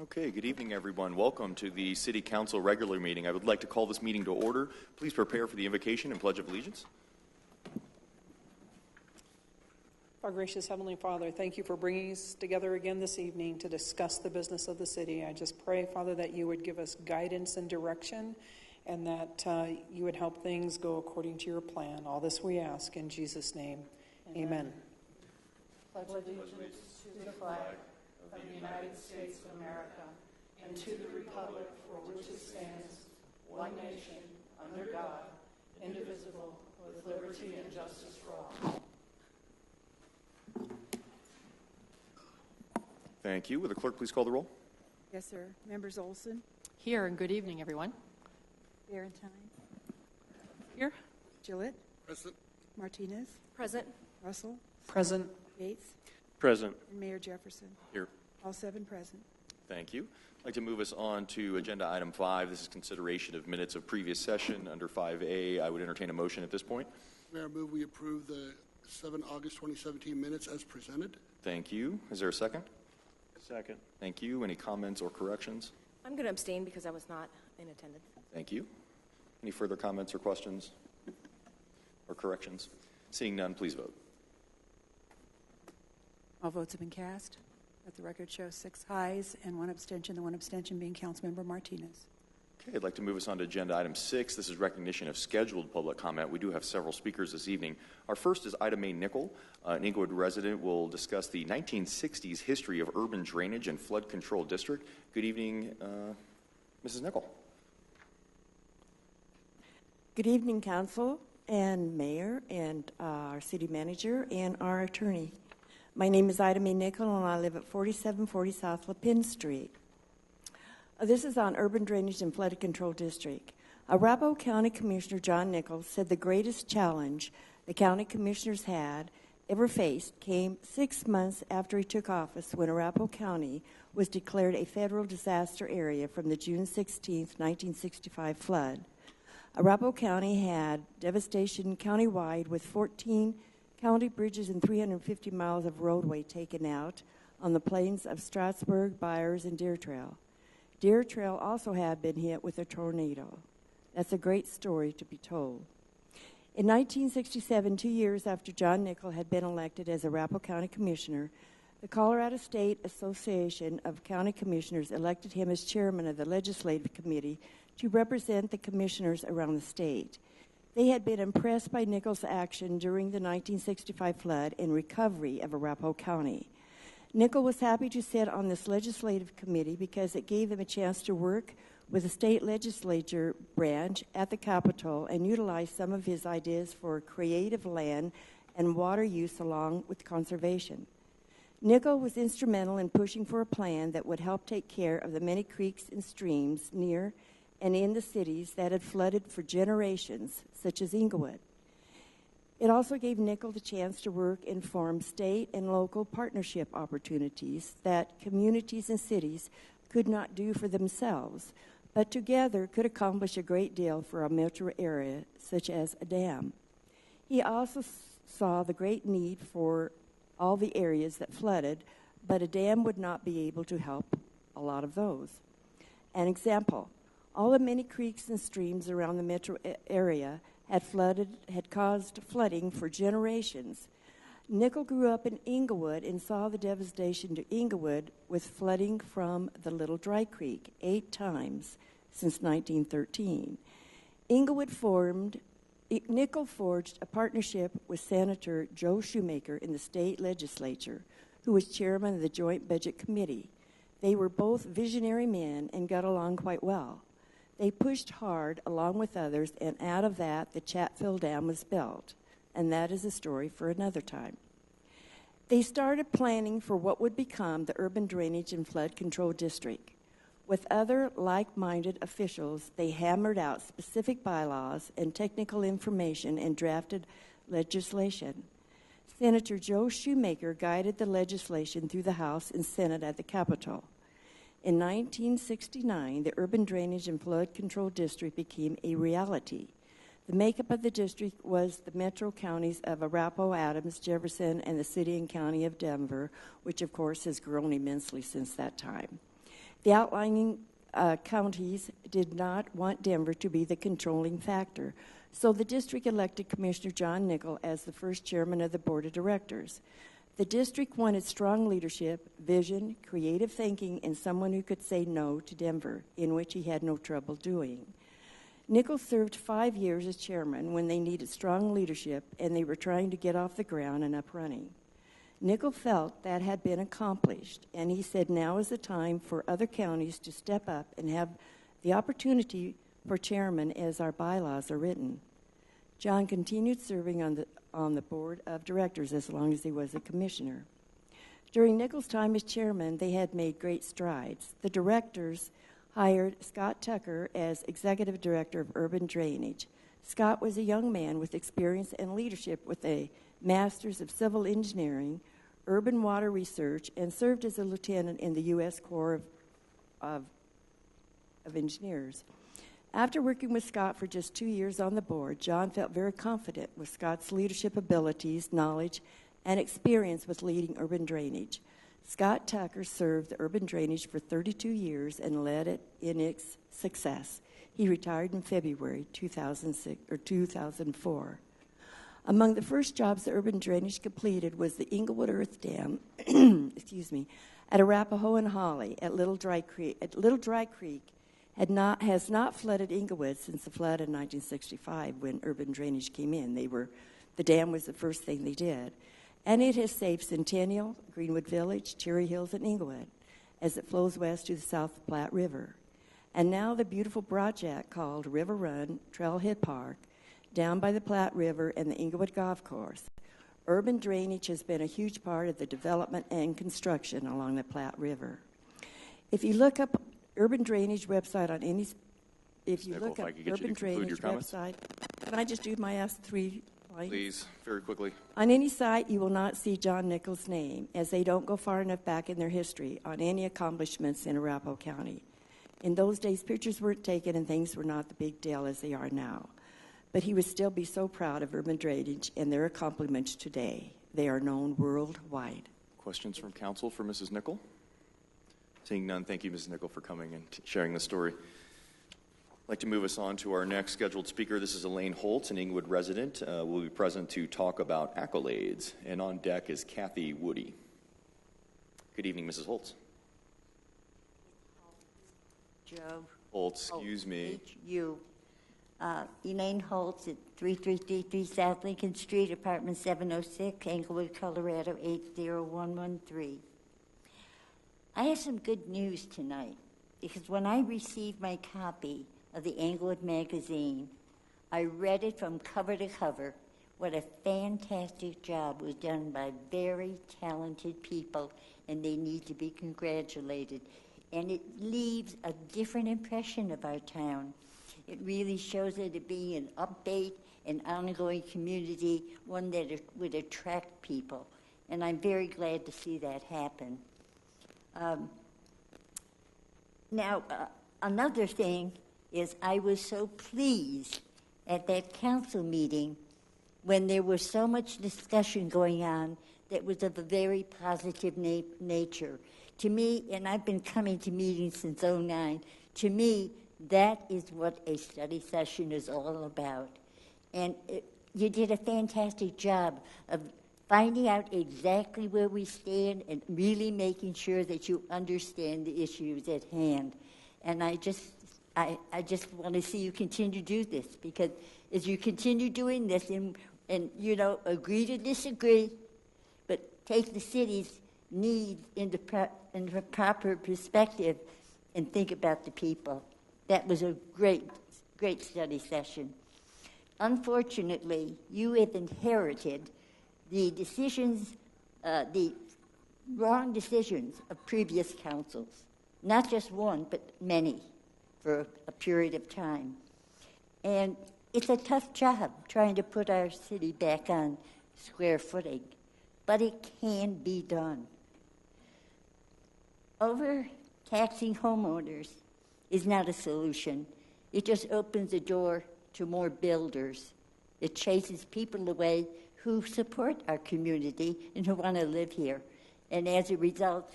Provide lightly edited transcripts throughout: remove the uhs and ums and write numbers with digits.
Okay, good evening, everyone. Welcome to the City Council regular meeting. I would like to call this meeting to order. Please prepare for the invocation and Pledge of Allegiance. Our gracious Heavenly Father, thank you for bringing us together again this evening to discuss the business of the city. I just pray, Father, that you would give us guidance and direction and that you would help things go according to your plan. All this we ask in Jesus' name. Amen. Pledge allegiance to the flag of the United States of America and to the republic for which it stands, one nation, under God, indivisible, with liberty and justice for all. Thank you. Will the clerk please call the roll? Yes, sir. Members Olson? Here, and good evening, everyone. Barentine? Here. Gillett? Present. Martinez? Present. Russell? Present. Yates? Present. And Mayor Jefferson? Here. All 7 present. Thank you. I'd like to move us on to agenda item 5. This is consideration of minutes of previous session. Under 5A, I would entertain a motion at this point. Mayor, I move we approve the 7 August 2017 minutes as presented. Thank you. Is there a second? Second. Thank you. Any comments or corrections? I'm going to abstain because I was not in attendance. Thank you. Any further comments or questions or corrections? Seeing none, please vote. All votes have been cast. Let the record show 6 ayes and 1 abstention, the 1 abstention being Councilmember Martinez. Okay, I'd like to move us on to agenda item 6. This is recognition of scheduled public comment. We do have several speakers this evening. Our first is Ida Mae Nickel, an Inglewood resident, will discuss the 1960s history of urban drainage and flood control district. Good evening, Mrs. Nickel. Good evening, Council and Mayor and our City Manager and our Attorney. My name is Ida Mae Nickel, and I live at 4740 South LaPin Street. This is on Urban Drainage and Flood Control District. Arapahoe County Commissioner John Nichols said the greatest challenge the county commissioners had ever faced came 6 months after he took office, when Arapahoe County was declared a federal disaster area from the June 16, 1965 flood. Arapahoe County had devastation countywide, with 14 county bridges and 350 miles of roadway taken out on the plains of Strasburg, Byers, and Deer Trail. Deer Trail also had been hit with a tornado. That's a great story to be told. In 1967, 2 years after John Nickel had been elected as Arapahoe County Commissioner, the Colorado State Association of County Commissioners elected him as chairman of the Legislative Committee to represent the commissioners around the state. They had been impressed by Nickel's action during the 1965 flood and recovery of Arapahoe County. Nickel was happy to sit on this legislative committee because it gave him a chance to work with the state legislature branch at the Capitol and utilize some of his ideas for creative land and water use along with conservation. Nickel was instrumental in pushing for a plan that would help take care of the many creeks and streams near and in the cities that had flooded for generations, such as Inglewood. It also gave Nickel the chance to work and form state and local partnership opportunities that communities and cities could not do for themselves, but together could accomplish a great deal for a metro area, such as a dam. He also saw the great need for all the areas that flooded, but a dam would not be able to help a lot of those. An example, all the many creeks and streams around the metro area had caused flooding for generations. Nickel grew up in Inglewood and saw the devastation to Inglewood with flooding from the Little Dry Creek 8 times since 1913. Nickel forged a partnership with Senator Joe Shoemaker in the state legislature, who was chairman of the Joint Budget Committee. They were both visionary men and got along quite well. They pushed hard along with others, and out of that, the Chatfield Dam was built. And that is a story for another time. They started planning for what would become the Urban Drainage and Flood Control District. With other like-minded officials, they hammered out specific bylaws and technical information and drafted legislation. Senator Joe Shoemaker guided the legislation through the House and Senate at the Capitol. In 1969, the Urban Drainage and Flood Control District became a reality. The makeup of the district was the metro counties of Arapahoe, Adams, Jefferson, and the city and county of Denver, which of course has grown immensely since that time. The outlying counties did not want Denver to be the controlling factor, so the district elected Commissioner John Nickel as the first chairman of the board of directors. The district wanted strong leadership, vision, creative thinking, and someone who could say no to Denver, in which he had no trouble doing. Nickel served 5 years as chairman when they needed strong leadership and they were trying to get off the ground and up running. Nickel felt that had been accomplished, and he said now is the time for other counties to step up and have the opportunity for chairman as our bylaws are written. John continued serving on the board of directors as long as he was a commissioner. During Nickel's time as chairman, they had made great strides. The directors hired Scott Tucker as executive director of urban drainage. Scott was a young man with experience and leadership with a master's of civil engineering, urban water research, and served as a lieutenant in the U.S. Corps of Engineers. After working with Scott for just 2 years on the board, John felt very confident with Scott's leadership abilities, knowledge, and experience with leading urban drainage. Scott Tucker served the urban drainage for 32 years and led it in its success. He retired in February 2004. Among the first jobs the urban drainage completed was the Inglewood Earth Dam, at Arapahoe and Holly at Little Dry Creek. Has not flooded Inglewood since the flood in 1965 when urban drainage came in. The dam was the first thing they did. And it has saved Centennial, Greenwood Village, Cherry Hills, and Inglewood as it flows west to the South Platte River. And now the beautiful project called River Run Trailhead Park down by the Platte River and the Inglewood Golf Course. Urban drainage has been a huge part of the development and construction along the Platte River. If you look up urban drainage website on any, if you Nicole, look if up I could get you urban to conclude your drainage comments. website, can I just do my last 3 lines? Please, very quickly. On any site, you will not see John Nickel's name, as they don't go far enough back in their history on any accomplishments in Arapahoe County. In those days, pictures weren't taken and things were not the big deal as they are now. But he would still be so proud of urban drainage and their accomplishments today. They are known worldwide. Questions from council for Mrs. Nickel? Seeing none, thank you, Mrs. Nickel, for coming and sharing the story. I'd like to move us on to our next scheduled speaker. This is Elaine Holtz, an Inglewood resident. Will be present to talk about accolades. And on deck is Kathy Woody. Good evening, Mrs. Holtz. Joe. Holtz, excuse me. H-U. Elaine Holtz at 3333 South Lincoln Street, apartment 706, Englewood, Colorado 80113. I have some good news tonight, because when I received my copy of the Englewood magazine, I read it from cover to cover. What a fantastic job was done by very talented people, and they need to be congratulated. And it leaves a different impression of our town. It really shows it being an upbeat and ongoing community, one that would attract people. And I'm very glad to see that happen. Another thing is I was so pleased at that council meeting when there was so much discussion going on that was of a very positive nature. To me, and I've been coming to meetings since 2009, to me, that is what a study session is all about. And you did a fantastic job of finding out exactly where we stand and really making sure that you understand the issues at hand. And I just want to see you continue to do this, because as you continue doing this and agree to disagree, but take the city's needs into proper perspective and think about the people. That was a great, great study session. Unfortunately, you have inherited the decisions, the wrong decisions of previous councils. Not just one, but many for a period of time. And it's a tough job trying to put our city back on square footing, but it can be done. Overtaxing homeowners is not a solution. It just opens the door to more builders. It chases people away who support our community and who want to live here. And as a result,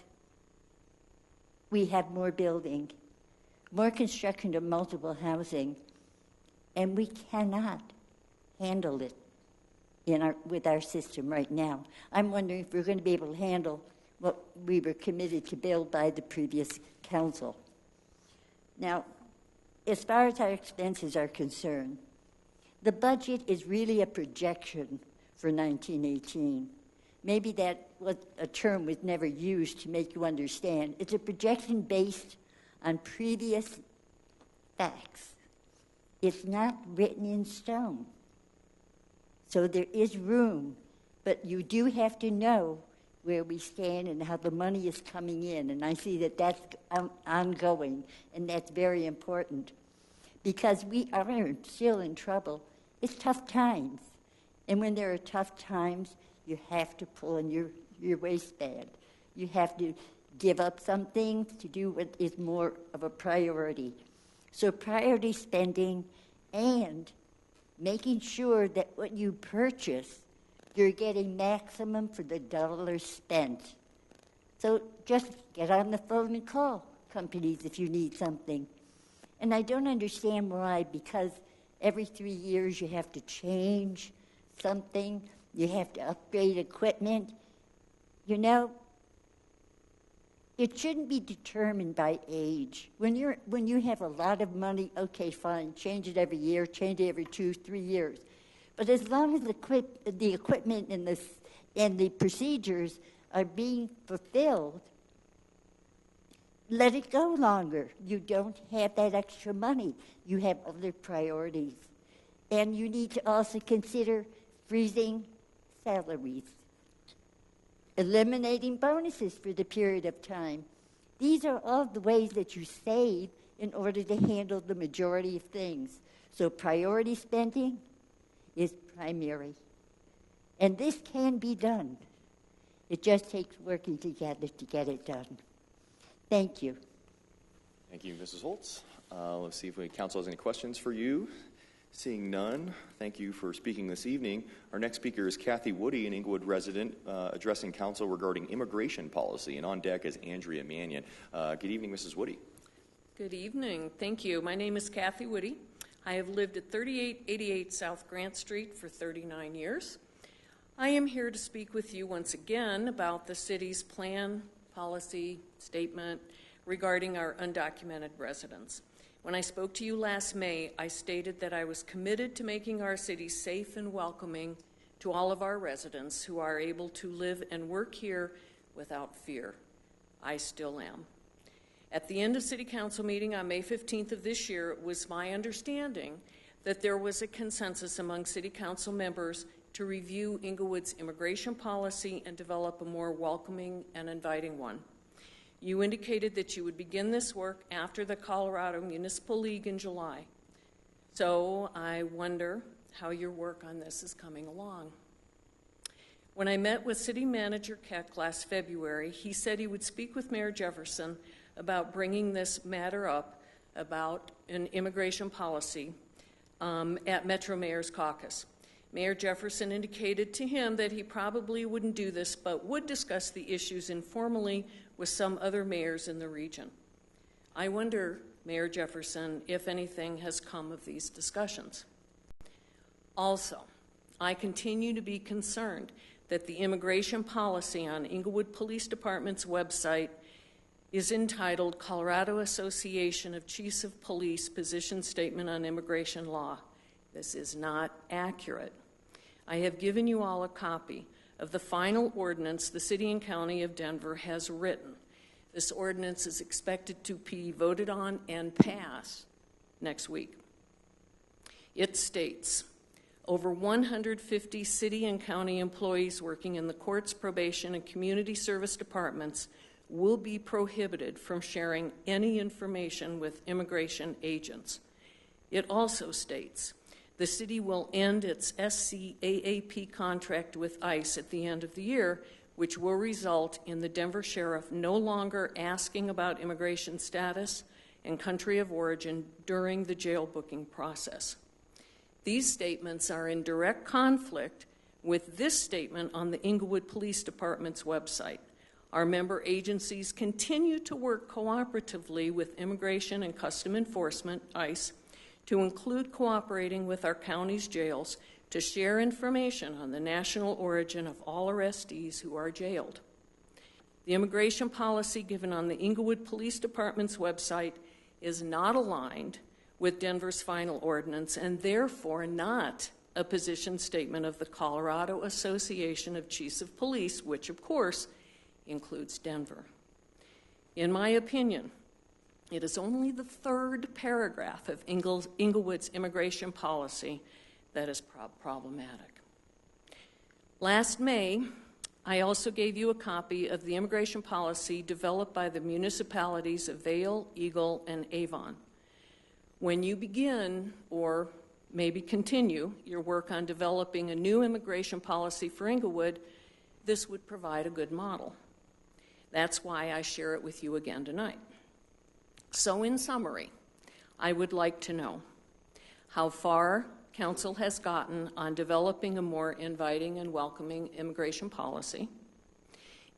we have more building, more construction of multiple housing, and we cannot handle it with our system right now. I'm wondering if we're going to be able to handle what we were committed to build by the previous council. Now, as far as our expenses are concerned, the budget is really a projection for 1918. Maybe that was a term was never used to make you understand. It's a projection based on previous facts. It's not written in stone. So there is room, but you do have to know where we stand and how the money is coming in. And I see that that's ongoing, and that's very important. Because we are still in trouble. It's tough times. And when there are tough times, you have to pull in your waistband. You have to give up some things to do what is more of a priority. So priority spending and making sure that what you purchase, you're getting maximum for the dollars spent. So just get on the phone and call companies if you need something. And I don't understand why, because every 3 years you have to change something, you have to upgrade equipment. You know, it shouldn't be determined by age. When you have a lot of money, okay, fine, change it every year, change it every 2, 3 years. But as long as the equipment and the procedures are being fulfilled, let it go longer. You don't have that extra money. You have other priorities. And you need to also consider freezing salaries, eliminating bonuses for the period of time. These are all the ways that you save in order to handle the majority of things. So priority spending is primary. And this can be done. It just takes working together to get it done. Thank you. Thank you, Mrs. Holtz. Let's see if the council has any questions for you. Seeing none, thank you for speaking this evening. Our next speaker is Kathy Woody, an Inglewood resident, addressing council regarding immigration policy. And on deck is Andrea Mannion. Good evening, Mrs. Woody. Good evening. Thank you. My name is Kathy Woody. I have lived at 3888 South Grant Street for 39 years. I am here to speak with you once again about the city's plan, policy, statement regarding our undocumented residents. When I spoke to you last May, I stated that I was committed to making our city safe and welcoming to all of our residents who are able to live and work here without fear. I still am. At the end of City Council meeting on May 15th of this year, it was my understanding that there was a consensus among City Council members to review Inglewood's immigration policy and develop a more welcoming and inviting one. You indicated that you would begin this work after the Colorado Municipal League in July. So I wonder how your work on this is coming along. When I met with City Manager Keck last February, he said he would speak with Mayor Jefferson about bringing this matter up about an immigration policy at Metro Mayor's Caucus. Mayor Jefferson indicated to him that he probably wouldn't do this, but would discuss the issues informally with some other mayors in the region. I wonder, Mayor Jefferson, if anything has come of these discussions. Also, I continue to be concerned that the immigration policy on Inglewood Police Department's website is entitled Colorado Association of Chiefs of Police Position Statement on Immigration Law. This is not accurate. I have given you all a copy of the final ordinance the City and County of Denver has written. This ordinance is expected to be voted on and pass next week. It states, over 150 city and county employees working in the courts, probation, and community service departments will be prohibited from sharing any information with immigration agents. It also states, the city will end its SCAAP contract with ICE at the end of the year, which will result in the Denver Sheriff no longer asking about immigration status and country of origin during the jail booking process. These statements are in direct conflict with this statement on the Inglewood Police Department's website. Our member agencies continue to work cooperatively with Immigration and Custom Enforcement, ICE, to include cooperating with our county's jails to share information on the national origin of all arrestees who are jailed. The immigration policy given on the Inglewood Police Department's website is not aligned with Denver's final ordinance and therefore not a position statement of the Colorado Association of Chiefs of Police, which of course includes Denver. In my opinion, it is only the third paragraph of Inglewood's immigration policy that is problematic. Last May, I also gave you a copy of the immigration policy developed by the municipalities of Vail, Eagle, and Avon. When you begin, or maybe continue, your work on developing a new immigration policy for Inglewood, this would provide a good model. That's why I share it with you again tonight. So in summary, I would like to know how far Council has gotten on developing a more inviting and welcoming immigration policy,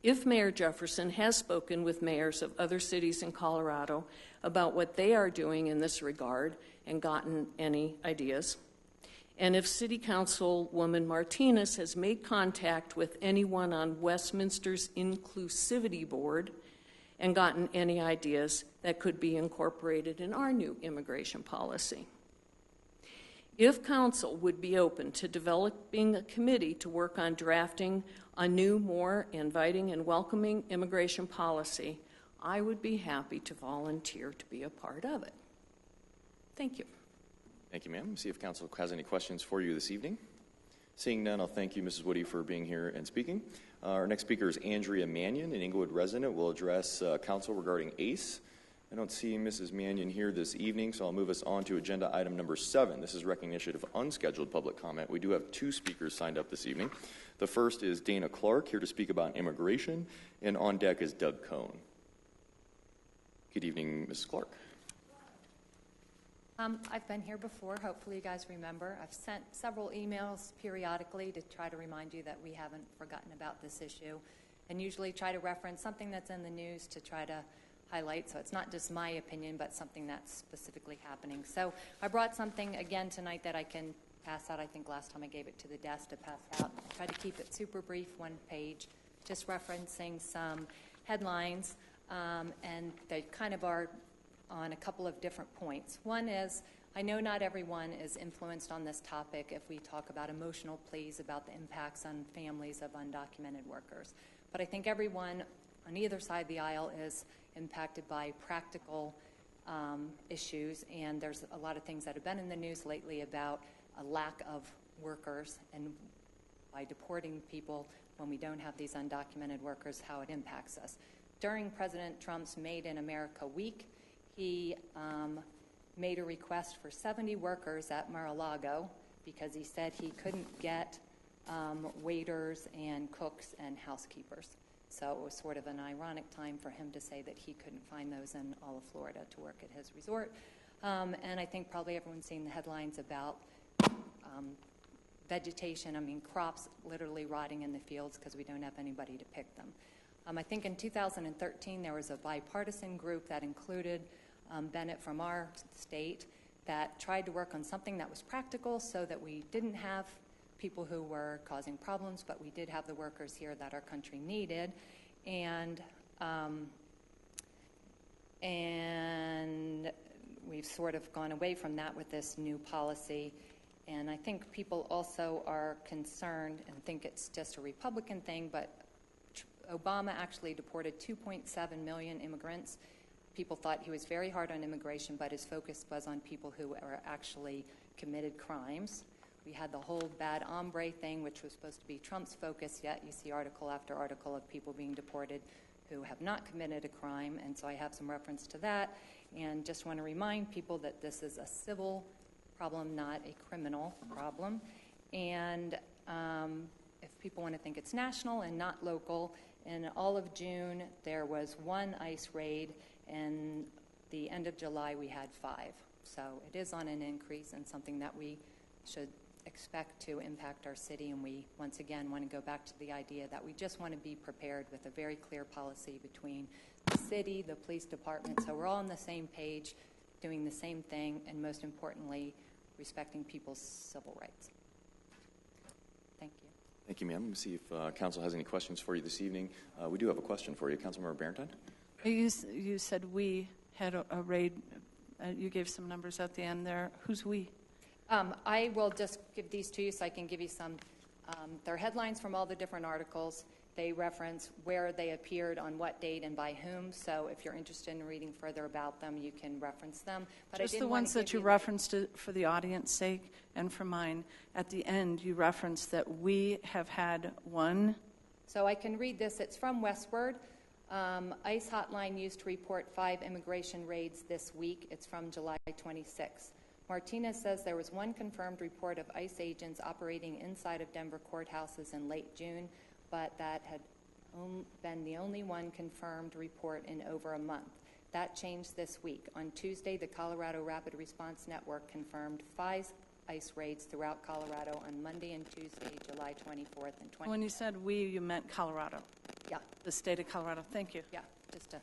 if Mayor Jefferson has spoken with mayors of other cities in Colorado about what they are doing in this regard and gotten any ideas, and if City Councilwoman Martinez has made contact with anyone on Westminster's Inclusivity Board and gotten any ideas that could be incorporated in our new immigration policy. If Council would be open to developing a committee to work on drafting a new, more inviting and welcoming immigration policy, I would be happy to volunteer to be a part of it. Thank you. Thank you, ma'am. See if Council has any questions for you this evening. Seeing none, I'll thank you, Mrs. Woody, for being here and speaking. Our next speaker is Andrea Mannion, an Inglewood resident, will address Council regarding ACE. I don't see Mrs. Mannion here this evening, so I'll move us on to agenda item number 7. This is recognition of unscheduled public comment. We do have 2 speakers signed up this evening. The first is Dana Clark, here to speak about immigration, and on deck is Doug Cohn. Good evening, Mrs. Clark. I've been here before. Hopefully you guys remember. I've sent several emails periodically to try to remind you that we haven't forgotten about this issue, and usually try to reference something that's in the news to try to highlight, so it's not just my opinion, but something that's specifically happening. So I brought something again tonight that I can pass out. I think last time I gave it to the desk to pass out. I try to keep it super brief, 1 page, just referencing some headlines, and they kind of are on a couple of different points. One is, I know not everyone is influenced on this topic if we talk about emotional pleas about the impacts on families of undocumented workers. But I think everyone on either side of the aisle is impacted by practical issues, and there's a lot of things that have been in the news lately about a lack of workers, and by deporting people when we don't have these undocumented workers, how it impacts us. During President Trump's Made in America week, he made a request for 70 workers at Mar-a-Lago because he said he couldn't get waiters and cooks and housekeepers. So it was sort of an ironic time for him to say that he couldn't find those in all of Florida to work at his resort. And I think probably everyone's seen the headlines about vegetation, crops literally rotting in the fields because we don't have anybody to pick them. I think in 2013 there was a bipartisan group that included Bennett from our state that tried to work on something that was practical so that we didn't have people who were causing problems, but we did have the workers here that our country needed. And we've sort of gone away from that with this new policy. And I think people also are concerned and think it's just a Republican thing, but Obama actually deported 2.7 million immigrants. People thought he was very hard on immigration, but his focus was on people who are actually committed crimes. We had the whole bad hombre thing, which was supposed to be Trump's focus, yet you see article after article of people being deported who have not committed a crime, and so I have some reference to that, and just want to remind people that this is a civil problem, not a criminal problem. And if people want to think it's national and not local, in all of June there was 1 ICE raid, and the end of July we had 5. So it is on an increase and something that we should expect to impact our city, and we, once again, want to go back to the idea that we just want to be prepared with a very clear policy between the city, the police department, so we're all on the same page, doing the same thing, and most importantly, respecting people's civil rights. Thank you. Thank you, ma'am. Let me see if council has any questions for you this evening. We do have a question for you. Councilmember Barentine? You said we had a raid. You gave some numbers at the end there. Who's we? I will just give these to you so I can give you some. They're headlines from all the different articles. They reference where they appeared, on what date, and by whom. So if you're interested in reading further about them, you can reference them. But Just I the ones that you referenced for the audience's sake and for mine. At the end, you referenced that we have had one. So I can read this. It's from Westward. ICE hotline used to report 5 immigration raids this week. It's from July 26. Martinez says there was one confirmed report of ICE agents operating inside of Denver courthouses in late June, but that had been the only one confirmed report in over a month. That changed this week. On Tuesday, the Colorado Rapid Response Network confirmed 5 ICE raids throughout Colorado on Monday and Tuesday, July 24th and 25th. When you said we, you meant Colorado. Yeah. The state of Colorado. Thank you. Yeah, just a...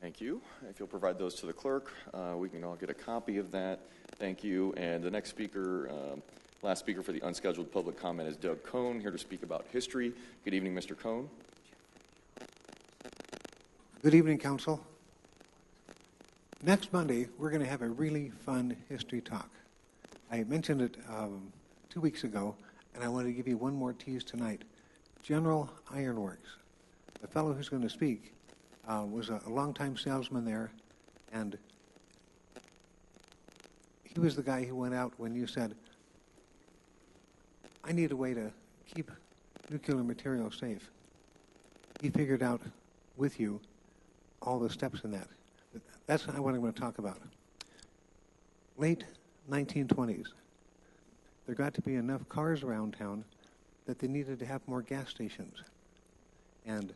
Thank you. If you'll provide those to the clerk, we can all get a copy of that. Thank you. And the next speaker, last speaker for the unscheduled public comment is Doug Cohn, here to speak about history. Good evening, Mr. Cohn. Good evening, Council. Next Monday, we're going to have a really fun history talk. I mentioned it 2 weeks ago, and I want to give you one more tease tonight. General Ironworks, the fellow who's going to speak, was a longtime salesman there, and he was the guy who went out when you said, I need a way to keep nuclear material safe. He figured out with you all the steps in that. That's what I'm going to talk about. Late 1920s, there got to be enough cars around town that they needed to have more gas stations. And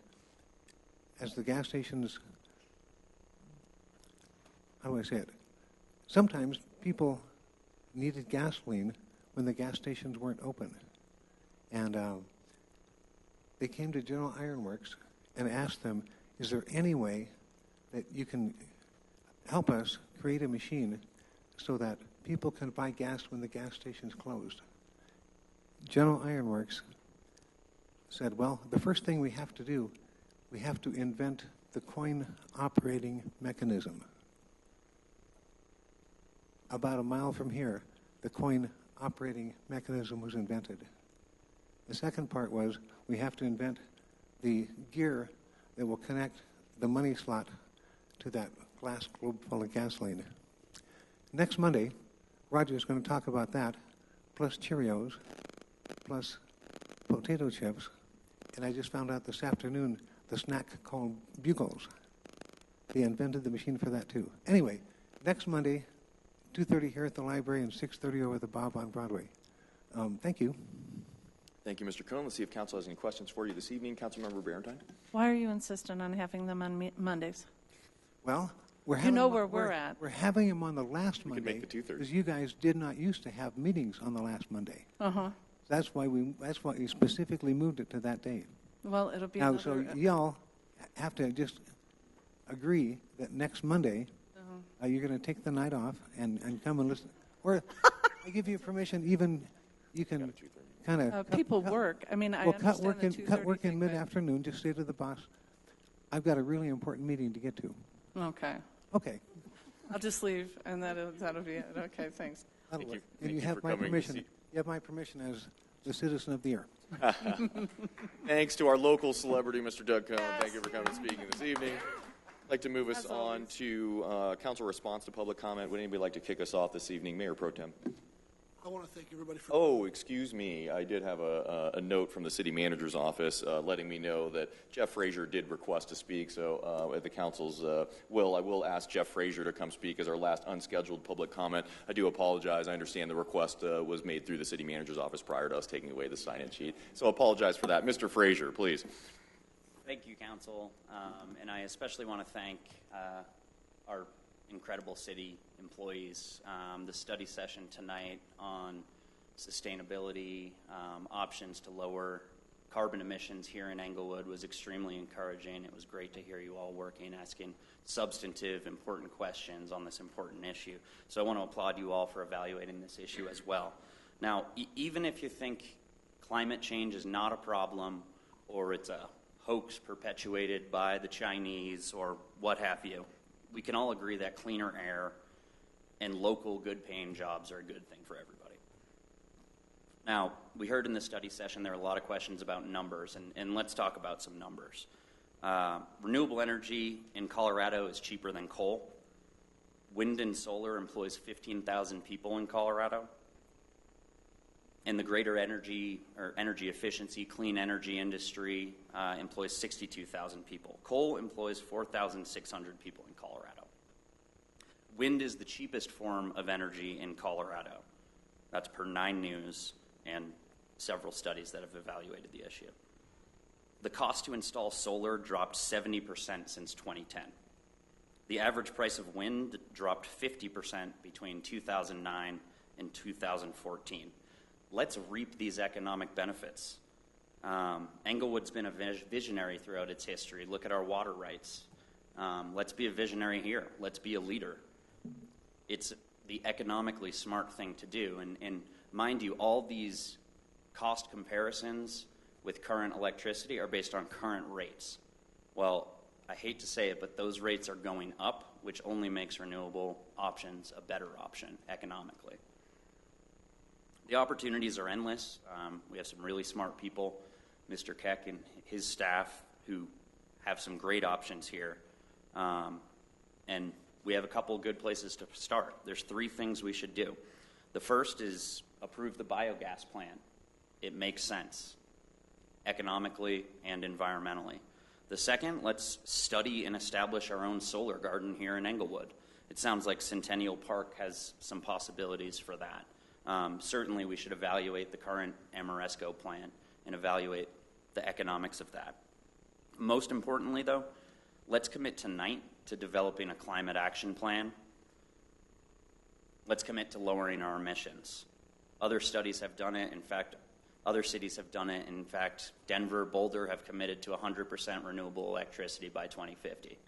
as the gas stations, how do I say it? Sometimes people needed gasoline when the gas stations weren't open. And they came to General Ironworks and asked them, is there any way that you can help us create a machine so that people can buy gas when the gas station's closed? General Ironworks said, well, the first thing we have to do, we have to invent the coin operating mechanism. About a mile from here, the coin operating mechanism was invented. The second part was we have to invent the gear that will connect the money slot to that glass globe full of gasoline. Next Monday, Roger is going to talk about that, plus Cheerios, plus potato chips, and I just found out this afternoon the snack called Bugles. They invented the machine for that too. Anyway, next Monday, 2:30 here at the library and 6:30 over the Bob on Broadway. Thank you. Thank you, Mr. Cohn. Let's see if council has any questions for you this evening. Councilmember Barentine? Why are you insistent on having them on Mondays? Well, we're You having know them- where we're at. We're having them on the last We could Monday make the 2:30. because you guys did not used to have meetings on the last Monday. Uh-huh. That's why we specifically moved it to that day. Well, it'll be Now, another... so y'all have to just agree that next Monday you're going to take the night off and come and listen. Or I give you permission, even you can kind of... people work. I mean, I Well, cut understand the work 2:30 in thing, but- mid-afternoon. Just say to the boss, I've got a really important meeting to get to. Okay. Okay. I'll just leave, and that'll be it. Okay, thanks. That'll Thank work. you. And Thank you you have for my coming to permission. see- You have my permission as the citizen of the year. Thanks to our local celebrity, Mr. Doug Cohn. Thank you for coming and speaking this evening. I'd like to move us on to council response to public comment. Would anybody like to kick us off this evening? Mayor Pro Tem. I want to thank everybody for... Oh, excuse me. I did have a note from the city manager's office letting me know that Jeff Frazier did request to speak. So at the council's will, I will ask Jeff Frazier to come speak as our last unscheduled public comment. I do apologize. I understand the request was made through the city manager's office prior to us taking away the sign-in sheet. So I apologize for that. Mr. Frazier, please. Thank you, Council. And I especially want to thank our incredible city employees. The study session tonight on sustainability, options to lower carbon emissions here in Englewood was extremely encouraging. It was great to hear you all working, asking substantive, important questions on this important issue. So I want to applaud you all for evaluating this issue as well. Now, even if you think climate change is not a problem, or it's a hoax perpetuated by the Chinese or what have you, we can all agree that cleaner air and local good-paying jobs are a good thing for everybody. Now, we heard in the study session there are a lot of questions about numbers, and let's talk about some numbers. Renewable energy in Colorado is cheaper than coal. Wind and solar employs 15,000 people in Colorado. And the greater energy or energy efficiency, clean energy industry employs 62,000 people. Coal employs 4,600 people in Colorado. Wind is the cheapest form of energy in Colorado. That's per 9 News and several studies that have evaluated the issue. The cost to install solar dropped 70% since 2010. The average price of wind dropped 50% between 2009 and 2014. Let's reap these economic benefits. Englewood's been a visionary throughout its history. Look at our water rights. Let's be a visionary here. Let's be a leader. It's the economically smart thing to do. And mind you, all these cost comparisons with current electricity are based on current rates. Well, I hate to say it, but those rates are going up, which only makes renewable options a better option economically. The opportunities are endless. We have some really smart people, Mr. Keck and his staff, who have some great options here. And we have a couple good places to start. There's 3 things we should do. The first is approve the biogas plant. It makes sense, economically and environmentally. The second, let's study and establish our own solar garden here in Englewood. It sounds like Centennial Park has some possibilities for that. Certainly we should evaluate the current Amoresco plant and evaluate the economics of that. Most importantly, though, let's commit tonight to developing a climate action plan. Let's commit to lowering our emissions. Other studies have done it. In fact, other cities have done it. In fact, Denver, Boulder have committed to 100% renewable electricity by 2050.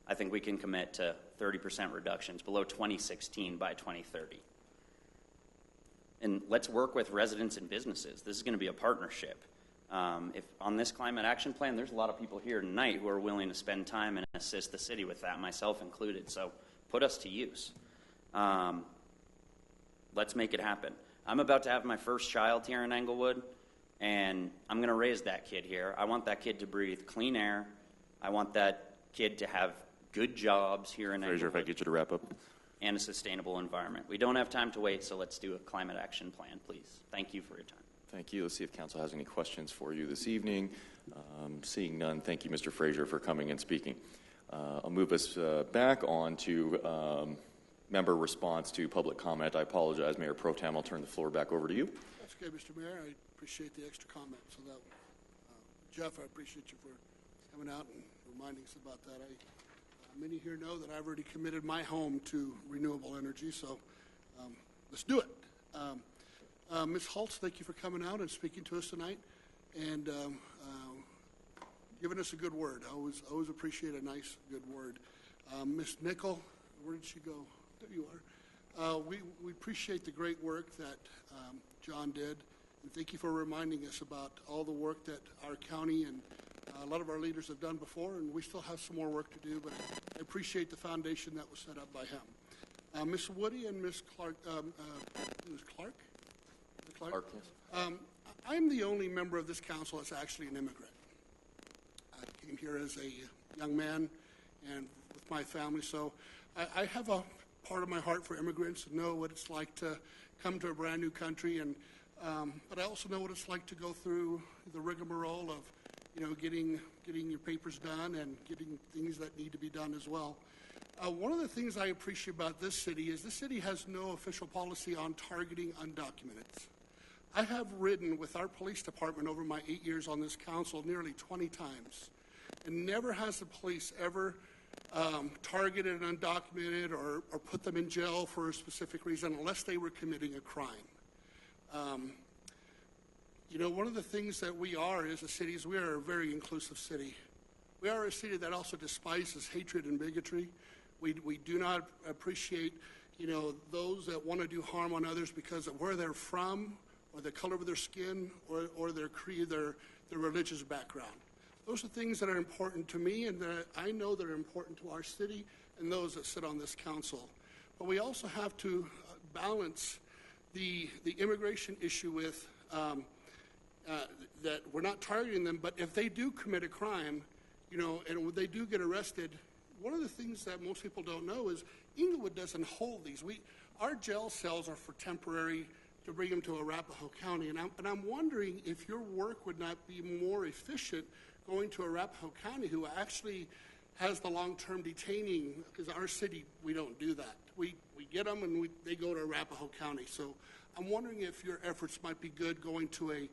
I think we can commit to 30% reductions below 2016 by 2030. And let's work with residents and businesses. This is going to be a partnership. If on this climate action plan, there's a lot of people here tonight who are willing to spend time and assist the city with that, myself included. So put us to use. Let's make it happen. I'm about to have my first child here in Englewood, and I'm going to raise that kid here. I want that kid to breathe clean air. I want that kid to have good jobs here in Englewood. Fraser, if I get you to wrap up. And a sustainable environment. We don't have time to wait, so let's do a climate action plan, please. Thank you for your time. Thank you. Let's see if council has any questions for you this evening. Seeing none, thank you, Mr. Fraser, for coming and speaking. I'll move us back on to member response to public comment. I apologize, Mayor Pro Tem. I'll turn the floor back over to you. That's okay, Mr. Mayor. I appreciate the extra comment. So that, Jeff, I appreciate you for coming out and reminding us about that. Many here know that I've already committed my home to renewable energy, so let's do it. Ms. Holtz, thank you for coming out and speaking to us tonight and giving us a good word. I always appreciate a nice, good word. Ms. Nickel, where did she go? There you are. We appreciate the great work that John did, and thank you for reminding us about all the work that our county and a lot of our leaders have done before, and we still have some more work to do, but I appreciate the foundation that was set up by him. Ms. Woody and Ms. Clark, Ms. Clark? Clark, yes. I'm the only member of this council that's actually an immigrant. I came here as a young man and with my family, so I have a part of my heart for immigrants and know what it's like to come to a brand new country, and but I also know what it's like to go through the rigmarole of getting your papers done and getting things that need to be done as well. One of the things I appreciate about this city is this city has no official policy on targeting undocumented. I have ridden with our police department over my 8 years on this council nearly 20 times, and never has the police ever targeted and undocumented or put them in jail for a specific reason unless they were committing a crime. One of the things that we are as a city is we are a very inclusive city. We are a city that also despises hatred and bigotry. We do not appreciate, those that want to do harm on others because of where they're from or the color of their skin or their creed, their religious background. Those are things that are important to me and that I know that are important to our city and those that sit on this council. But we also have to balance the immigration issue with that we're not targeting them, but if they do commit a crime, and when they do get arrested, one of the things that most people don't know is Englewood doesn't hold these. Our jail cells are for temporary to bring them to Arapahoe County, and I'm wondering if your work would not be more efficient going to Arapahoe County, who actually has the long-term detaining, because our city, we don't do that. We get them and they go to Arapahoe County. So I'm wondering if your efforts might be good going to a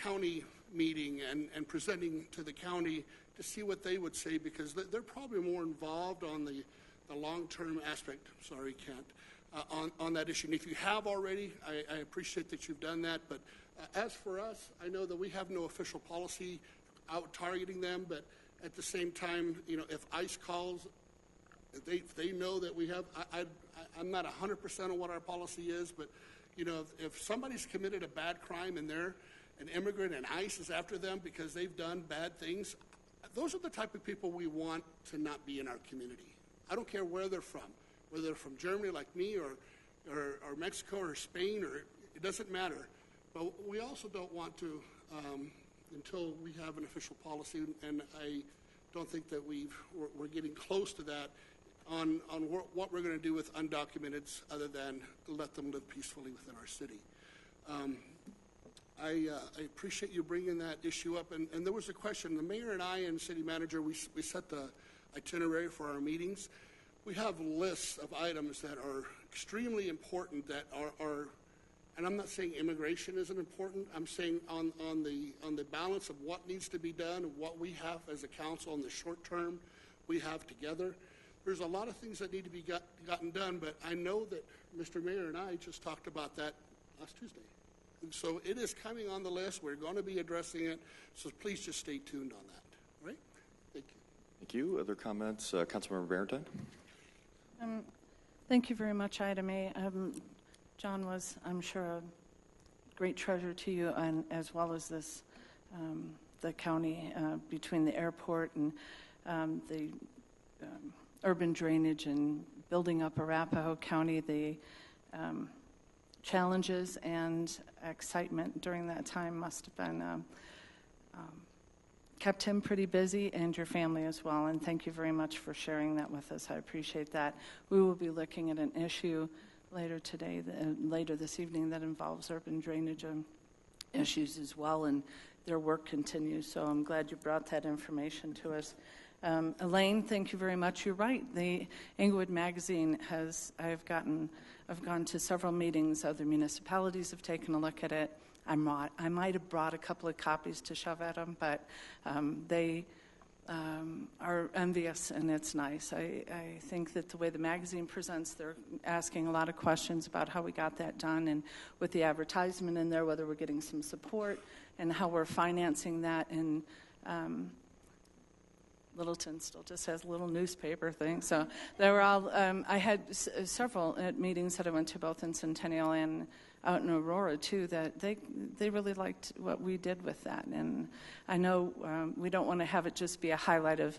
county meeting and presenting to the county to see what they would say, because they're probably more involved on the long-term aspect, sorry, Kent, on that issue. And if you have already, I appreciate that you've done that, but as for us, I know that we have no official policy out targeting them, but at the same time, if ICE calls, if they know that we have, I'm not 100% on what our policy is, but if somebody's committed a bad crime and they're an immigrant and ICE is after them because they've done bad things, those are the type of people we want to not be in our community. I don't care where they're from, whether they're from Germany like me or Mexico or Spain, or it doesn't matter. But we also don't want to, until we have an official policy, and I don't think that we're getting close to that, on what we're going to do with undocumenteds other than let them live peacefully within our city. I appreciate you bringing that issue up. And there was a question. The mayor and I and city manager, we set the itinerary for our meetings. We have lists of items that are extremely important that are and I'm not saying immigration isn't important. I'm saying on the balance of what needs to be done and what we have as a council in the short term we have together. There's a lot of things that need to be gotten done, but I know that Mr. Mayor and I just talked about that last Tuesday. And so it is coming on the list. We're going to be addressing it, so please just stay tuned on that. All right? Thank you. Thank you. Other comments? Councilmember Barrington? Thank you very much, Ida May. John was, I'm sure, a great treasure to you, and as well as this, the county, between the airport and the urban drainage and building up Arapahoe County, the challenges and excitement during that time must have been kept him pretty busy, and your family as well. And thank you very much for sharing that with us. I appreciate that. We will be looking at an issue later today, later this evening, that involves urban drainage issues as well, and their work continues. So I'm glad you brought that information to us. Elaine, thank you very much. You're right. The Englewood Magazine I've gone to several meetings. Other municipalities have taken a look at it. I might have brought a couple of copies to shove at them, but they are envious, and it's nice. I think that the way the magazine presents, they're asking a lot of questions about how we got that done, and with the advertisement in there, whether we're getting some support and how we're financing that. And Littleton still just has a little newspaper thing. So they were all, I had several meetings that I went to both in Centennial and out in Aurora too, that they really liked what we did with that. And I know we don't want to have it just be a highlight of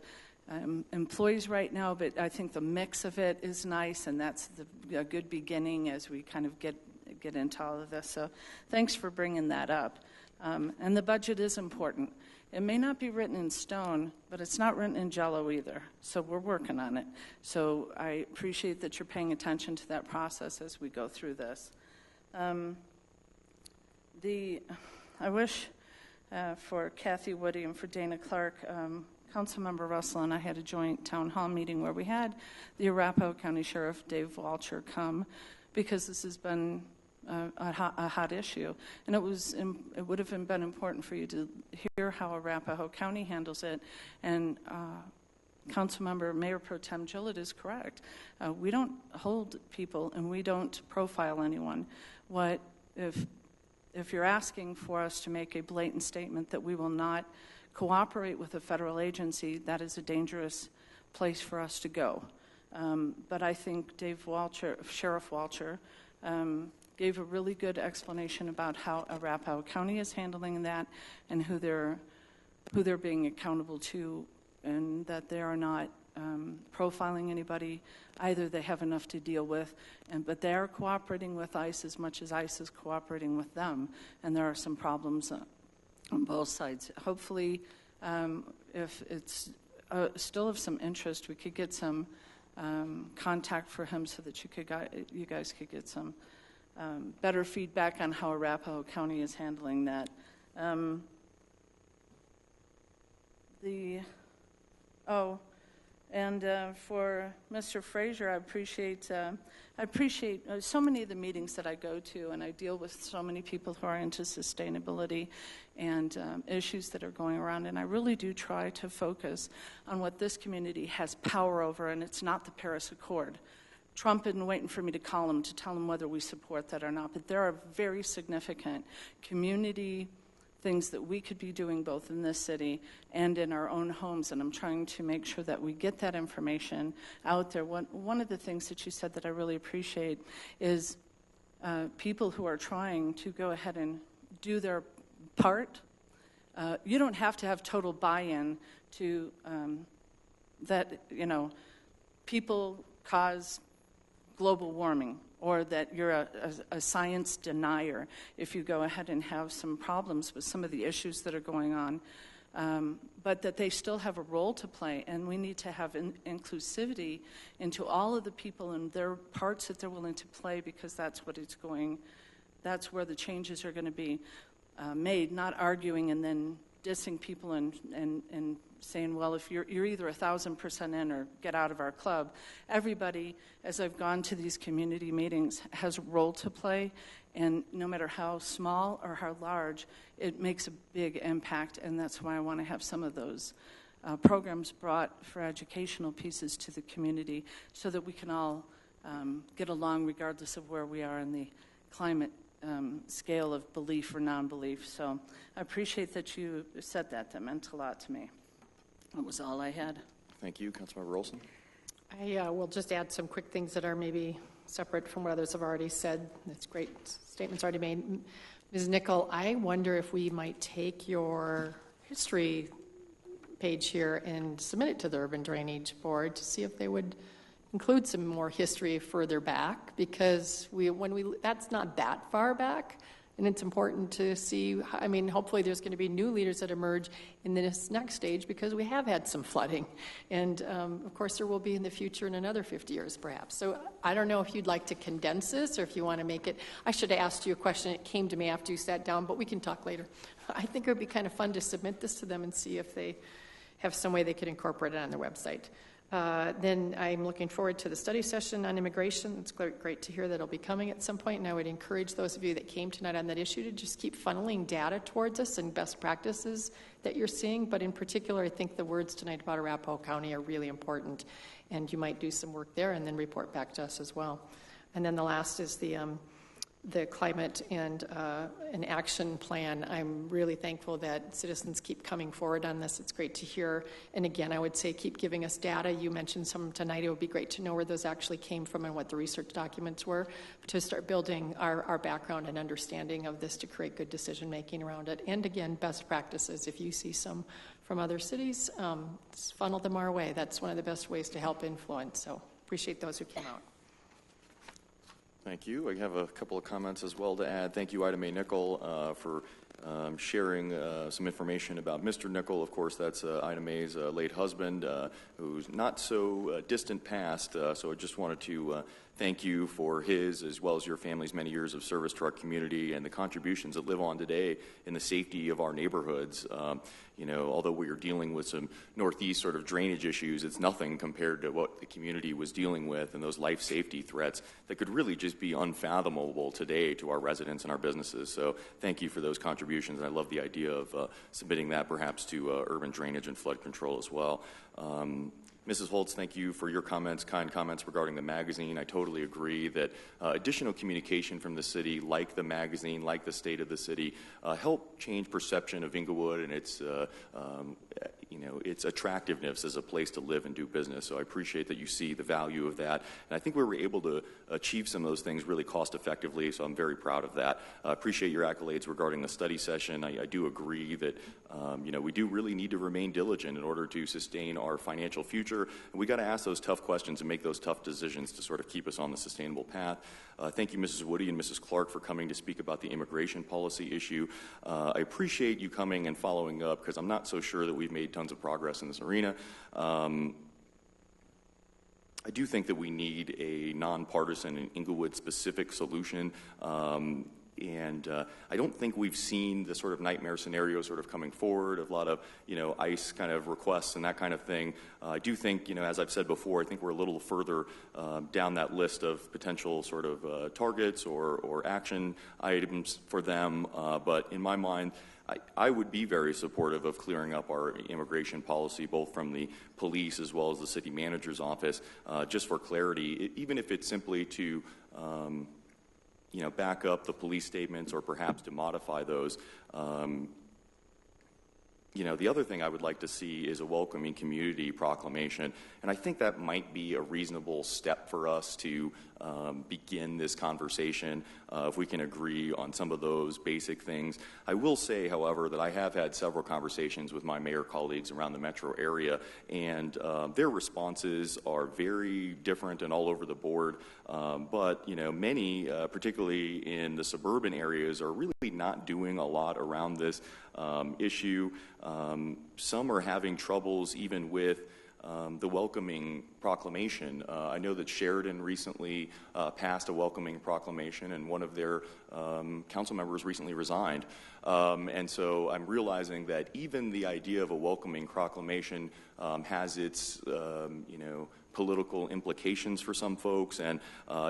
employees right now, but I think the mix of it is nice, and that's a good beginning as we kind of get into all of this. So thanks for bringing that up. And the budget is important. It may not be written in stone, but it's not written in Jell-O either. So we're working on it. So I appreciate that you're paying attention to that process as we go through this. I wish for Kathy Woody and for Dana Clark, Councilmember Russell and I had a joint town hall meeting where we had the Arapahoe County Sheriff Dave Walcher come, because this has been a hot issue, and it would have been important for you to hear how Arapahoe County handles it, and Councilmember Mayor Pro Tem Gillett is correct. We don't hold people and we don't profile anyone. What if you're asking for us to make a blatant statement that we will not cooperate with a federal agency, that is a dangerous place for us to go. But I think Sheriff Walcher, gave a really good explanation about how Arapahoe County is handling that and who they're being accountable to, and that they are not profiling anybody. Either they have enough to deal with, but they are cooperating with ICE as much as ICE is cooperating with them, and there are some problems on both sides. Hopefully, if it's still of some interest, we could get some contact for him so that you guys could get some better feedback on how Arapahoe County is handling that. For Mr. Frazier, I appreciate so many of the meetings that I go to, and I deal with so many people who are into sustainability and issues that are going around, and I really do try to focus on what this community has power over, and it's not the Paris Accord. Trump isn't waiting for me to call him to tell him whether we support that or not, but there are very significant community things that we could be doing both in this city and in our own homes, and I'm trying to make sure that we get that information out there. One of the things that you said that I really appreciate is people who are trying to go ahead and do their part. You don't have to have total buy-in to that, people cause global warming, or that you're a science denier if you go ahead and have some problems with some of the issues that are going on, but that they still have a role to play, and we need to have inclusivity into all of the people and their parts that they're willing to play, because that's where the changes are going to be made, not arguing and then dissing people and saying, well, if you're either 1,000% in or get out of our club. Everybody, as I've gone to these community meetings, has a role to play, and no matter how small or how large, it makes a big impact, and that's why I want to have some of those programs brought for educational pieces to the community so that we can all get along regardless of where we are in the climate scale of belief or non-belief. So I appreciate that you said that. That meant a lot to me. That was all I had. Thank you. Councilmember Olson. I will just add some quick things that are maybe separate from what others have already said. That's great statements already made. Ms. Nickel, I wonder if we might take your history page here and submit it to the Urban Drainage Board to see if they would include some more history further back, because that's not that far back. And it's important to see, hopefully there's going to be new leaders that emerge in this next stage, because we have had some flooding. And, of course, there will be in the future in another 50 years, perhaps. So I don't know if you'd like to condense this or if you want to make it. I should have asked you a question. It came to me after you sat down, but we can talk later. I think it would be kind of fun to submit this to them and see if they have some way they could incorporate it on their website. Then I'm looking forward to the study session on immigration. It's great to hear that it'll be coming at some point, and I would encourage those of you that came tonight on that issue to just keep funneling data towards us and best practices that you're seeing. But in particular, I think the words tonight about Arapahoe County are really important, and you might do some work there and then report back to us as well. And then the last is the climate and an action plan. I'm really thankful that citizens keep coming forward on this. It's great to hear. And again, I would say keep giving us data. You mentioned some tonight. It would be great to know where those actually came from and what the research documents were, to start building our background and understanding of this to create good decision making around it. And again, best practices. If you see some from other cities, funnel them our way. That's one of the best ways to help influence. So appreciate those who came out. Thank you. I have a couple of comments as well to add. Thank you, Ida Mae Nickel, for sharing some information about Mr. Nickel. Of course, that's Ida Mae's late husband, who's not so distant past. So I just wanted to thank you for his, as well as your family's many years of service to our community and the contributions that live on today in the safety of our neighborhoods. Although we are dealing with some Northeast sort of drainage issues, it's nothing compared to what the community was dealing with and those life safety threats that could really just be unfathomable today to our residents and our businesses. So thank you for those contributions, and I love the idea of submitting that perhaps to urban drainage and flood control as well. Mrs. Holtz, thank you for your comments, kind comments regarding the magazine. I totally agree that additional communication from the city, like the magazine, like the state of the city, help change perception of Englewood and its its attractiveness as a place to live and do business. So I appreciate that you see the value of that. And I think we were able to achieve some of those things really cost effectively, so I'm very proud of that. I appreciate your accolades regarding the study session. I do agree that we do really need to remain diligent in order to sustain our financial future. And we got to ask those tough questions and make those tough decisions to sort of keep us on the sustainable path. Thank you, Mrs. Woody and Mrs. Clark, for coming to speak about the immigration policy issue. I appreciate you coming and following up, because I'm not so sure that we've made tons of progress in this arena. I do think that we need a nonpartisan and Englewood-specific solution. And I don't think we've seen the sort of nightmare scenario sort of coming forward of a lot of, ICE kind of requests and that kind of thing. I do think, as I've said before, I think we're a little further down that list of potential sort of targets or action items for them. But in my mind, I would be very supportive of clearing up our immigration policy, both from the police as well as the city manager's office, just for clarity, even if it's simply to back up the police statements or perhaps to modify those. The other thing I would like to see is a welcoming community proclamation, and I think that might be a reasonable step for us to begin this conversation if we can agree on some of those basic things. I will say, however, that I have had several conversations with my mayor colleagues around the metro area, and their responses are very different and all over the board. But many, particularly in the suburban areas, are really not doing a lot around this issue. Some are having troubles even with the welcoming proclamation. I know that Sheridan recently passed a welcoming proclamation, and one of their council members recently resigned. And so I'm realizing that even the idea of a welcoming proclamation has its, political implications for some folks, and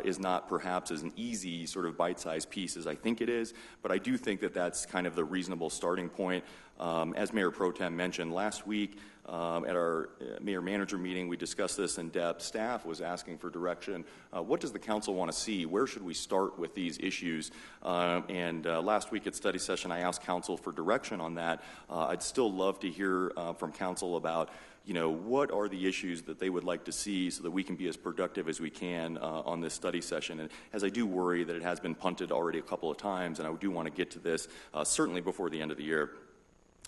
is not perhaps as an easy sort of bite-sized piece as I think it is. But I do think that that's kind of the reasonable starting point. As Mayor Pro Tem mentioned last week, at our mayor-manager meeting, we discussed this in depth. Staff was asking for direction. What does the council want to see? Where should we start with these issues? And last week at study session, I asked council for direction on that. I'd still love to hear from council about what are the issues that they would like to see so that we can be as productive as we can on this study session. And as I do worry that it has been punted already a couple of times, and I do want to get to this certainly before the end of the year.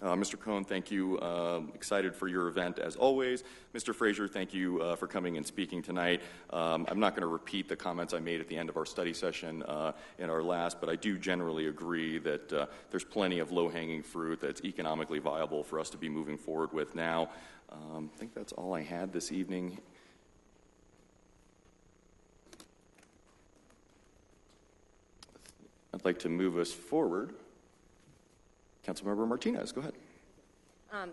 Mr. Cohn, thank you. Excited for your event as always. Mr. Frazier, thank you for coming and speaking tonight. I'm not going to repeat the comments I made at the end of our study session in our last, but I do generally agree that there's plenty of low-hanging fruit that's economically viable for us to be moving forward with now. I think that's all I had this evening. I'd like to move us forward. Councilmember Martinez, go ahead.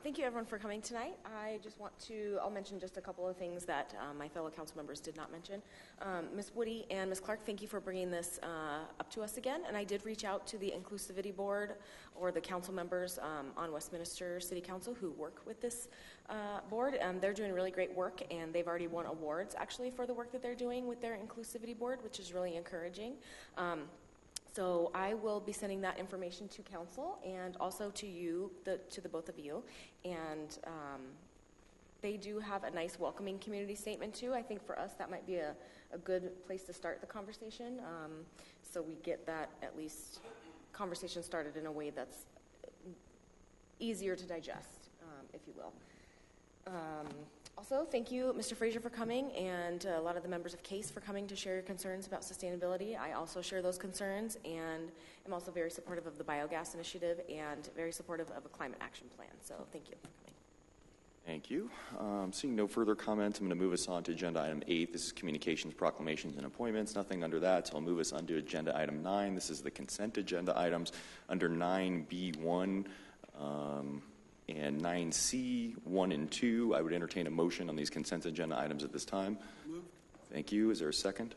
Thank you, everyone, for coming tonight. I'll mention just a couple of things that my fellow council members did not mention. Ms. Woody and Ms. Clark, thank you for bringing this up to us again. And I did reach out to the Inclusivity Board, or the council members on Westminster City Council who work with this board. They're doing really great work, and they've already won awards, actually, for the work that they're doing with their Inclusivity Board, which is really encouraging. So I will be sending that information to council and also to you, to the both of you. And they do have a nice welcoming community statement too. I think for us that might be a good place to start the conversation. So we get that at least conversation started in a way that's easier to digest, if you will. Also, thank you, Mr. Frazier, for coming, and a lot of the members of CASE for coming to share your concerns about sustainability. I also share those concerns, and am also very supportive of the biogas initiative and very supportive of a climate action plan. So thank you for coming. Thank you. Seeing no further comments, I'm going to move us on to agenda item 8. This is communications, proclamations, and appointments. Nothing under that, so I'll move us on to agenda item 9. This is the consent agenda items. Under 9B1, and 9C, 1 and 2, I would entertain a motion on these consent agenda items at this time. Moved. Thank you. Is there a second?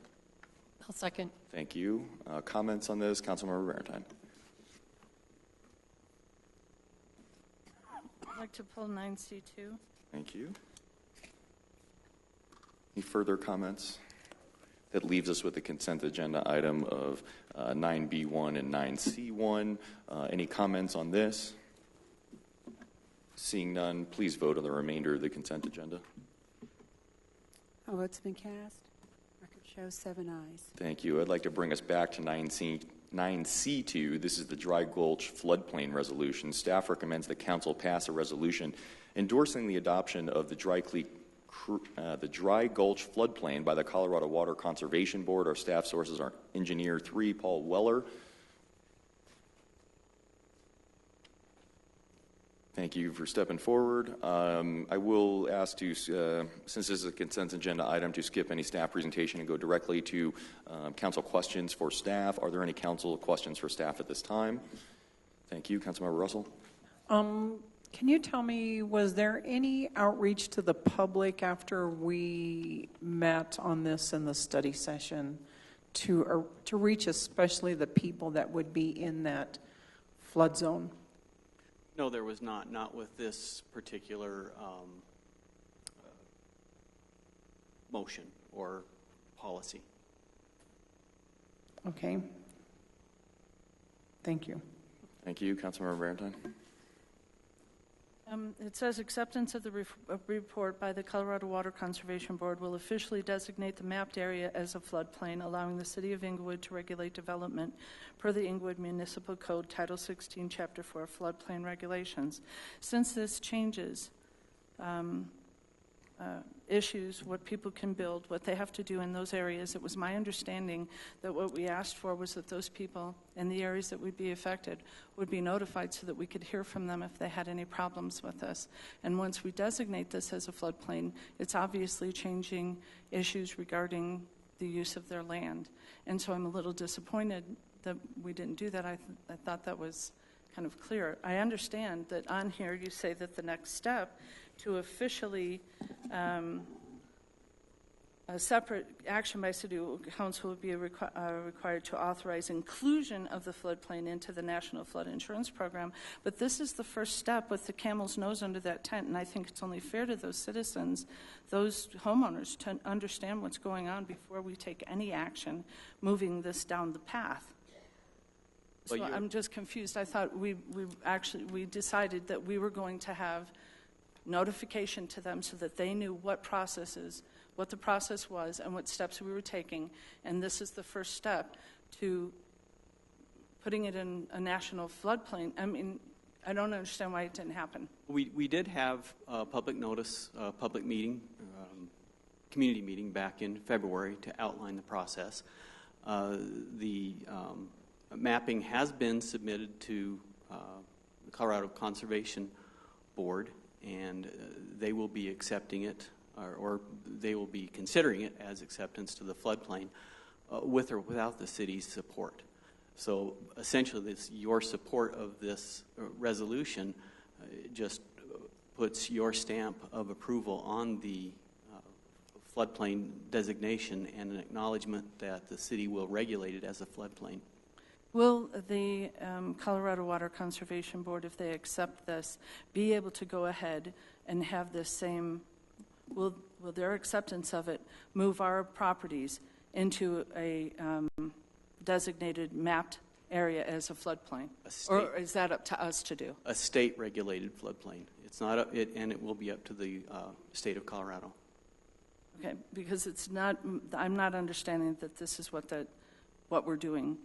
I'll second. Thank you. Comments on this? Councilmember Valentine. I'd like to pull 9C2. Thank you. Any further comments? That leaves us with the consent agenda item of 9B1 and 9C1. Any comments on this? Seeing none, please vote on the remainder of the consent agenda. All votes have been cast. Record shows 7 ayes. Thank you. I'd like to bring us back to 9C2. This is the Dry Gulch floodplain resolution. Staff recommends the council pass a resolution endorsing the adoption of the Dry Gulch floodplain by the Colorado Water Conservation Board. Our staff sources are Engineer 3, Paul Weller. Thank you for stepping forward. I will ask to, since this is a consent agenda item, to skip any staff presentation and go directly to council questions for staff. Are there any council questions for staff at this time? Thank you. Councilmember Russell. Can you tell me, was there any outreach to the public after we met on this in the study session to reach especially the people that would be in that flood zone? No, there was not with this particular motion or policy. Okay. Thank you. Thank you. Councilmember Barentine. It says acceptance of the report by the Colorado Water Conservation Board will officially designate the mapped area as a floodplain, allowing the City of Englewood to regulate development per the Englewood Municipal Code, Title 16, Chapter 4, Floodplain Regulations. Since this changes issues, what people can build, what they have to do in those areas, it was my understanding that what we asked for was that those people in the areas that would be affected would be notified so that we could hear from them if they had any problems with this. And once we designate this as a floodplain, it's obviously changing issues regarding the use of their land. And so I'm a little disappointed that we didn't do that. I thought that was kind of clear. I understand that on here you say that the next step to officially a separate action by City Council would be required to authorize inclusion of the floodplain into the National Flood Insurance Program. But this is the first step with the camel's nose under that tent, and I think it's only fair to those citizens, those homeowners, to understand what's going on before we take any action moving this down the path. So I'm just confused. I thought we decided that we were going to have notification to them so that they knew what the process was and what steps we were taking. And this is the first step to putting it in a national floodplain. I mean, I don't understand why it didn't happen. We did have a public notice, public meeting, community meeting back in February to outline the process. The mapping has been submitted to the Colorado Conservation Board, and they will be accepting it, or they will be considering it as acceptance to the floodplain with or without the city's support. So essentially, your support of this resolution just puts your stamp of approval on the floodplain designation and an acknowledgement that the city will regulate it as a floodplain. Will the Colorado Water Conservation Board, if they accept this, be able to go ahead and have this same, will their acceptance of it move our properties into a designated mapped area as a floodplain? Or is that up to us to do? A state-regulated floodplain. It's not, and it will be up to the state of Colorado. Okay, because it's not, I'm not understanding that this is what we're doing.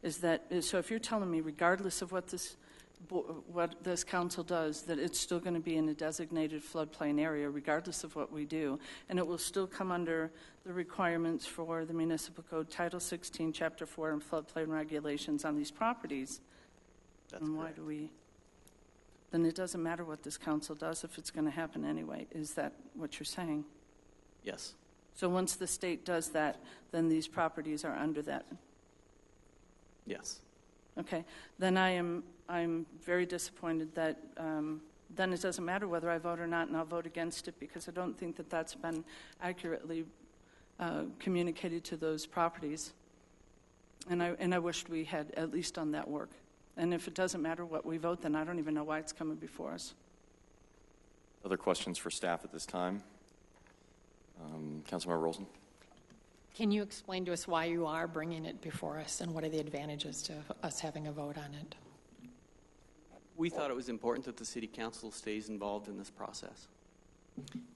Is that, so if you're telling me, regardless of what this council does, that it's still going to be in a designated floodplain area, regardless of what we do, and it will still come under the requirements for the Municipal Code, Title 16, Chapter 4, and floodplain regulations on these properties, then why do we? Then it doesn't matter what this council does if it's going to happen anyway. Is that what you're saying? Yes. So once the state does that, then these properties are under that. Yes. Okay. Then I'm very disappointed that then it doesn't matter whether I vote or not, and I'll vote against it because I don't think that that's been accurately communicated to those properties. And I wished we had at least done that work. And if it doesn't matter what we vote, then I don't even know why it's coming before us. Other questions for staff at this time? Councilmember Rolson. Can you explain to us why you are bringing it before us, and what are the advantages to us having a vote on it? We thought it was important that the City Council stays involved in this process.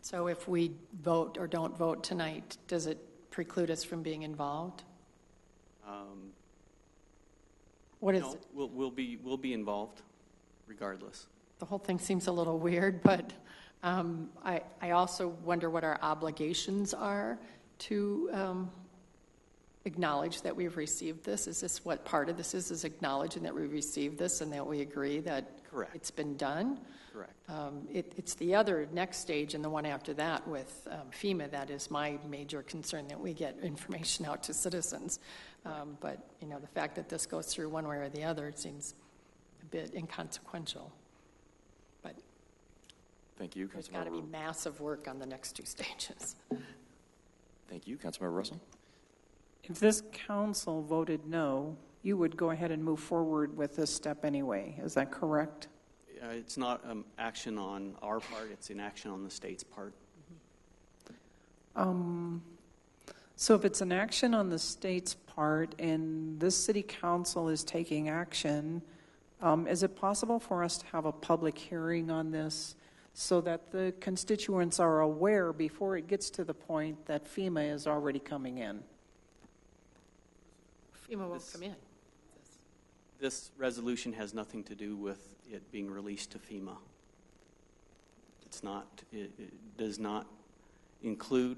So if we vote or don't vote tonight, does it preclude us from being involved? What is No, it? we'll be involved regardless. The whole thing seems a little weird, but I also wonder what our obligations are to acknowledge that we've received this. Is this what part of this is acknowledging that we received this and that we agree that Correct. It's been done? Correct. It's the other next stage and the one after that with FEMA that is my major concern, that we get information out to citizens. But, you know, the fact that this goes through one way or the other, it seems a bit inconsequential. But Thank you, there's got to be Councilmember. massive work on the next two stages. Thank you, Councilmember Russell. If this council voted no, you would go ahead and move forward with this step anyway. Is that correct? It's not action on our part, it's an action on the state's part. So if it's an action on the state's part and this city council is taking action, is it possible for us to have a public hearing on this so that the constituents are aware before it gets to the point that FEMA is already coming in? FEMA won't come in. This resolution has nothing to do with it being released to FEMA. It's not. It does not include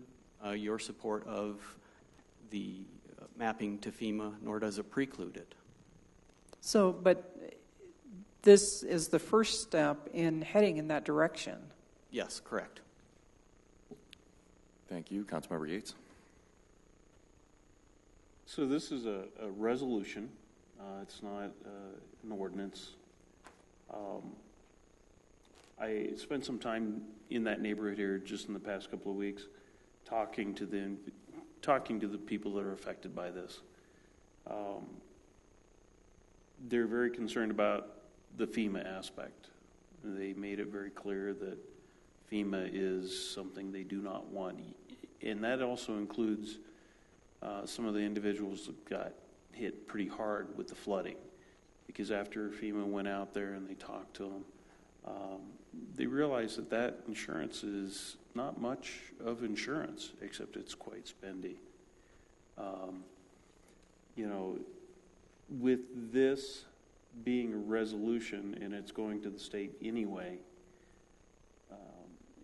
your support of the mapping to FEMA, nor does it preclude it. So, but this is the first step in heading in that direction. Yes, correct. Thank you, Councilmember Yates. So this is a resolution. It's not an ordinance. I spent some time in that neighborhood here just in the past couple of weeks, talking to the people that are affected by this. They're very concerned about the FEMA aspect. They made it very clear that FEMA is something they do not want, and that also includes some of the individuals that got hit pretty hard with the flooding, because after FEMA went out there and they talked to them, they realized that that insurance is not much of insurance, except it's quite spendy. You know, with this being a resolution and it's going to the state anyway,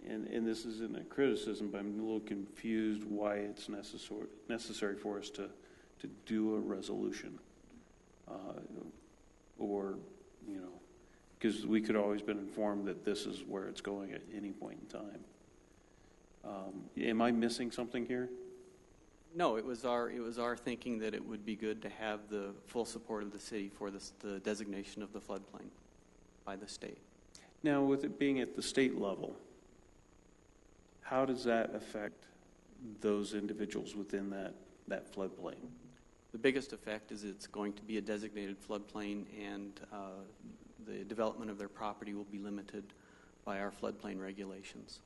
and this isn't a criticism, but I'm a little confused why it's necessary for us to do a resolution, or, you know, because we could always been informed that this is where it's going at any point in time. Am I missing something here? No, it was our thinking that it would be good to have the full support of the city for the designation of the floodplain by the state. Now, with it being at the state level, how does that affect those individuals within that floodplain? The biggest effect is it's going to be a designated floodplain, and the development of their property will be limited by our floodplain regulations.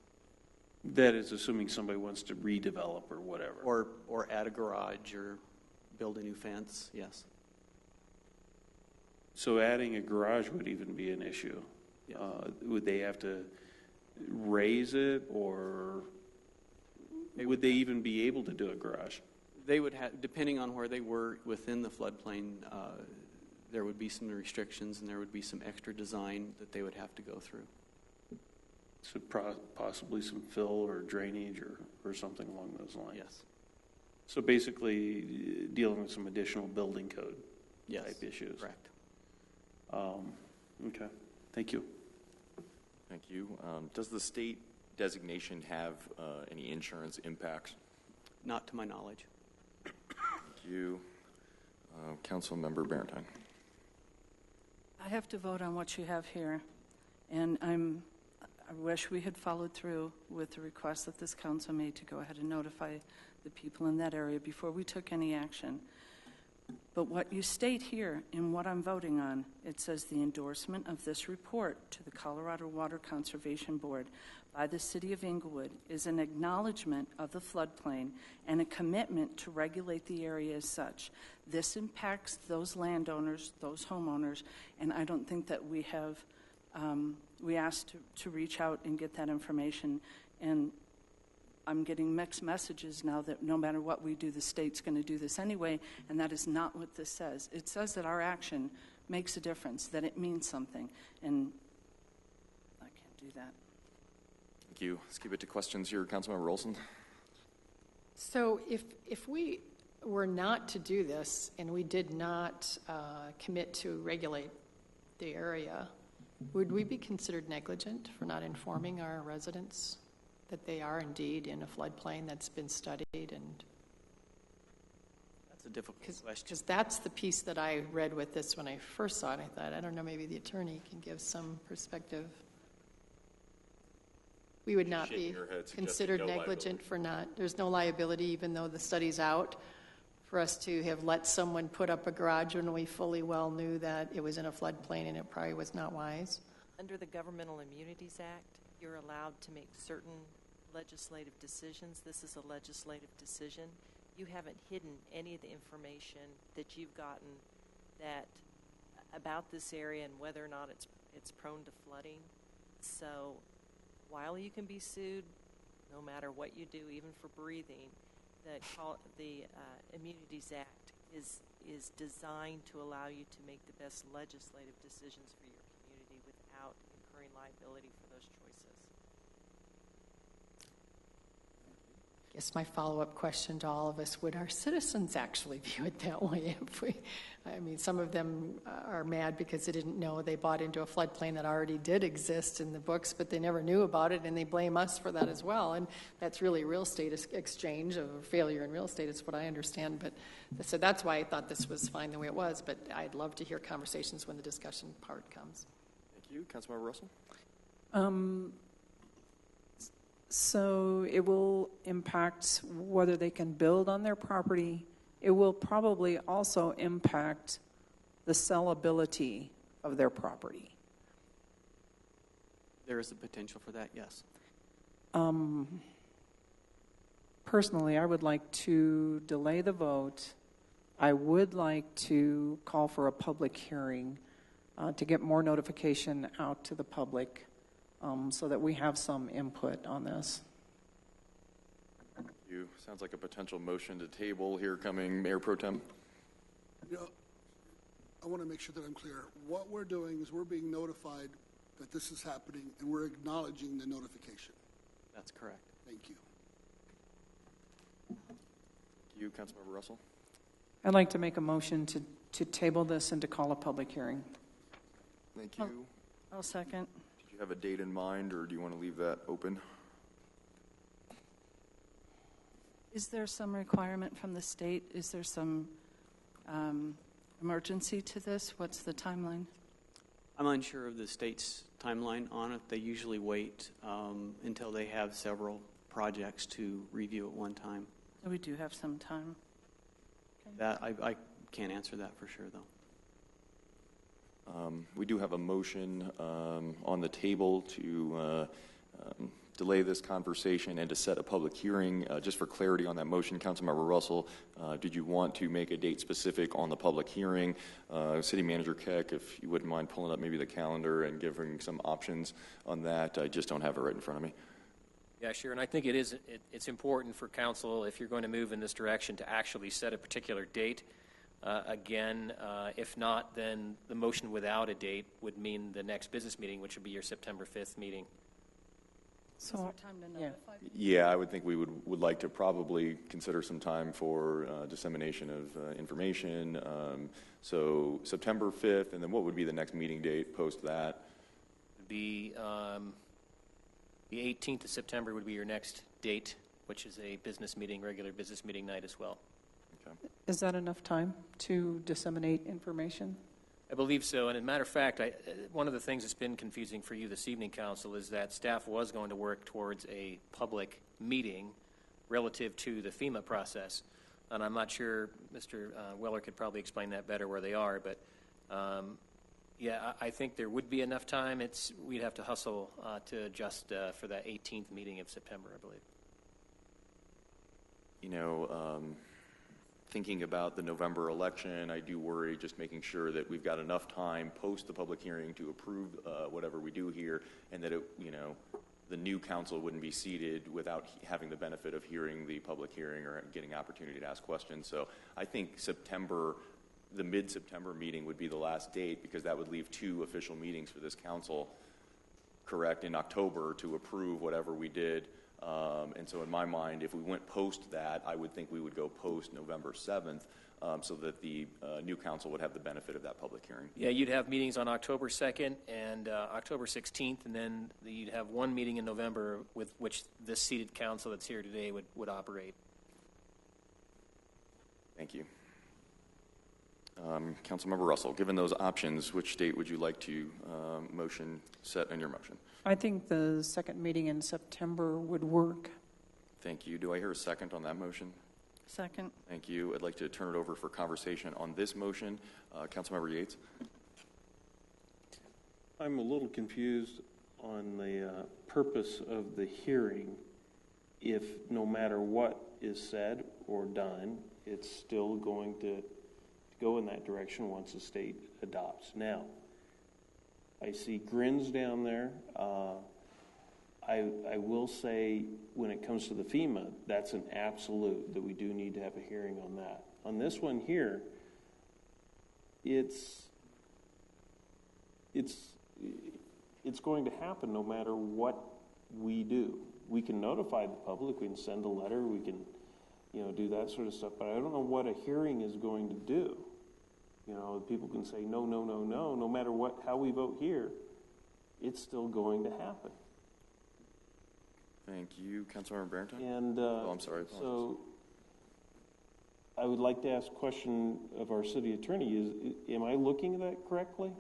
That is assuming somebody wants to redevelop or whatever. Or add a garage or build a new fence, yes. So adding a garage would even be an issue. Yes. Would they have to raise it, or would they even be able to do a garage? They would have, depending on where they were within the floodplain, there would be some restrictions and there would be some extra design that they would have to go through. So possibly some fill or drainage or something along those lines? Yes. So basically dealing with some additional building code type issues? Correct. Okay. Thank you. Thank you. Does the state designation have any insurance impacts? Not to my knowledge. Thank you. Councilmember Barentine. I have to vote on what you have here, and I wish we had followed through with the request that this council made to go ahead and notify the people in that area before we took any action. But what you state here in what I'm voting on, it says the endorsement of this report to the Colorado Water Conservation Board by the City of Englewood is an acknowledgement of the floodplain and a commitment to regulate the area as such. This impacts those landowners, those homeowners, and I don't think that we have, we asked to reach out and get that information, and I'm getting mixed messages now that no matter what we do, the state's going to do this anyway, and that is not what this says. It says that our action makes a difference, that it means something, and I can't do that. Thank you. Let's keep it to questions here. Councilmember Olson. So if we were not to do this and we did not commit to regulate the area, would we be considered negligent for not informing our residents that they are indeed in a floodplain that's been studied? And that's a difficult question. Because that's the piece that I read with this when I first saw it. I thought, I don't know, maybe the attorney can give some perspective. We would not be considered negligent for not, there's no liability even though the study's out, for us to have let someone put up a garage when we fully well knew that it was in a floodplain and it probably was not wise. Under the Governmental Immunities Act, you're allowed to make certain legislative decisions. This is a legislative decision. You haven't hidden any of the information that you've gotten that about this area and whether or not it's prone to flooding. So while you can be sued, no matter what you do, even for breathing, the Immunities Act is designed to allow you to make the best legislative decisions for your community without incurring liability for those choices. I guess my follow-up question to all of us, would our citizens actually view it that way? I mean, some of them are mad because they didn't know they bought into a floodplain that already did exist in the books, but they never knew about it, and they blame us for that as well. And that's really real estate exchange of failure in real estate is what I understand. But so that's why I thought this was fine the way it was, but I'd love to hear conversations when the discussion part comes. Thank you. Councilmember Russell? So it will impact whether they can build on their property. It will probably also impact the sellability of their property. There is a potential for that, yes. Personally, I would like to delay the vote. I would like to call for a public hearing to get more notification out to the public. So that we have some input on this. You sounds like a potential motion to table here coming, Mayor Pro Tem. You know, I want to make sure that I'm clear. What we're doing is we're being notified that this is happening, and we're acknowledging the notification. That's correct. Thank you. Thank you, Councilmember Russell. I'd like to make a motion to table this and to call a public hearing. Thank you. I'll second. Do you have a date in mind, or do you want to leave that open? Is there some requirement from the state? Is there some emergency to this? What's the timeline? I'm unsure of the state's timeline on it. They usually wait until they have several projects to review at one time. So we do have some time. Okay. That I can't answer that for sure, though. We do have a motion on the table to delay this conversation and to set a public hearing. Just for clarity on that motion, Councilmember Russell, did you want to make a date specific on the public hearing? City Manager Keck, if you wouldn't mind pulling up maybe the calendar and giving some options on that. I just don't have it right in front of me. Yeah, sure. And I think it's important for council, if you're going to move in this direction, to actually set a particular date. If not, then the motion without a date would mean the next business meeting, which would be your September 5th meeting. So, is there time to notify people? Yeah, I would think we would like to probably consider some time for dissemination of information. So September 5th, and then what would be the next meeting date post that? It would be the 18th of September would be your next date, which is a business meeting, regular business meeting night as well. Okay. Is that enough time to disseminate information? I believe so. And as a matter of fact, one of the things that's been confusing for you this evening, Council, is that staff was going to work towards a public meeting relative to the FEMA process. And I'm not sure, Mr. Weller could probably explain that better where they are, but Yeah, I think there would be enough time. We'd have to hustle to adjust for that 18th meeting of September, I believe. You know, thinking about the November election, I do worry just making sure that we've got enough time post the public hearing to approve whatever we do here, and that the new council wouldn't be seated without having the benefit of hearing the public hearing or getting opportunity to ask questions. So I think the mid-September meeting would be the last date, because that would leave 2 official meetings for this council, correct, in October to approve whatever we did. And so in my mind, if we went post that, I would think we would go post November 7th so that the new council would have the benefit of that public hearing. Yeah, you'd have meetings on October 2nd and October 16th, and then you'd have one meeting in November with which this seated council that's here today would operate. Thank you. Councilmember Russell, given those options, which date would you like to motion set in your motion? I think the second meeting in September would work. Thank you. Do I hear a second on that motion? Second. Thank you. I'd like to turn it over for conversation on this motion. Councilmember Yates. I'm a little confused on the purpose of the hearing. If no matter what is said or done, it's still going to go in that direction once the state adopts. Now, I see grins down there. I will say, when it comes to the FEMA, that's an absolute, that we do need to have a hearing on that. On this one here, it's going to happen no matter what we do. We can notify the public, we can send a letter, we can, do that sort of stuff, but I don't know what a hearing is going to do. People can say no, no, no, no. No matter how we vote here, it's still going to happen. Thank you, Councilmember Barrington. And I'm sorry. So, I would like to ask a question of our city attorney: am I looking at that correctly?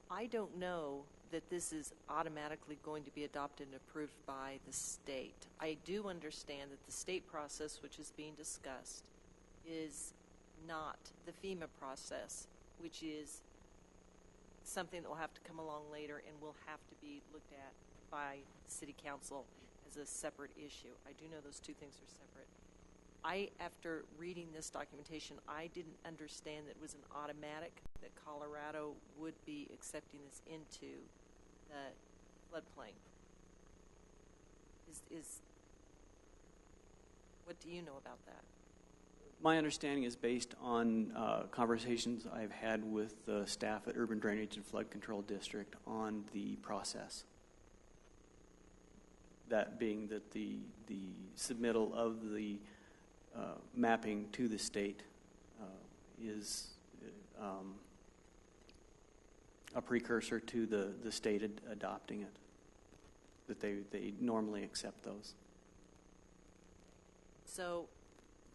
I don't know that this is automatically going to be adopted and approved by the state. I do understand that the state process, which is being discussed, is not the FEMA process, which is something that will have to come along later and will have to be looked at by City Council as a separate issue. I do know those two things are separate. After reading this documentation, I didn't understand that it was an automatic that Colorado would be accepting this into the floodplain. What do you know about that? My understanding is based on conversations I've had with the staff at Urban Drainage and Flood Control District on the process. That being that the submittal of the mapping to the state is a precursor to the state adopting it, that they normally accept those. So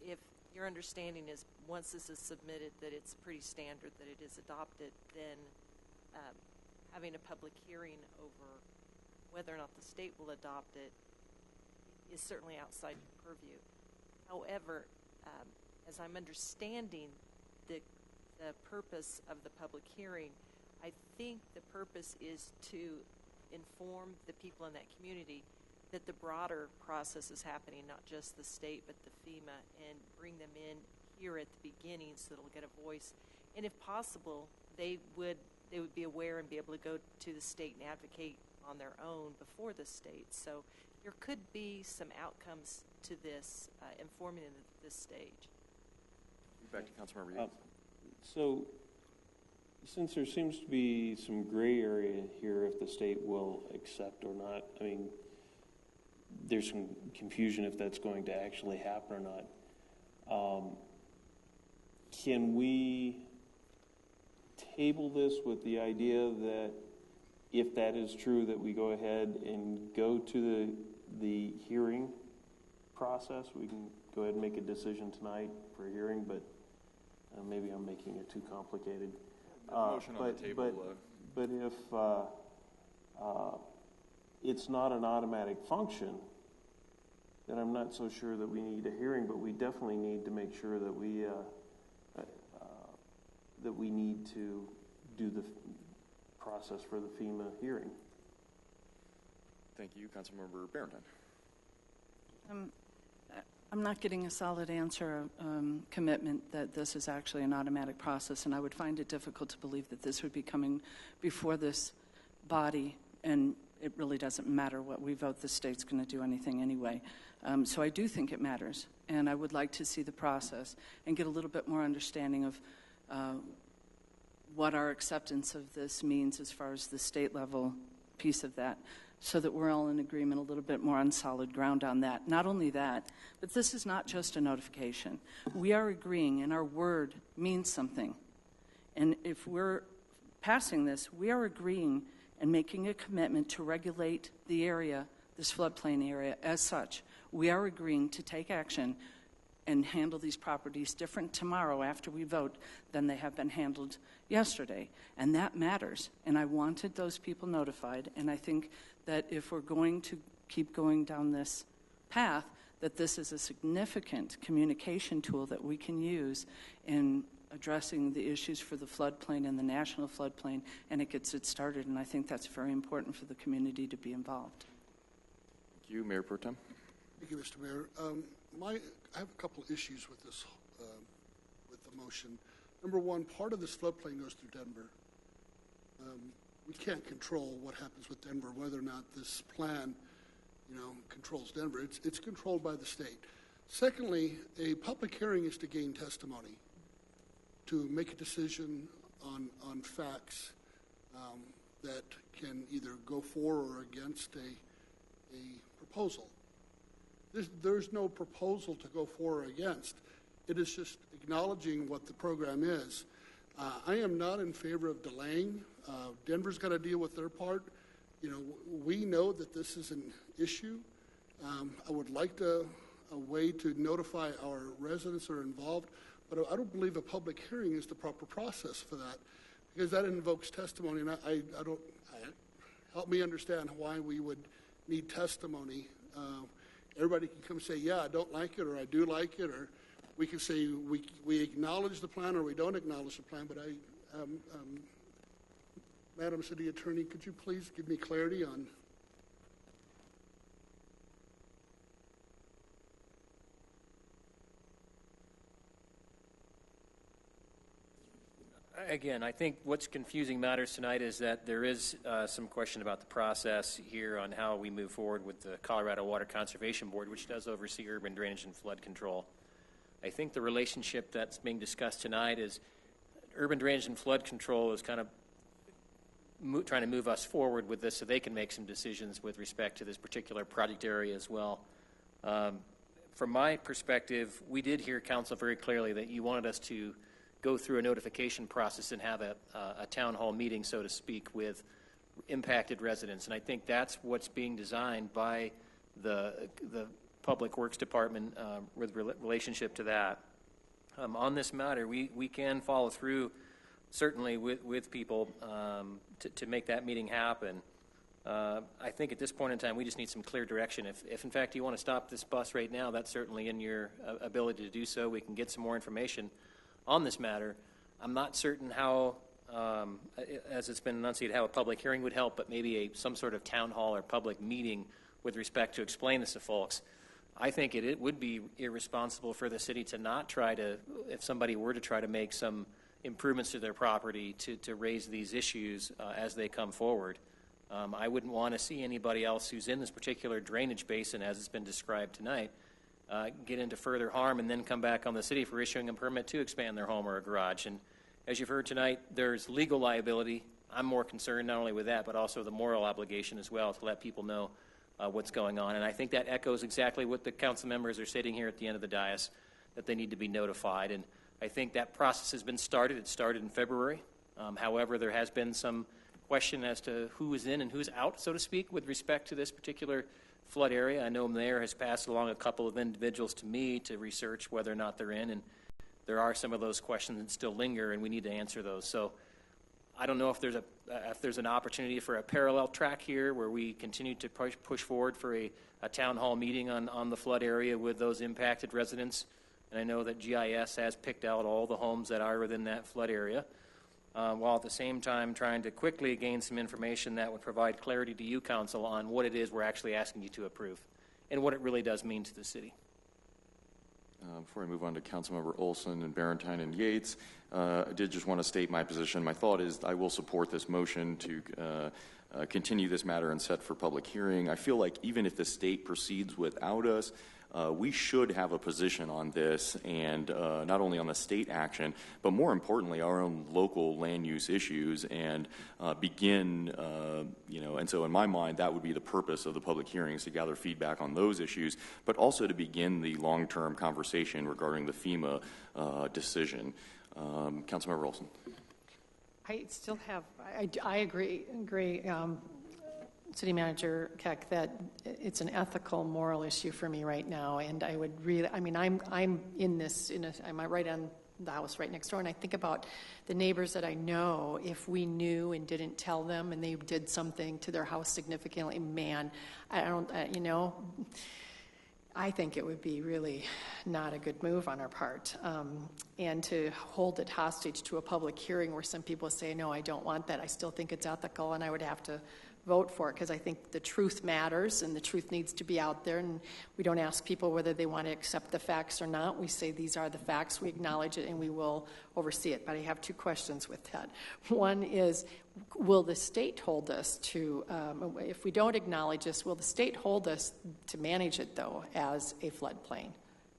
if your understanding is once this is submitted that it's pretty standard that it is adopted, then having a public hearing over whether or not the state will adopt it is certainly outside your purview. However, as I'm understanding the purpose of the public hearing, I think the purpose is to inform the people in that community that the broader process is happening, not just the state, but the FEMA, and bring them in here at the beginning so they'll get a voice. And if possible, they would be aware and be able to go to the state and advocate on their own before the state. So there could be some outcomes to this, informing them at this stage. Back to Councilmember Yates. So, since there seems to be some gray area here if the state will accept or not, I mean, there's some confusion if that's going to actually happen or not. Can we table this with the idea that if that is true, that we go ahead and go to the hearing process? We can go ahead and make a decision tonight for a hearing, but maybe I'm making it too complicated. Motion on the table. But if it's not an automatic function, then I'm not so sure that we need a hearing, but we definitely need to make sure that we need to do the process for the FEMA hearing. Thank you, Councilmember Barrington. I'm not getting a solid answer, commitment that this is actually an automatic process, and I would find it difficult to believe that this would be coming before this body, and it really doesn't matter what we vote. The state's going to do anything anyway. So I do think it matters, and I would like to see the process and get a little bit more understanding of what our acceptance of this means as far as the state level piece of that, so that we're all in agreement a little bit more on solid ground on that. Not only that, but this is not just a notification. We are agreeing, and our word means something. And if we're passing this, we are agreeing and making a commitment to regulate the area, this floodplain area, as such. We are agreeing to take action and handle these properties different tomorrow after we vote than they have been handled yesterday. And that matters. And I wanted those people notified. And I think that if we're going to keep going down this path, that this is a significant communication tool that we can use in addressing the issues for the floodplain and the national floodplain, and it gets it started. And I think that's very important for the community to be involved. Thank you, Mayor Pro Tem. Thank you, Mr. Mayor. I have a couple of issues with this, with the motion. Number one, part of this floodplain goes through Denver. We can't control what happens with Denver, whether or not this plan, controls Denver. It's controlled by the state. Secondly, a public hearing is to gain testimony, to make a decision on facts that can either go for or against a proposal. There's no proposal to go for or against. It is just acknowledging what the program is. I am not in favor of delaying. Denver's got to deal with their part. We know that this is an issue. I would like a way to notify our residents that are involved, but I don't believe a public hearing is the proper process for that, because that invokes testimony, and I don't. Help me understand why we would need testimony. Everybody can come say, yeah, I don't like it, or I do like it, or we can say we acknowledge the plan or we don't acknowledge the plan. But Madam City Attorney, could you please give me clarity on? Again, I think what's confusing matters tonight is that there is some question about the process here on how we move forward with the Colorado Water Conservation Board, which does oversee urban drainage and flood control. I think the relationship that's being discussed tonight is urban drainage and flood control is kind of trying to move us forward with this so they can make some decisions with respect to this particular project area as well. From my perspective, we did hear council very clearly that you wanted us to go through a notification process and have a town hall meeting, so to speak, with impacted residents. And I think that's what's being designed by the Public Works Department with relationship to that. On this matter, we can follow through, certainly, with people to make that meeting happen. I think at this point in time, we just need some clear direction. If in fact, you want to stop this bus right now, that's certainly in your ability to do so. We can get some more information on this matter. I'm not certain how, as it's been enunciated, how a public hearing would help, but maybe some sort of town hall or public meeting with respect to explain this to folks. I think it would be irresponsible for the city to not try to, if somebody were to try to make some improvements to their property, to raise these issues as they come forward. I wouldn't want to see anybody else who's in this particular drainage basin, as it's been described tonight, get into further harm and then come back on the city for issuing a permit to expand their home or a garage. And as you've heard tonight, there's legal liability. I'm more concerned not only with that, but also the moral obligation as well to let people know what's going on. And I think that echoes exactly what the council members are stating here at the end of the dais, that they need to be notified. And I think that process has been started. It started in February. However, there has been some question as to who is in and who's out, so to speak, with respect to this particular flood area. I know the mayor has passed along a couple of individuals to me to research whether or not they're in, and there are some of those questions that still linger, and we need to answer those. So I don't know if there's an opportunity for a parallel track here where we continue to push forward for a town hall meeting on the flood area with those impacted residents. And I know that GIS has picked out all the homes that are within that flood area, while at the same time trying to quickly gain some information that would provide clarity to you, Council, on what it is we're actually asking you to approve and what it really does mean to the city. Before I move on to Councilmember Olson and Barentine and Yates, I did just want to state my position. My thought is I will support this motion to continue this matter and set for public hearing. I feel like even if the state proceeds without us, we should have a position on this, and not only on the state action, but more importantly, our own local land use issues, and begin, and so in my mind, that would be the purpose of the public hearings, to gather feedback on those issues, but also to begin the long-term conversation regarding the FEMA decision. Councilmember Olson. I still have, I agree, City Manager Keck, that it's an ethical, moral issue for me right now, and I would really, I'm in this, I'm right on the house right next door, and I think about the neighbors that I know. If we knew and didn't tell them, and they did something to their house significantly, man, I think it would be really not a good move on our part. And to hold it hostage to a public hearing where some people say, no, I don't want that, I still think it's ethical, and I would have to vote for it, because I think the truth matters and the truth needs to be out there, and we don't ask people whether they want to accept the facts or not. We say these are the facts, we acknowledge it, and we will oversee it. But I have two questions with that. One is, will the state hold us to, if we don't acknowledge this, will the state hold us to manage it, though, as a floodplain,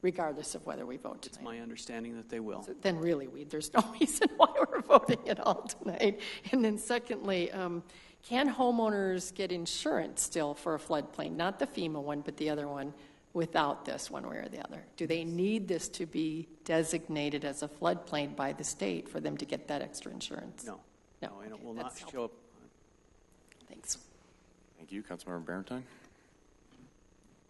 regardless of whether we vote tonight? It's my understanding that they will. So then really, there's no reason why we're voting at all tonight. And then secondly, can homeowners get insurance still for a floodplain? Not the FEMA one, but the other one, without this one way or the other? Do they need this to be designated as a floodplain by the state for them to get that extra insurance? No. No, and okay, it will not that's show up. Thanks. Thank you. Councilmember Barentine.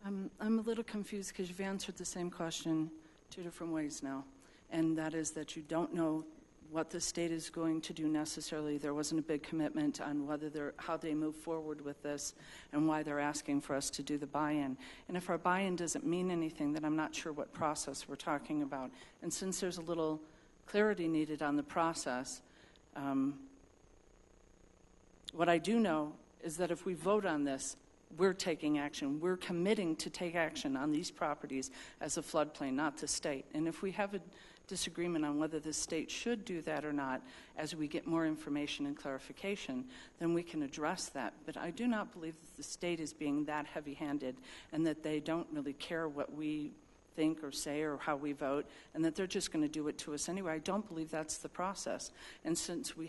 I'm a little confused because you've answered the same question two different ways now, and that is that you don't know what the state is going to do necessarily. There wasn't a big commitment on how they move forward with this and why they're asking for us to do the buy-in. And if our buy-in doesn't mean anything, then I'm not sure what process we're talking about. And since there's a little clarity needed on the process, what I do know is that if we vote on this, we're taking action. We're committing to take action on these properties as a floodplain, not the state. And if we have a disagreement on whether the state should do that or not, as we get more information and clarification, then we can address that. But I do not believe that the state is being that heavy-handed and that they don't really care what we think or say or how we vote, and that they're just going to do it to us anyway. I don't believe that's the process. And since we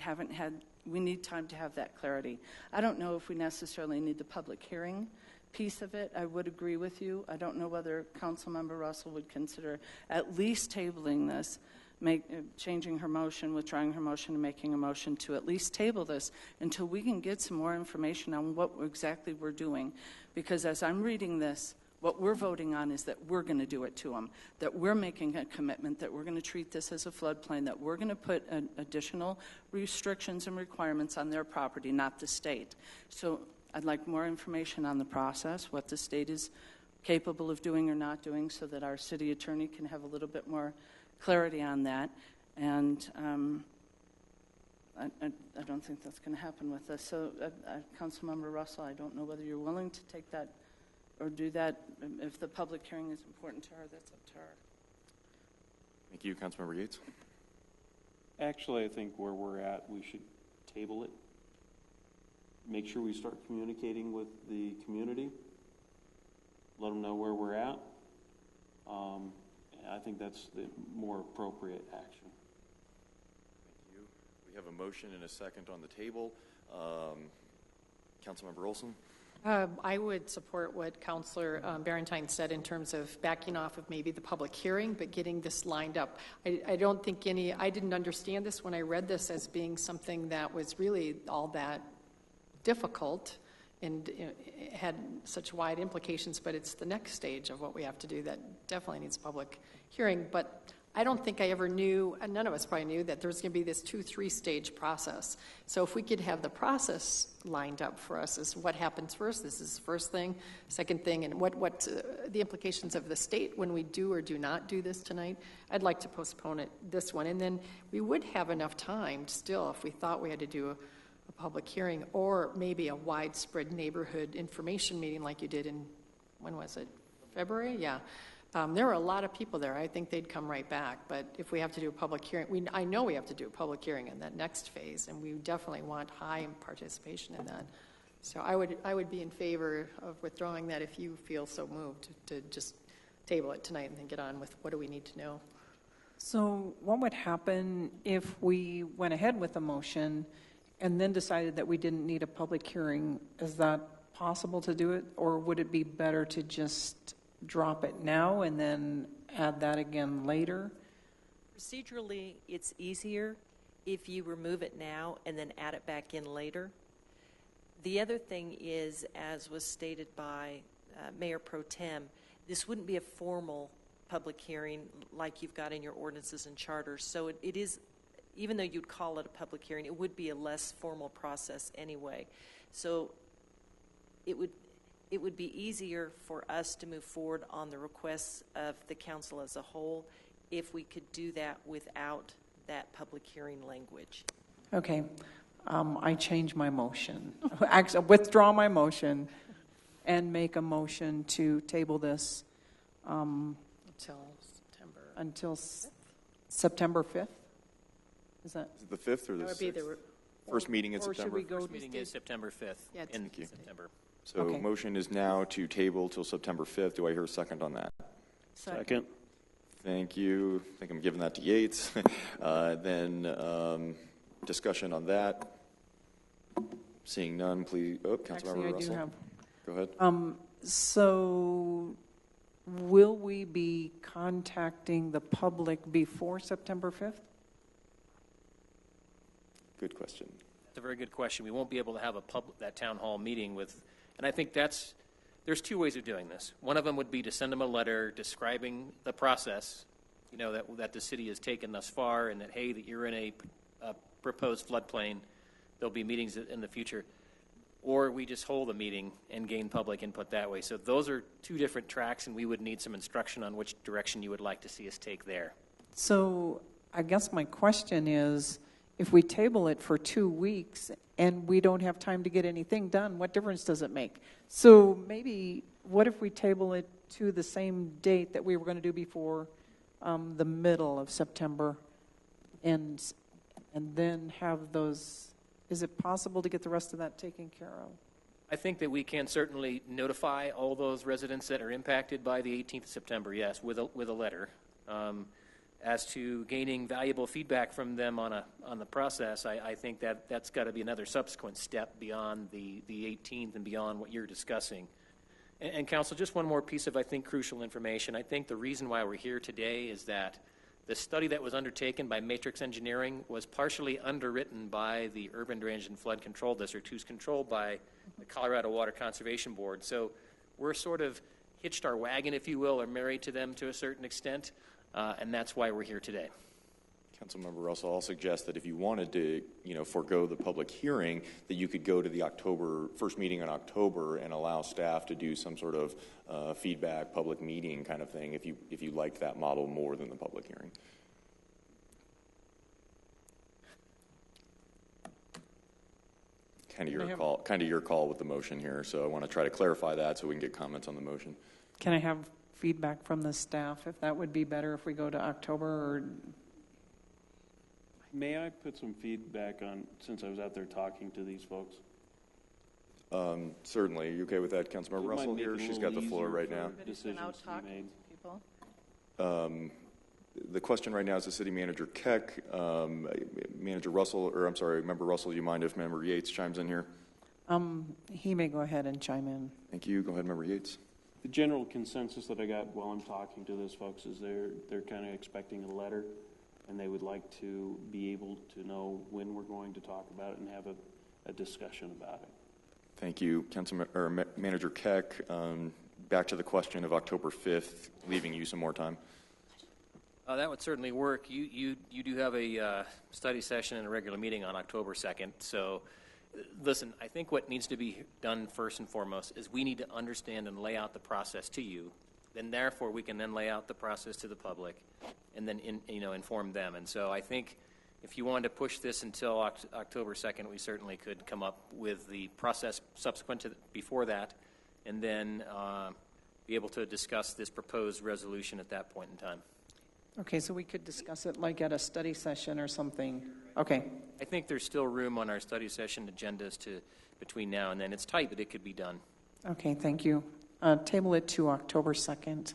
need time to have that clarity. I don't know if we necessarily need the public hearing piece of it. I would agree with you. I don't know whether Councilmember Russell would consider at least tabling this, changing her motion, withdrawing her motion, and making a motion to at least table this until we can get some more information on what exactly we're doing. Because as I'm reading this, what we're voting on is that we're going to do it to them, that we're making a commitment, that we're going to treat this as a floodplain, that we're going to put additional restrictions and requirements on their property, not the state. So I'd like more information on the process, what the state is capable of doing or not doing, so that our city attorney can have a little bit more clarity on that. And I don't think that's going to happen with this. So, Councilmember Russell, I don't know whether you're willing to take that or do that. If the public hearing is important to her, that's up to her. Thank you. Councilmember Yates. Actually, I think where we're at, we should table it. Make sure we start communicating with the community. Let them know where we're at. I think that's the more appropriate action. Thank you. We have a motion and a second on the table. Councilmember Olson. I would support what Councilor Barentine said in terms of backing off of maybe the public hearing, but getting this lined up. I don't think I didn't understand this when I read this as being something that was really all that difficult and it had such wide implications, but it's the next stage of what we have to do that definitely needs public hearing. But I don't think I ever knew, and none of us probably knew, that there was going to be this 2-3 stage process. So if we could have the process lined up for us as what happens first, this is the first thing, second thing, and what the implications of the state when we do or do not do this tonight, I'd like to postpone this one. And then we would have enough time still if we thought we had to do a public hearing or maybe a widespread neighborhood information meeting like you did in, when was it, February? Yeah. There were a lot of people there. I think they'd come right back. But if we have to do a public hearing, I know we have to do a public hearing in that next phase, and we definitely want high participation in that. So I would be in favor of withdrawing that if you feel so moved to just table it tonight and then get on with what do we need to know. So what would happen if we went ahead with a motion and then decided that we didn't need a public hearing? Is that possible to do it, or would it be better to just drop it now and then add that again later? Procedurally, it's easier if you remove it now and then add it back in later. The other thing is, as was stated by Mayor Pro Tem, this wouldn't be a formal public hearing like you've got in your ordinances and charters. So it is, even though you'd call it a public hearing, it would be a less formal process anyway. So it would be easier for us to move forward on the requests of the council as a whole if we could do that without that public hearing language. Okay. I change my motion. Actually, withdraw my motion and make a motion to table this until September 5th. Is that? Is it the 5th or the 6th? That would be the first meeting in September? Should we go First meeting is September 5th. Yeah, Thank you. September. So Okay. motion is now to table till September 5th. Do I hear a second on that? Second. Thank you. I think I'm giving that to Yates. Then discussion on that. Seeing none, please. Oh, Councilmember Actually, I Russell. do have. Go ahead. So will we be contacting the public before September 5th? Good question. That's a very good question. We won't be able to have that town hall meeting with, and I think there's two ways of doing this. One of them would be to send them a letter describing the process, that the city has taken thus far, and that, hey, that you're in a proposed floodplain. There'll be meetings in the future. Or we just hold a meeting and gain public input that way. So those are two different tracks, and we would need some instruction on which direction you would like to see us take there. So I guess my question is, if we table it for 2 weeks and we don't have time to get anything done, what difference does it make? So maybe, what if we table it to the same date that we were going to do before the middle of September, and then have those? Is it possible to get the rest of that taken care of? I think that we can certainly notify all those residents that are impacted by the 18th of September, yes, with a letter. As to gaining valuable feedback from them on the process, I think that's got to be another subsequent step beyond the 18th and beyond what you're discussing. And Council, just one more piece of, I think, crucial information. I think the reason why we're here today is that the study that was undertaken by Matrix Engineering was partially underwritten by the Urban Drainage and Flood Control District, who's controlled by the Colorado Water Conservation Board. So we're sort of hitched our wagon, if you will, or married to them to a certain extent, and that's why we're here today. Councilmember Russell, I'll suggest that if you wanted to, forego the public hearing, that you could go to the first meeting in October and allow staff to do some sort of feedback, public meeting kind of thing, if you liked that model more than the public hearing. Kind of your call with the motion here. So I want to try to clarify that so we can get comments on the motion. Can I have feedback from the staff if that would be better if we go to October? Or May I put some feedback on, since I was out there talking to these folks? Certainly. Are you okay with that, Councilmember Russell here? She's got the floor right now. Decisions to be made. The question right now is the City Manager Keck. Member Russell, do you mind if Member Yates chimes in here? He may go ahead and chime in. Thank you. Go ahead, Member Yates. The general consensus that I got while I'm talking to those folks is they're kind of expecting a letter, and they would like to be able to know when we're going to talk about it and have a discussion about it. Thank you, Manager Keck. Back to the question of October 5th, leaving you some more time. That would certainly work. You do have a study session and a regular meeting on October 2nd. So, listen, I think what needs to be done first and foremost is we need to understand and lay out the process to you. Then, therefore, we can then lay out the process to the public and then inform them. And so I think if you wanted to push this until October 2nd, we certainly could come up with the process subsequent to before that and then be able to discuss this proposed resolution at that point in time. Okay, so we could discuss it like at a study session or something. Okay. I think there's still room on our study session agendas between now and then. It's tight, but it could be done. Okay, thank you. Table it to October 2nd.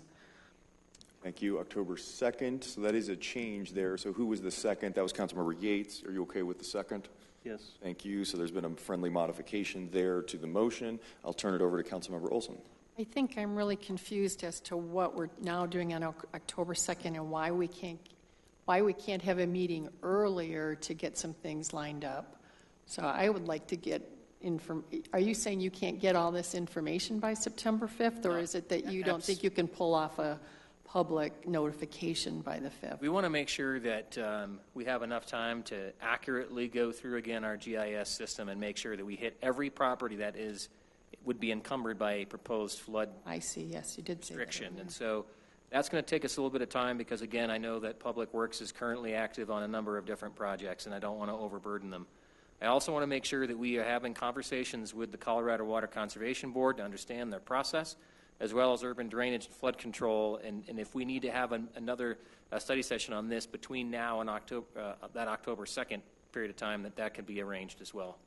Thank you. October 2nd. So that is a change there. So who was the second? That was Councilmember Yates. Are you okay with the second? Yes. Thank you. So there's been a friendly modification there to the motion. I'll turn it over to Councilmember Olson. I think I'm really confused as to what we're now doing on October 2nd and why we can't have a meeting earlier to get some things lined up. So I would like to get are you saying you can't get all this information by September 5th, or is it that you don't think you can pull off a public notification by the 5th? We want to make sure that we have enough time to accurately go through again our GIS system and make sure that we hit every property that would be encumbered by a proposed flood. I see. Yes, you did say restriction. that. And so that's going to take us a little bit of time because, again, I know that Public Works is currently active on a number of different projects, and I don't want to overburden them. I also want to make sure that we are having conversations with the Colorado Water Conservation Board to understand their process, as well as urban drainage and flood control. And if we need to have another study session on this between now and that October 2nd period of time, that can be arranged as well.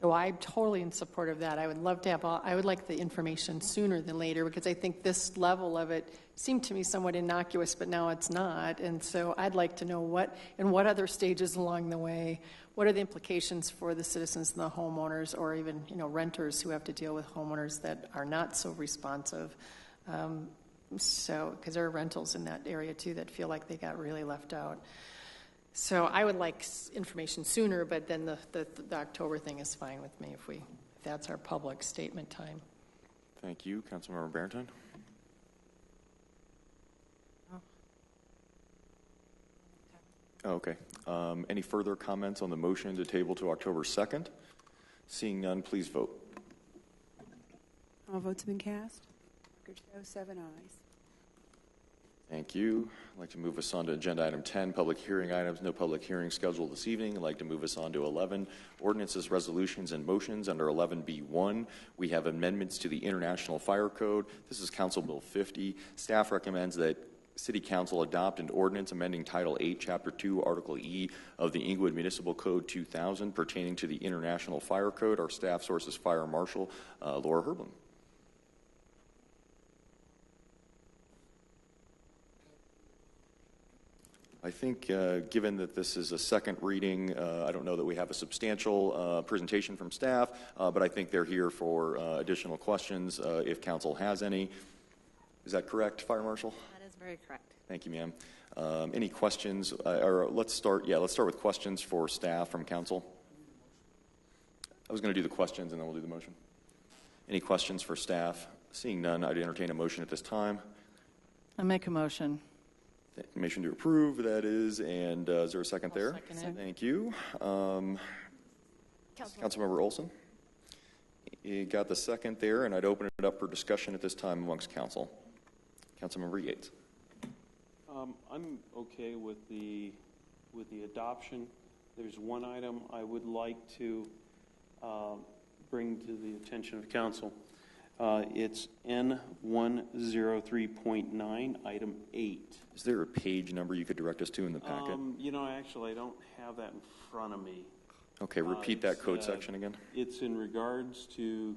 Oh, I'm totally in support of that. I would love to have I would like the information sooner than later because I think this level of it seemed to me somewhat innocuous, but now it's not. And so I'd like to know what other stages along the way, what are the implications for the citizens and the homeowners or even, renters who have to deal with homeowners that are not so responsive. Because there are rentals in that area too that feel like they got really left out. So I would like information sooner, but then the October thing is fine with me if that's our public statement time. Thank you. Councilmember Barrington. Oh, okay. Any further comments on the motion to table to October 2nd? Seeing none, please vote. All votes have been cast. Record show 7 ayes. Thank you. I'd like to move us on to agenda item 10, public hearing items. No public hearing scheduled this evening. I'd like to move us on to 11, ordinances, resolutions, and motions. Under 11B1, we have amendments to the International Fire Code. This is Council Bill 50. Staff recommends that City Council adopt an ordinance amending Title 8, Chapter 2, Article E of the Englewood Municipal Code 2000 pertaining to the International Fire Code. Our staff source is Fire Marshal Laura Herblin. I think given that this is a second reading, I don't know that we have a substantial presentation from staff, but I think they're here for additional questions if council has any. Is that correct, Fire Marshal? That is very correct. Thank you, ma'am. Any questions? Or let's start with questions for staff from council. I was going to do the questions and then we'll do the motion. Any questions for staff? Seeing none, I'd entertain a motion at this time. I make a motion. Motion to approve, that is, and is there a second there? Second. Thank you. Councilmember Olson? You got the second there, and I'd open it up for discussion at this time amongst council. Councilmember Yates. I'm okay with the adoption. There's one item I would like to bring to the attention of council. It's N103.9, item 8. Is there a page number you could direct us to in the packet? Actually, I don't have that in front of me. Okay, repeat that code section again. It's in regards to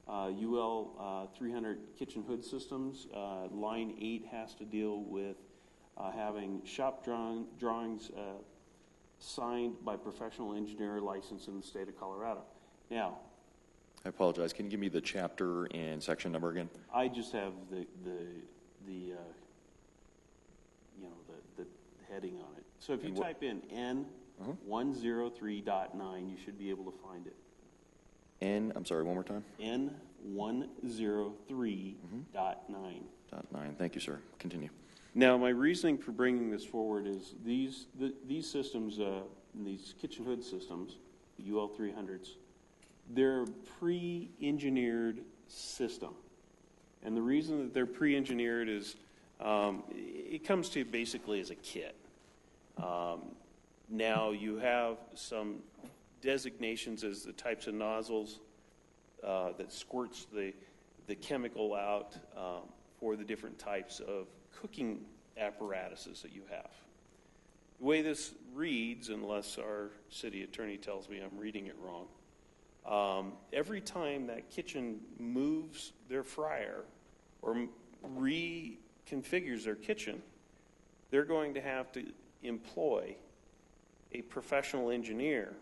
UL 300 kitchen hood systems. Line 8 has to deal with having shop drawings signed by professional engineer licensed in the state of Colorado. Now, I apologize. Can you give me the chapter and section number again? I just have the heading on it. So if you type in N103.9, you should be able to find it. I'm sorry, one more time. N103.9. .9. Thank you, sir. Continue. Now, my reasoning for bringing this forward is these systems, these kitchen hood systems, UL 300s, they're a pre-engineered system. And the reason that they're pre-engineered is it comes to you basically as a kit. Now you have some designations as the types of nozzles that squirts the chemical out for the different types of cooking apparatuses that you have. The way this reads, unless our city attorney tells me I'm reading it wrong, every time that kitchen moves their fryer or reconfigures their kitchen, they're going to have to employ a professional engineer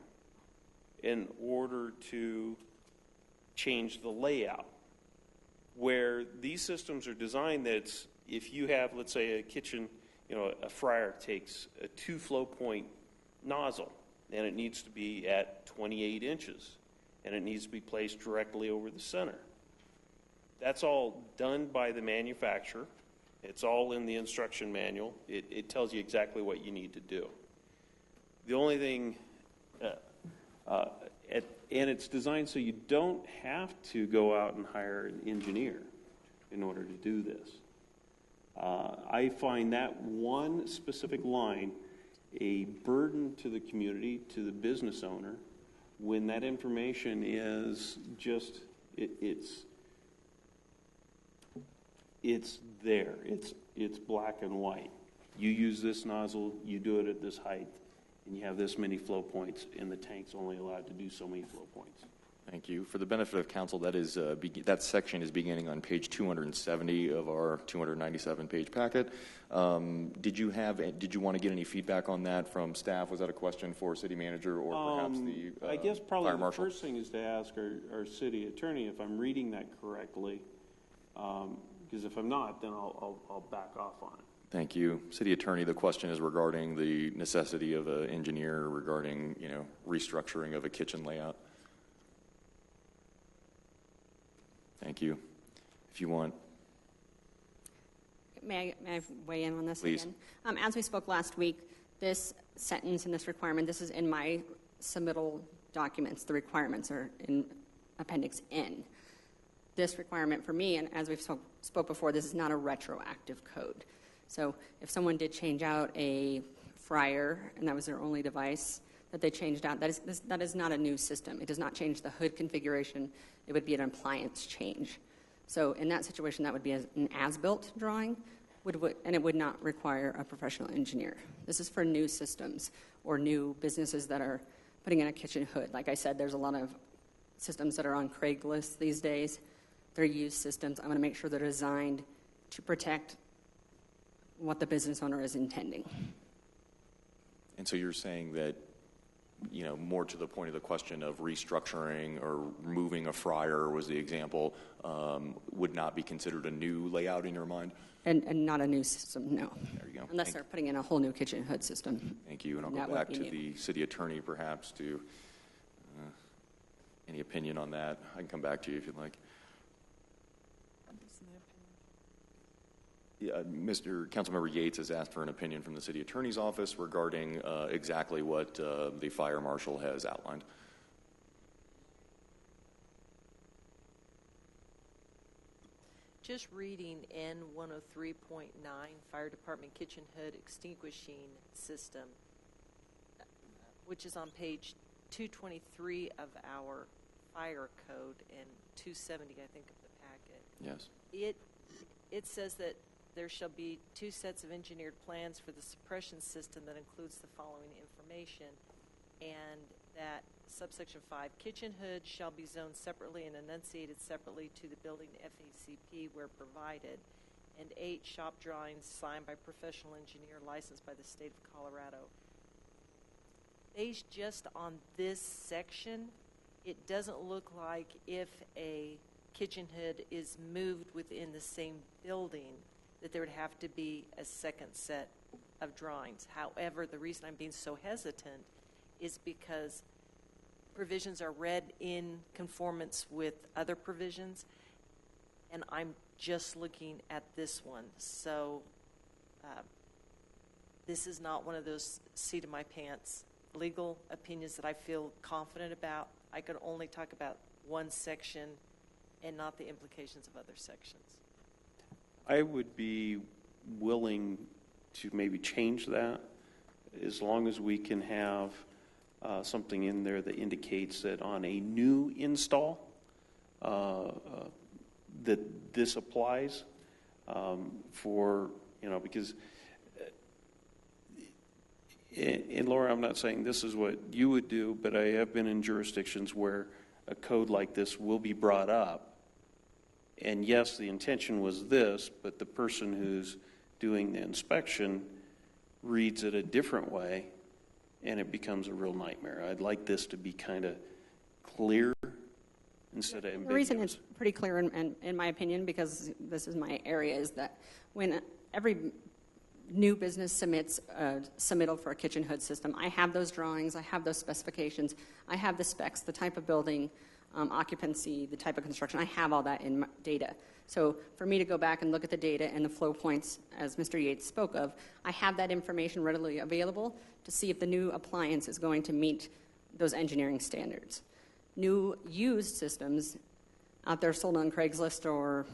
in order to change the layout. Where these systems are designed that if you have, let's say, a kitchen, a fryer takes a 2 flow point nozzle, and it needs to be at 28 inches, and it needs to be placed directly over the center. That's all done by the manufacturer. It's all in the instruction manual. It tells you exactly what you need to do. The only thing, and it's designed so you don't have to go out and hire an engineer in order to do this. I find that one specific line a burden to the community, to the business owner, when that information is just, it's there. It's black and white. You use this nozzle, you do it at this height, and you have this many flow points, and the tank's only allowed to do so many flow points. Thank you. For the benefit of council, that section is beginning on page 270 of our 297-page packet. Did you want to get any feedback on that from staff? Was that a question for city manager or perhaps the I guess probably fire the marshal? first thing is to ask our city attorney if I'm reading that correctly, because if I'm not, then I'll back off on it. Thank you. City Attorney, the question is regarding the necessity of an engineer regarding, restructuring of a kitchen layout. Thank you. If you want. May I weigh in on this Please. again? As we spoke last week, this sentence and this requirement, this is in my submittal documents. The requirements are in Appendix N. This requirement for me, and as we've spoke before, this is not a retroactive code. So if someone did change out a fryer and that was their only device that they changed out, that is not a new system. It does not change the hood configuration. It would be an appliance change. So in that situation, that would be an as-built drawing, and it would not require a professional engineer. This is for new systems or new businesses that are putting in a kitchen hood. Like I said, there's a lot of systems that are on Craigslist these days. They're used systems. I'm going to make sure they're designed to protect what the business owner is intending. And so you're saying that, more to the point of the question of restructuring or moving a fryer was the example, would not be considered a new layout in your mind? And not a new system, no. There you go. Unless they're putting in a whole new kitchen hood system. Thank you. And I'll That go would back be to new. the city attorney perhaps to any opinion on that. I can come back to you if you'd like. Mr. Councilmember Yates has asked for an opinion from the city attorney's office regarding exactly what the fire marshal has outlined. Just reading N103.9, Fire Department Kitchen Hood Extinguishing System, which is on page 223 of our fire code and 270, I think, of the packet. Yes. It says that there shall be 2 sets of engineered plans for the suppression system that includes the following information, and that subsection 5, kitchen hoods shall be zoned separately and enunciated separately to the building FACP where provided, and 8, shop drawings signed by professional engineer licensed by the state of Colorado. Based just on this section, it doesn't look like if a kitchen hood is moved within the same building that there would have to be a second set of drawings. However, the reason I'm being so hesitant is because provisions are read in conformance with other provisions, and I'm just looking at this one. So This is not one of those seat of my pants legal opinions that I feel confident about. I could only talk about one section and not the implications of other sections. I would be willing to maybe change that as long as we can have something in there that indicates that on a new install that this applies for, because and Laura, I'm not saying this is what you would do, but I have been in jurisdictions where a code like this will be brought up. And yes, the intention was this, but the person who's doing the inspection reads it a different way, and it becomes a real nightmare. I'd like this to be kind of clear instead of ambiguous. The reason it's pretty clear, in my opinion, because this is my area, is that when every new business submits a submittal for a kitchen hood system, I have those drawings, I have those specifications, I have the specs, the type of building, occupancy, the type of construction. I have all that in my data. So for me to go back and look at the data and the flow points, as Mr. Yates spoke of, I have that information readily available to see if the new appliance is going to meet those engineering standards. New used systems out there sold on Craigslist or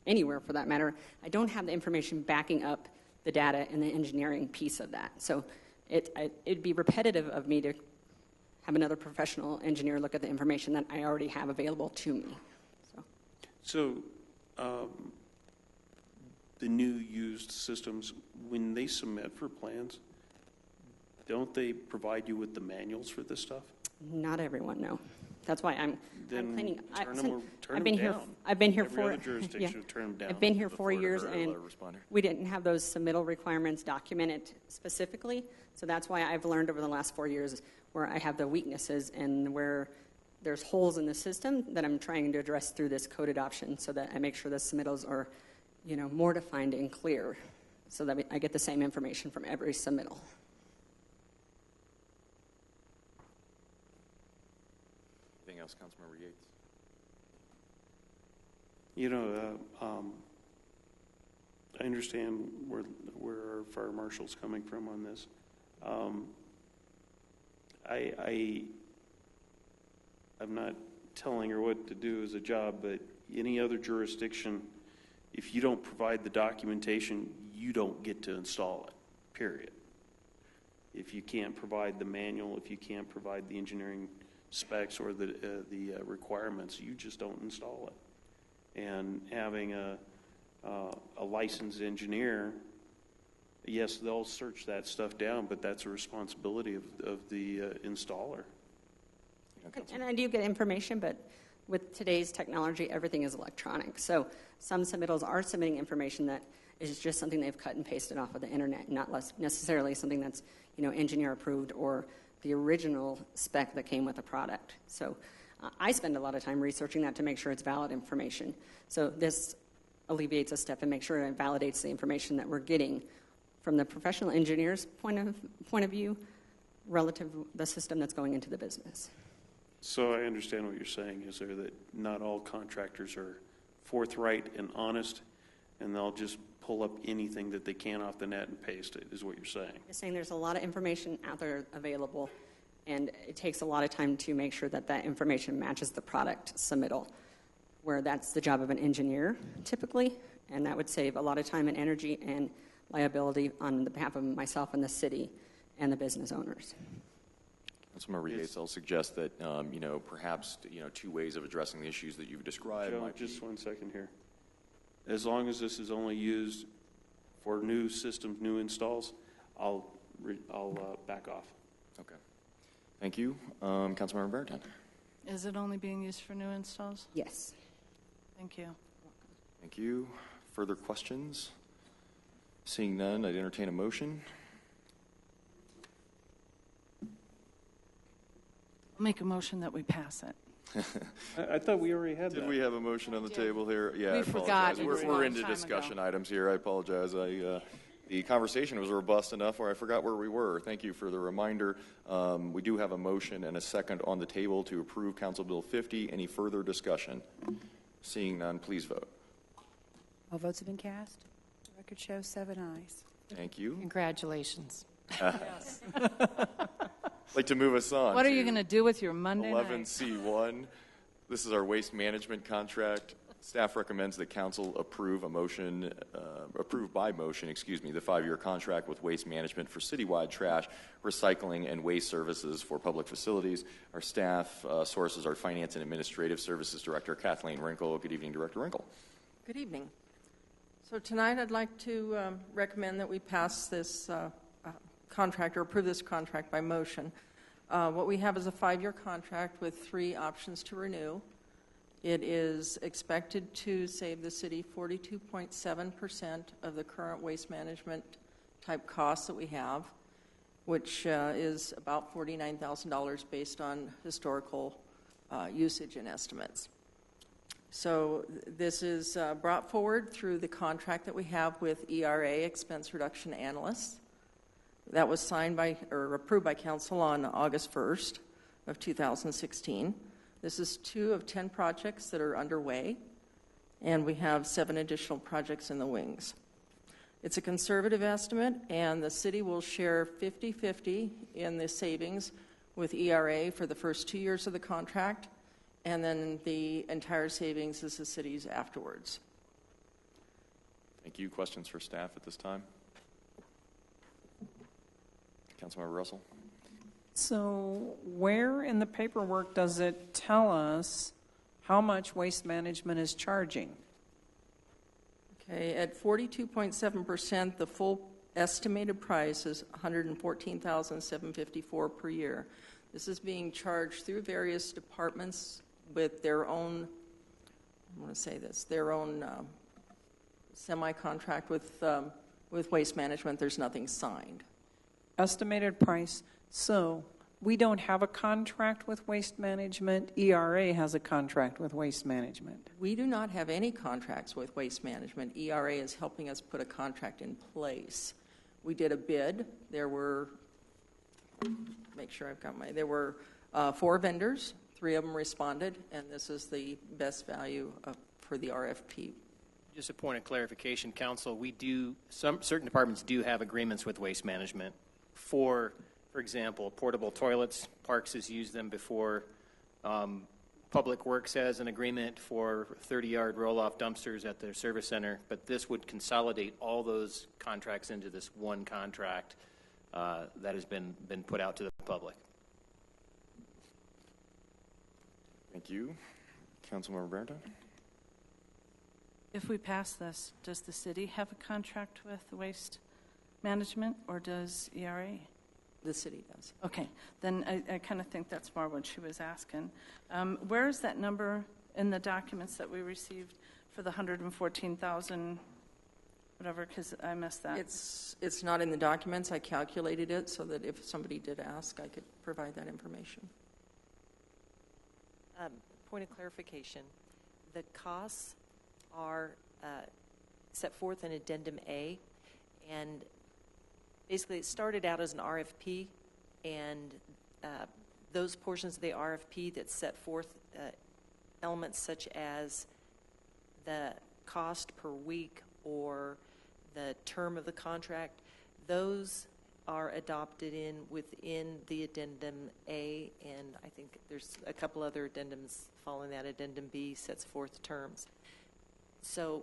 anywhere for that matter, I don't have the information backing up the data and the engineering piece of that. So it'd be repetitive of me to have another professional engineer look at the information that I already have available to me. So the new used systems, when they submit for plans, don't they provide you with the manuals for this stuff? Not everyone, no. That's why I'm cleaning. I've been here. I've been here Every for. other jurisdiction turn them down. I've been here 4 years, and we didn't have those submittal requirements documented specifically. So that's why I've learned over the last 4 years where I have the weaknesses and where there's holes in the system that I'm trying to address through this code adoption, so that I make sure the submittals are, more defined and clear, so that I get the same information from every submittal. Anything else, Councilmember Yates? I understand where our fire marshal's coming from on this. I'm not telling her what to do as a job, but any other jurisdiction, if you don't provide the documentation, you don't get to install it, period. If you can't provide the manual, if you can't provide the engineering specs or the requirements, you just don't install it. And having a licensed engineer, yes, they'll search that stuff down, but that's a responsibility of the installer. And I do get information, but with today's technology, everything is electronic. So some submittals are submitting information that is just something they've cut and pasted off of the internet, not necessarily something that's engineer approved or the original spec that came with the product. So I spend a lot of time researching that to make sure it's valid information. So this alleviates a step and makes sure it validates the information that we're getting from the professional engineer's point of view relative to the system that's going into the business. So I understand what you're saying, is there, that not all contractors are forthright and honest, and they'll just pull up anything that they can off the net and paste it, is what you're saying. I'm saying there's a lot of information out there available, and it takes a lot of time to make sure that that information matches the product submittal, where that's the job of an engineer typically, and that would save a lot of time and energy and liability on behalf of myself and the city and the business owners. Councilmember Yates, I'll suggest that, perhaps, two ways of addressing the issues that you've described. Joe, just 1 second here. As long as this is only used for new systems, new installs, I'll back off. Okay. Thank you. Councilmember Barenton. Is it only being used for new installs? Yes. Thank you. Thank you. Further questions? Seeing none, I'd entertain a motion. I'll make a motion that we pass it. I thought we already had that. Did we have a motion on the table here? Yeah, We I forgot. apologize. We're into discussion items here. I apologize. The conversation was robust enough where I forgot where we were. Thank you for the reminder. We do have a motion and a second on the table to approve Council Bill 50. Any further discussion? Seeing none, please vote. All votes have been cast. The Record shows 7 ayes. Thank you. Congratulations. I'd like to move us on. What are you going to do with your Monday night? 11C1. This is our waste management contract. Staff recommends that council approve by motion, the 5-year contract with Waste Management for citywide trash, recycling, and waste services for public facilities. Our staff sources are Finance and Administrative Services Director Kathleen Wrinkle. Good evening, Director Wrinkle. Good evening. So tonight I'd like to recommend that we pass this contract or approve this contract by motion. What we have is a 5-year contract with 3 options to renew. It is expected to save the city 42.7% of the current waste management type costs that we have, which is about $49,000 based on historical usage and estimates. So this is brought forward through the contract that we have with ERA, Expense Reduction Analysts. That was signed by or approved by council on August 1st of 2016. This is 2 of 10 projects that are underway, and we have 7 additional projects in the wings. It's a conservative estimate, and the city will share 50-50 in the savings with ERA for the first 2 years of the contract, and then the entire savings is the city's afterwards. Thank you. Questions for staff at this time? Councilmember Russell. So where in the paperwork does it tell us how much Waste Management is charging? Okay, at 42.7%, the full estimated price is $114,754 per year. This is being charged through various departments with their own, their own semi-contract with Waste Management. There's nothing signed. Estimated price. So we don't have a contract with Waste Management. ERA has a contract with Waste Management. We do not have any contracts with Waste Management. ERA is helping us put a contract in place. We did a bid. There were, there were 4 vendors. 3 of them responded, and this is the best value for the RFP. Just a point of clarification, Council, certain departments do have agreements with Waste Management for example, portable toilets. Parks has used them before. Public Works has an agreement for 30-yard roll-off dumpsters at their service center, but this would consolidate all those contracts into this one contract that has been put out to the public. Thank you. Councilmember Barrington. If we pass this, does the city have a contract with Waste Management, or does ERA? The city does. Okay, then I kind of think that's more what she was asking. Where is that number in the documents that we received for the 114,000, whatever, because I missed that? It's not in the documents. I calculated it so that if somebody did ask, I could provide that information. Point of clarification. The costs are set forth in Addendum A, and basically, it started out as an RFP, and those portions of the RFP that set forth elements such as the cost per week or the term of the contract, those are adopted within the Addendum A, and I think there's a couple other addendums following that. Addendum B sets forth terms. So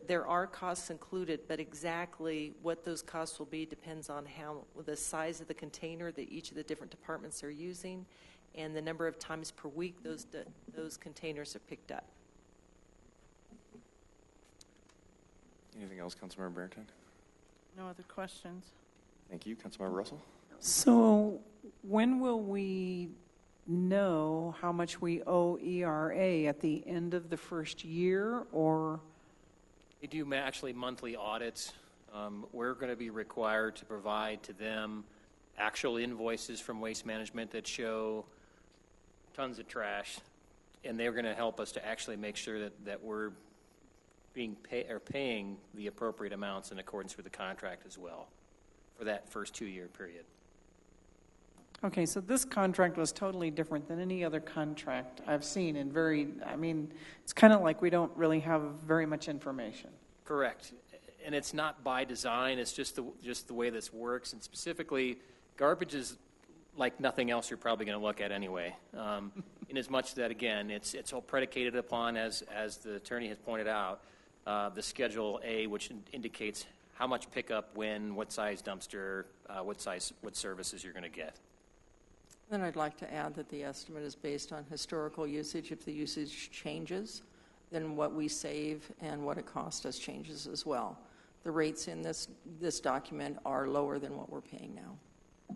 there are costs included, but exactly what those costs will be depends on the size of the container that each of the different departments are using and the number of times per week those containers are picked up. Anything else, Councilmember Barrington? No other questions. Thank you. Councilmember Russell? So when will we know how much we owe ERA at the end of the first year, or? They do actually monthly audits. We're going to be required to provide to them actual invoices from Waste Management that show tons of trash, and they're going to help us to actually make sure that we're paying the appropriate amounts in accordance with the contract as well for that first 2-year period. Okay, so this contract was totally different than any other contract I've seen, and it's kind of like we don't really have very much information. Correct. And it's not by design, it's just the way this works. And specifically, garbage is like nothing else you're probably going to look at anyway. In as much that, again, it's all predicated upon, as the attorney has pointed out, the Schedule A, which indicates how much pickup, when, what size dumpster, what services you're going to get. Then I'd like to add that the estimate is based on historical usage. If the usage changes, then what we save and what it costs us changes as well. The rates in this document are lower than what we're paying now.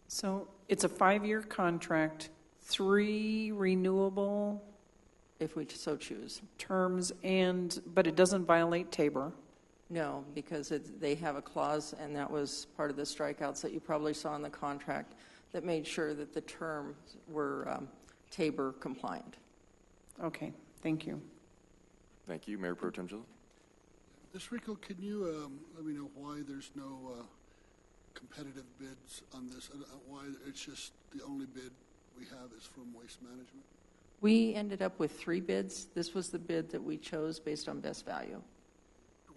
So it's a 5-year contract, 3 renewable if we so choose terms, but it doesn't violate Tabor. No, because they have a clause, and that was part of the strikeouts that you probably saw in the contract, that made sure that the terms were Tabor compliant. Okay, thank you. Thank you. Mayor Pro Tem Gillis. Ms. Rico, can you let me know why there's no competitive bids on this? Why it's just the only bid we have is from Waste Management? We ended up with 3 bids. This was the bid that we chose based on best value.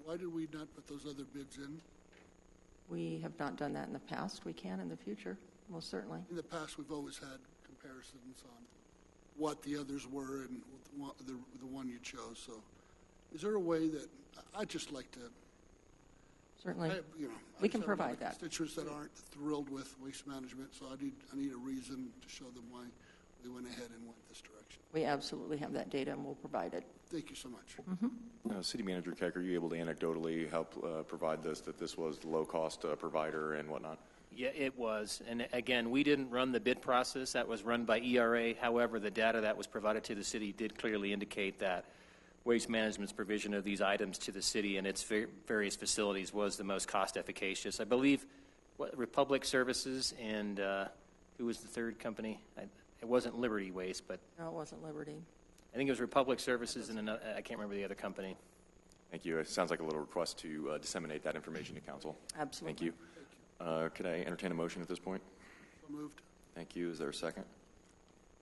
Why did we not put those other bids in? We have not done that in the past. We can in the future, most certainly. In the past, we've always had comparisons on what the others were and the one you chose. So is there a way that I'd just like to... Certainly. We can provide that. Constituents that aren't thrilled with Waste Management, so I need a reason to show them why we went ahead and went this direction. We absolutely have that data, and we'll provide it. Thank you so much. Mm-hmm. City Manager Keck, are you able to anecdotally help provide that this was the low-cost provider and whatnot? Yeah, it was. And again, we didn't run the bid process. That was run by ERA. However, the data that was provided to the city did clearly indicate that Waste Management's provision of these items to the city and its various facilities was the most cost-efficacious. I believe Republic Services and who was the third company? It wasn't Liberty Waste, but... No, it wasn't Liberty. I think it was Republic Services and another, I can't remember the other company. Thank you. It sounds like a little request to disseminate that information to council. Absolutely. Thank you. Could I entertain a motion at this point? So moved. Thank you. Is there a second?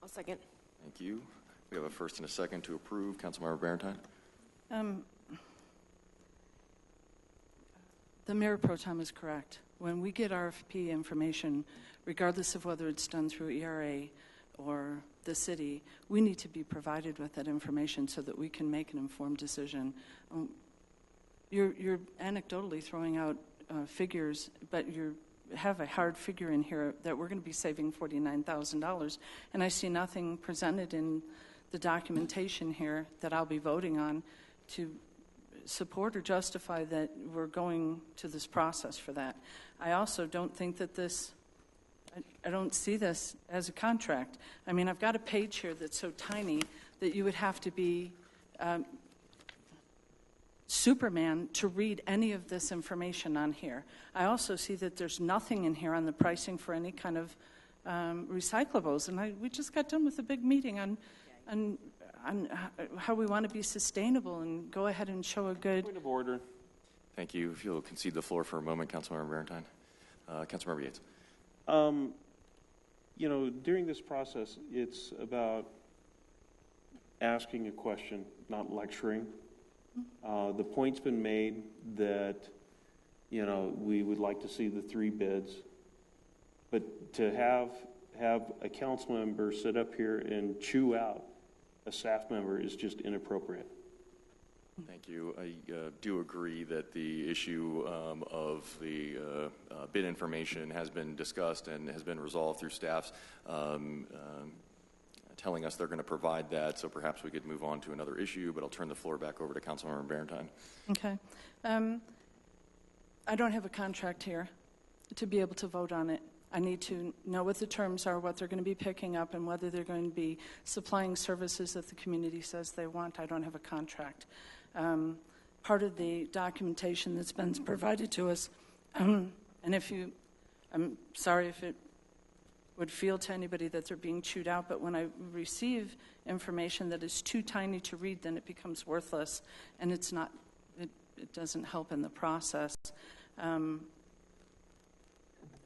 I'll second. Thank you. We have a first and a second to approve. Councilmember Barentine? The Mayor Pro Tem is correct. When we get RFP information, regardless of whether it's done through ERA or the city, we need to be provided with that information so that we can make an informed decision. You're anecdotally throwing out figures, but you have a hard figure in here that we're going to be saving $49,000, and I see nothing presented in the documentation here that I'll be voting on to support or justify that we're going to this process for that. I also don't think that I don't see this as a contract. I mean, I've got a page here that's so tiny that you would have to be Superman to read any of this information on here. I also see that there's nothing in here on the pricing for any kind of recyclables. And we just got done with a big meeting on how we want to be sustainable and go ahead and show a good... Point of order. Thank you. If you'll concede the floor for a moment, Councilmember Barentine. Councilmember Yates. During this process, it's about asking a question, not lecturing. The point's been made that, we would like to see the 3 bids, but to have a council member sit up here and chew out a staff member is just inappropriate. Thank you. I do agree that the issue of the bid information has been discussed and has been resolved through staff's telling us they're going to provide that, so perhaps we could move on to another issue, but I'll turn the floor back over to Councilmember Barentine. Okay. I don't have a contract here to be able to vote on it. I need to know what the terms are, what they're going to be picking up, and whether they're going to be supplying services that the community says they want. I don't have a contract. Part of the documentation that's been provided to us, and I'm sorry if it would feel to anybody that they're being chewed out, but when I receive information that is too tiny to read, then it becomes worthless, and it doesn't help in the process.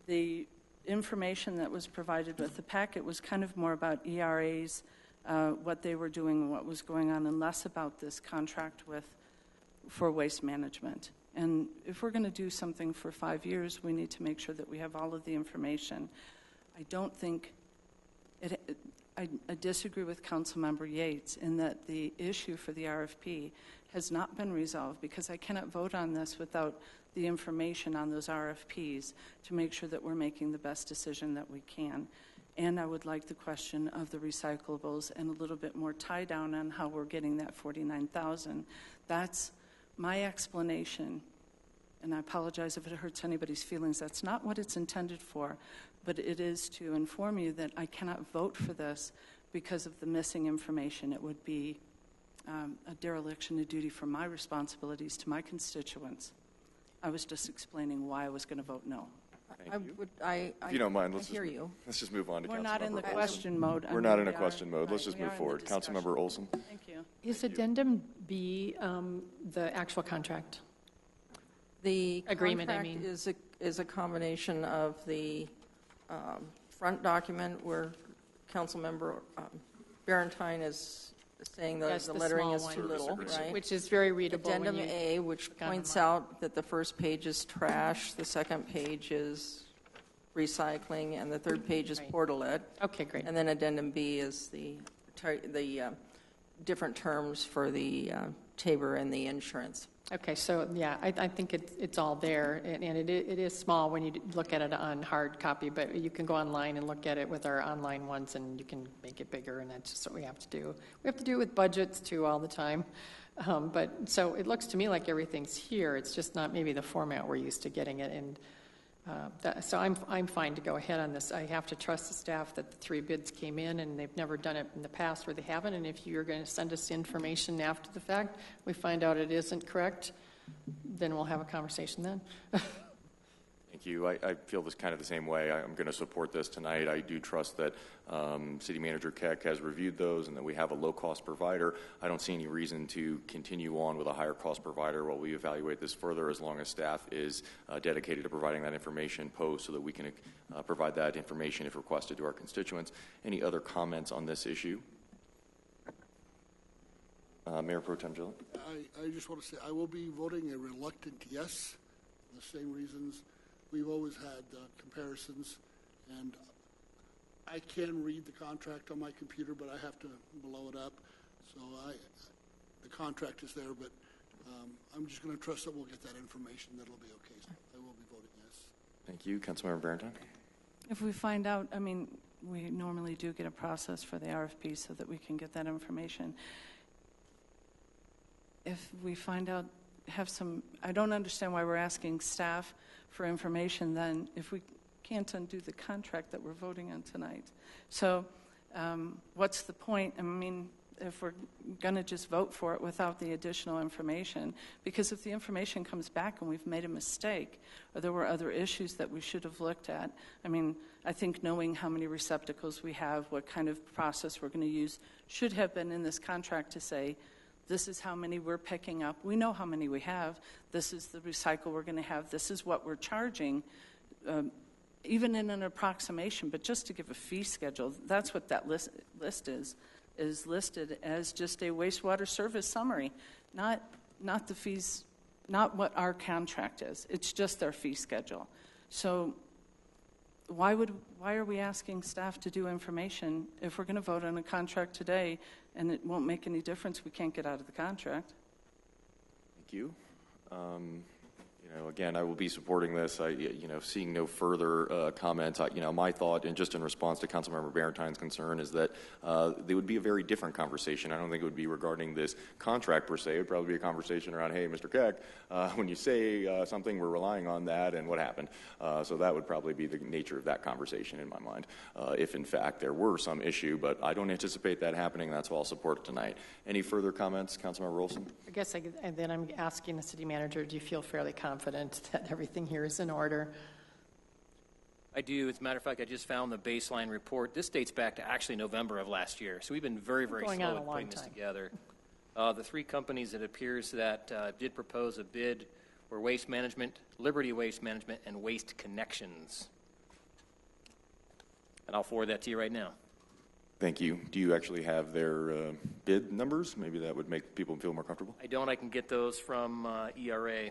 The information that was provided with the packet was kind of more about ERAs, what they were doing and what was going on, and less about this contract with for waste management. And if we're going to do something for 5 years, we need to make sure that we have all of the information. I don't think I disagree with Councilmember Yates in that the issue for the RFP has not been resolved, because I cannot vote on this without the information on those RFPs to make sure that we're making the best decision that we can. And I would like the question of the recyclables and a little bit more tie down on how we're getting that $49,000. That's my explanation, and I apologize if it hurts anybody's feelings. That's not what it's intended for, but it is to inform you that I cannot vote for this because of the missing information. It would be a dereliction of duty from my responsibilities to my constituents. I was just explaining why I was going to vote no. If you don't mind, let's just move on to Councilmember. We're not in the question mode. We're not in a question mode. Let's just move forward. Councilmember Olson. Thank you. Is Addendum B the actual contract? The agreement, contract is a combination of the front document where Councilmember Barentine is saying the lettering is too little, right? Which is very readable. Addendum A, which points out that the first page is trash, the second page is recycling, and the third page is Portalet. Okay, great. And then Addendum B is the different terms for the Tabor and the insurance. Okay, so yeah, I think it's all there, and it is small when you look at it on hard copy, but you can go online and look at it with our online ones, and you can make it bigger, and that's just what we have to do. We have to do it with budgets, too, all the time. But so it looks to me like everything's here. It's just not maybe the format we're used to getting it, and so I'm fine to go ahead on this. I have to trust the staff that the 3 bids came in, and they've never done it in the past where they haven't. And if you're going to send us information after the fact, we find out it isn't correct, then we'll have a conversation then. Thank you. I feel this kind of the same way. I'm going to support this tonight. I do trust that City Manager Keck has reviewed those and that we have a low-cost provider. I don't see any reason to continue on with a higher-cost provider while we evaluate this further, as long as staff is dedicated to providing that information post so that we can provide that information if requested to our constituents. Any other comments on this issue? Mayor Pro Tem Gillett? I just want to say I will be voting a reluctant yes for the same reasons. We've always had comparisons, and I can read the contract on my computer, but I have to blow it up. So the contract is there, but I'm just going to trust that we'll get that information. That'll be okay. So I will be voting yes. Thank you. Councilmember Barentine? If we find out, I mean, we normally do get a process for the RFP so that we can get that information. If we find out, I don't understand why we're asking staff for information then if we can't undo the contract that we're voting on tonight. So what's the point? I mean, if we're going to just vote for it without the additional information, because if the information comes back and we've made a mistake or there were other issues that we should have looked at, I mean, I think knowing how many receptacles we have, what kind of process we're going to use, should have been in this contract to say, this is how many we're picking up. We know how many we have. This is the recycle we're going to have. This is what we're charging, even in an approximation, but just to give a fee schedule. That's what that list is listed as, just a wastewater service summary, not the fees, not what our contract is. It's just their fee schedule. So why are we asking staff to do information if we're going to vote on a contract today and it won't make any difference? We can't get out of the contract. Thank you. Again, I will be supporting this. Seeing no further comments, my thought, and just in response to Councilmember Barentine's concern, is that it would be a very different conversation. I don't think it would be regarding this contract per se. It would probably be a conversation around, hey, Mr. Keck, when you say something, we're relying on that, and what happened. So that would probably be the nature of that conversation in my mind, if in fact there were some issue. But I don't anticipate that happening. That's why I'll support it tonight. Any further comments, Councilmember Olson? I guess then I'm asking the city manager, do you feel fairly confident that everything here is in order? I do. As a matter of fact, I just found the baseline report. This dates back to actually November of last year. So we've been very, very slow at putting this together. The 3 companies it appears that did propose a bid were Waste Management, Liberty Waste Management, and Waste Connections. And I'll forward that to you right now. Thank you. Do you actually have their bid numbers? Maybe that would make people feel more comfortable. I don't. I can get those from ERA,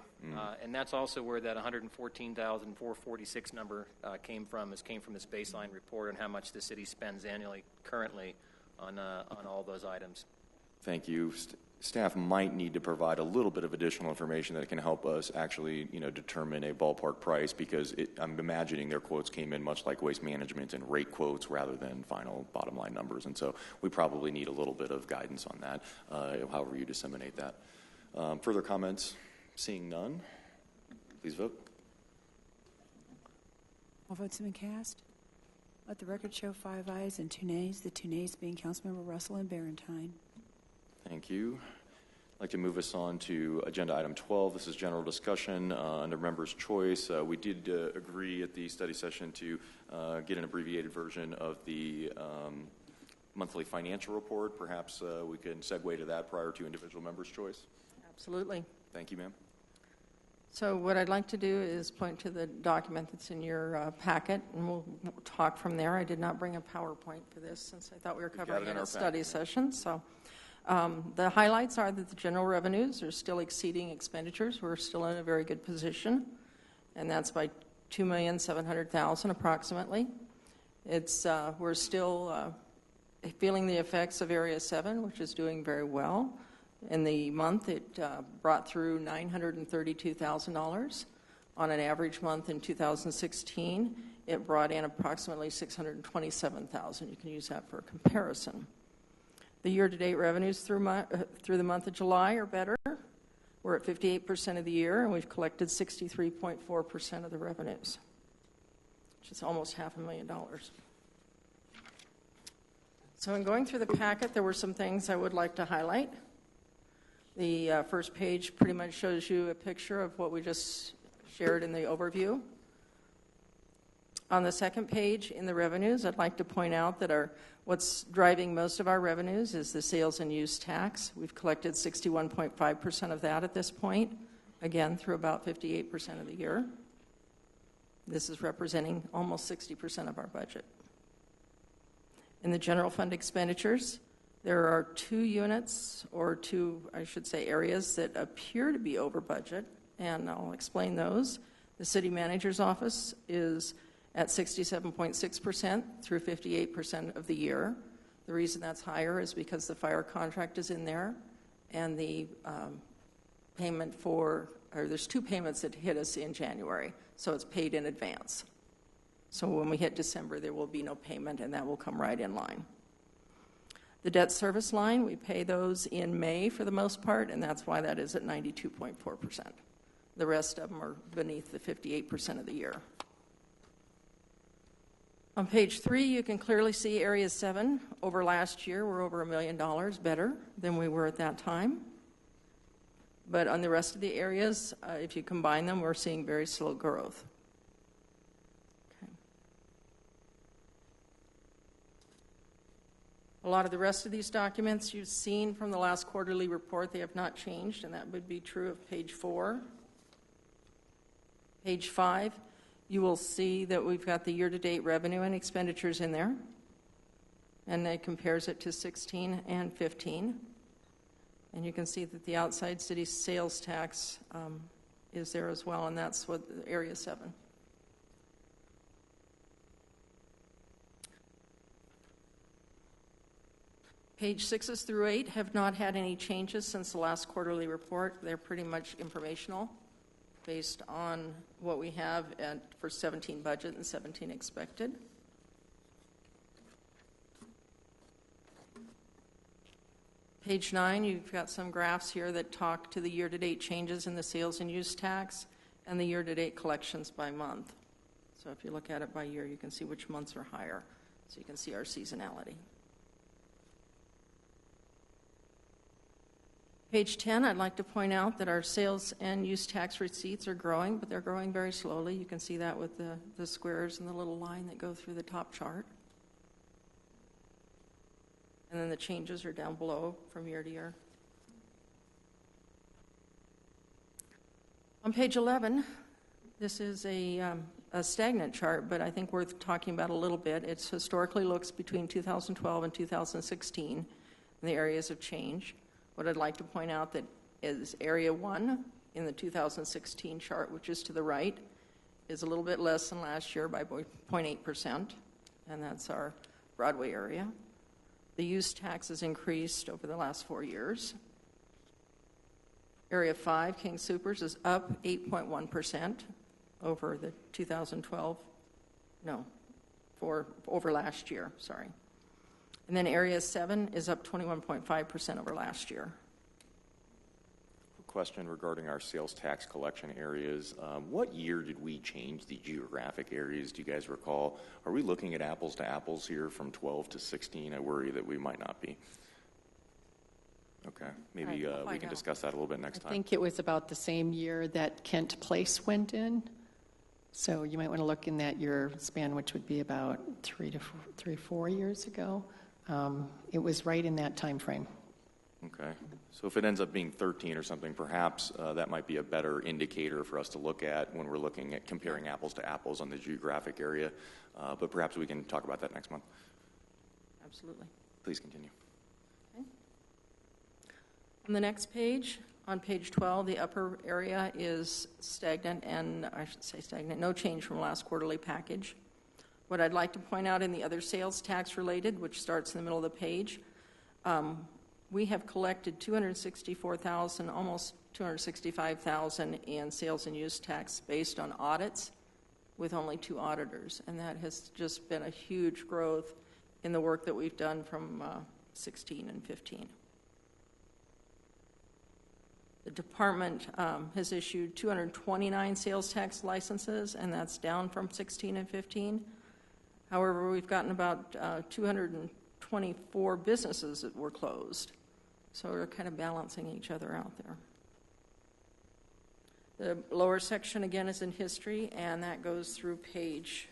and that's also where that 114,446 number came from. Came from this baseline report on how much the city spends annually currently on all those items. Thank you. Staff might need to provide a little bit of additional information that can help us actually, determine a ballpark price, because I'm imagining their quotes came in much like Waste Management and rate quotes rather than final bottom line numbers. And so we probably need a little bit of guidance on that, however you disseminate that. Further comments? Seeing none, please vote. All votes have been cast. Let the record show 5 ayes and 2 nays, the 2 nays being Councilmember Russell and Barentine. Thank you. I'd like to move us on to agenda item 12. This is general discussion under member's choice. We did agree at the study session to get an abbreviated version of the monthly financial report. Perhaps we can segue to that prior to individual member's choice. Absolutely. Thank you, ma'am. So what I'd like to do is point to the document that's in your packet, and we'll talk from there. I did not bring a PowerPoint for this since I thought we were covering it in a study session. So the highlights are that the general revenues are still exceeding expenditures. We're still in a very good position, and that's by $2,700,000 approximately. We're still feeling the effects of Area 7, which is doing very well. In the month, it brought through $932,000. On an average month in 2016, it brought in approximately $627,000. You can use that for a comparison. The year-to-date revenues through the month of July are better. We're at 58% of the year, and we've collected 63.4% of the revenues, which is almost $500,000. So in going through the packet, there were some things I would like to highlight. The first page pretty much shows you a picture of what we just shared in the overview. On the second page in the revenues, I'd like to point out that what's driving most of our revenues is the sales and use tax. We've collected 61.5% of that at this point, again, through about 58% of the year. This is representing almost 60% of our budget. In the general fund expenditures, there are 2 units, or 2, I should say, areas that appear to be over budget, and I'll explain those. The city manager's office is at 67.6% through 58% of the year. The reason that's higher is because the fire contract is in there, and the there's 2 payments that hit us in January, so it's paid in advance. So when we hit December, there will be no payment, and that will come right in line. The debt service line, we pay those in May for the most part, and that's why that is at 92.4%. The rest of them are beneath the 58% of the year. On page 3, you can clearly see Area 7. Over last year, we're over $1 million better than we were at that time. But on the rest of the areas, if you combine them, we're seeing very slow growth. A lot of the rest of these documents you've seen from the last quarterly report, they have not changed, and that would be true of page 4. Page 5, you will see that we've got the year-to-date revenue and expenditures in there, and it compares it to 16 and 15. And you can see that the outside city sales tax is there as well, and that's what Area 7. Page 6 through 8 have not had any changes since the last quarterly report. They're pretty much informational based on what we have for 17 budget and 17 expected. Page 9, you've got some graphs here that talk to the year-to-date changes in the sales and use tax and the year-to-date collections by month. So if you look at it by year, you can see which months are higher. So you can see our seasonality. Page 10, I'd like to point out that our sales and use tax receipts are growing, but they're growing very slowly. You can see that with the squares and the little line that go through the top chart. And then the changes are down below from year to year. On page 11, this is a a stagnant chart, but I think worth talking about a little bit. It historically looks between 2012 and 2016 in the areas of change. What I'd like to point out that is Area 1 in the 2016 chart, which is to the right, is a little bit less than last year by 0.8%, and that's our Broadway area. The use tax has increased over the last 4 years. Area 5, King Soopers, is up 8.1% over the 2012, over last year, sorry. And then Area 7 is up 21.5% over last year. Question regarding our sales tax collection areas. What year did we change the geographic areas? Do you guys recall? Are we looking at apples to apples here from 12 to 16? I worry that we might not be. Okay, maybe we can discuss that a little bit next time. I think it was about the same year that Kent Place went in. So you might want to look in that year span, which would be about 4 years ago. It was right in that time frame. Okay, so if it ends up being 13 or something, perhaps that might be a better indicator for us to look at when we're looking at comparing apples to apples on the geographic area. But perhaps we can talk about that next month. Absolutely. Please continue. Okay. On the next page, on page 12, the upper area is stagnant, and I should say stagnant, no change from last quarterly package. What I'd like to point out in the other sales tax related, which starts in the middle of the page, we have collected $264,000, almost $265,000 in sales and use tax based on audits with only 2 auditors. And that has just been a huge growth in the work that we've done from 16 and 15. The department has issued 229 sales tax licenses, and that's down from 16 and 15. However, we've gotten about 224 businesses that were closed. So we're kind of balancing each other out there. The lower section, again, is in history, and that goes through page...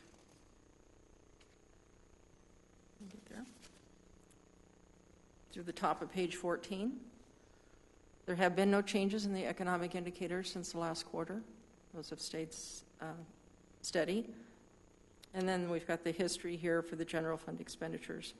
through the top of page 14. There have been no changes in the economic indicators since the last quarter. Those have stayed steady. And then we've got the history here for the general fund expenditures.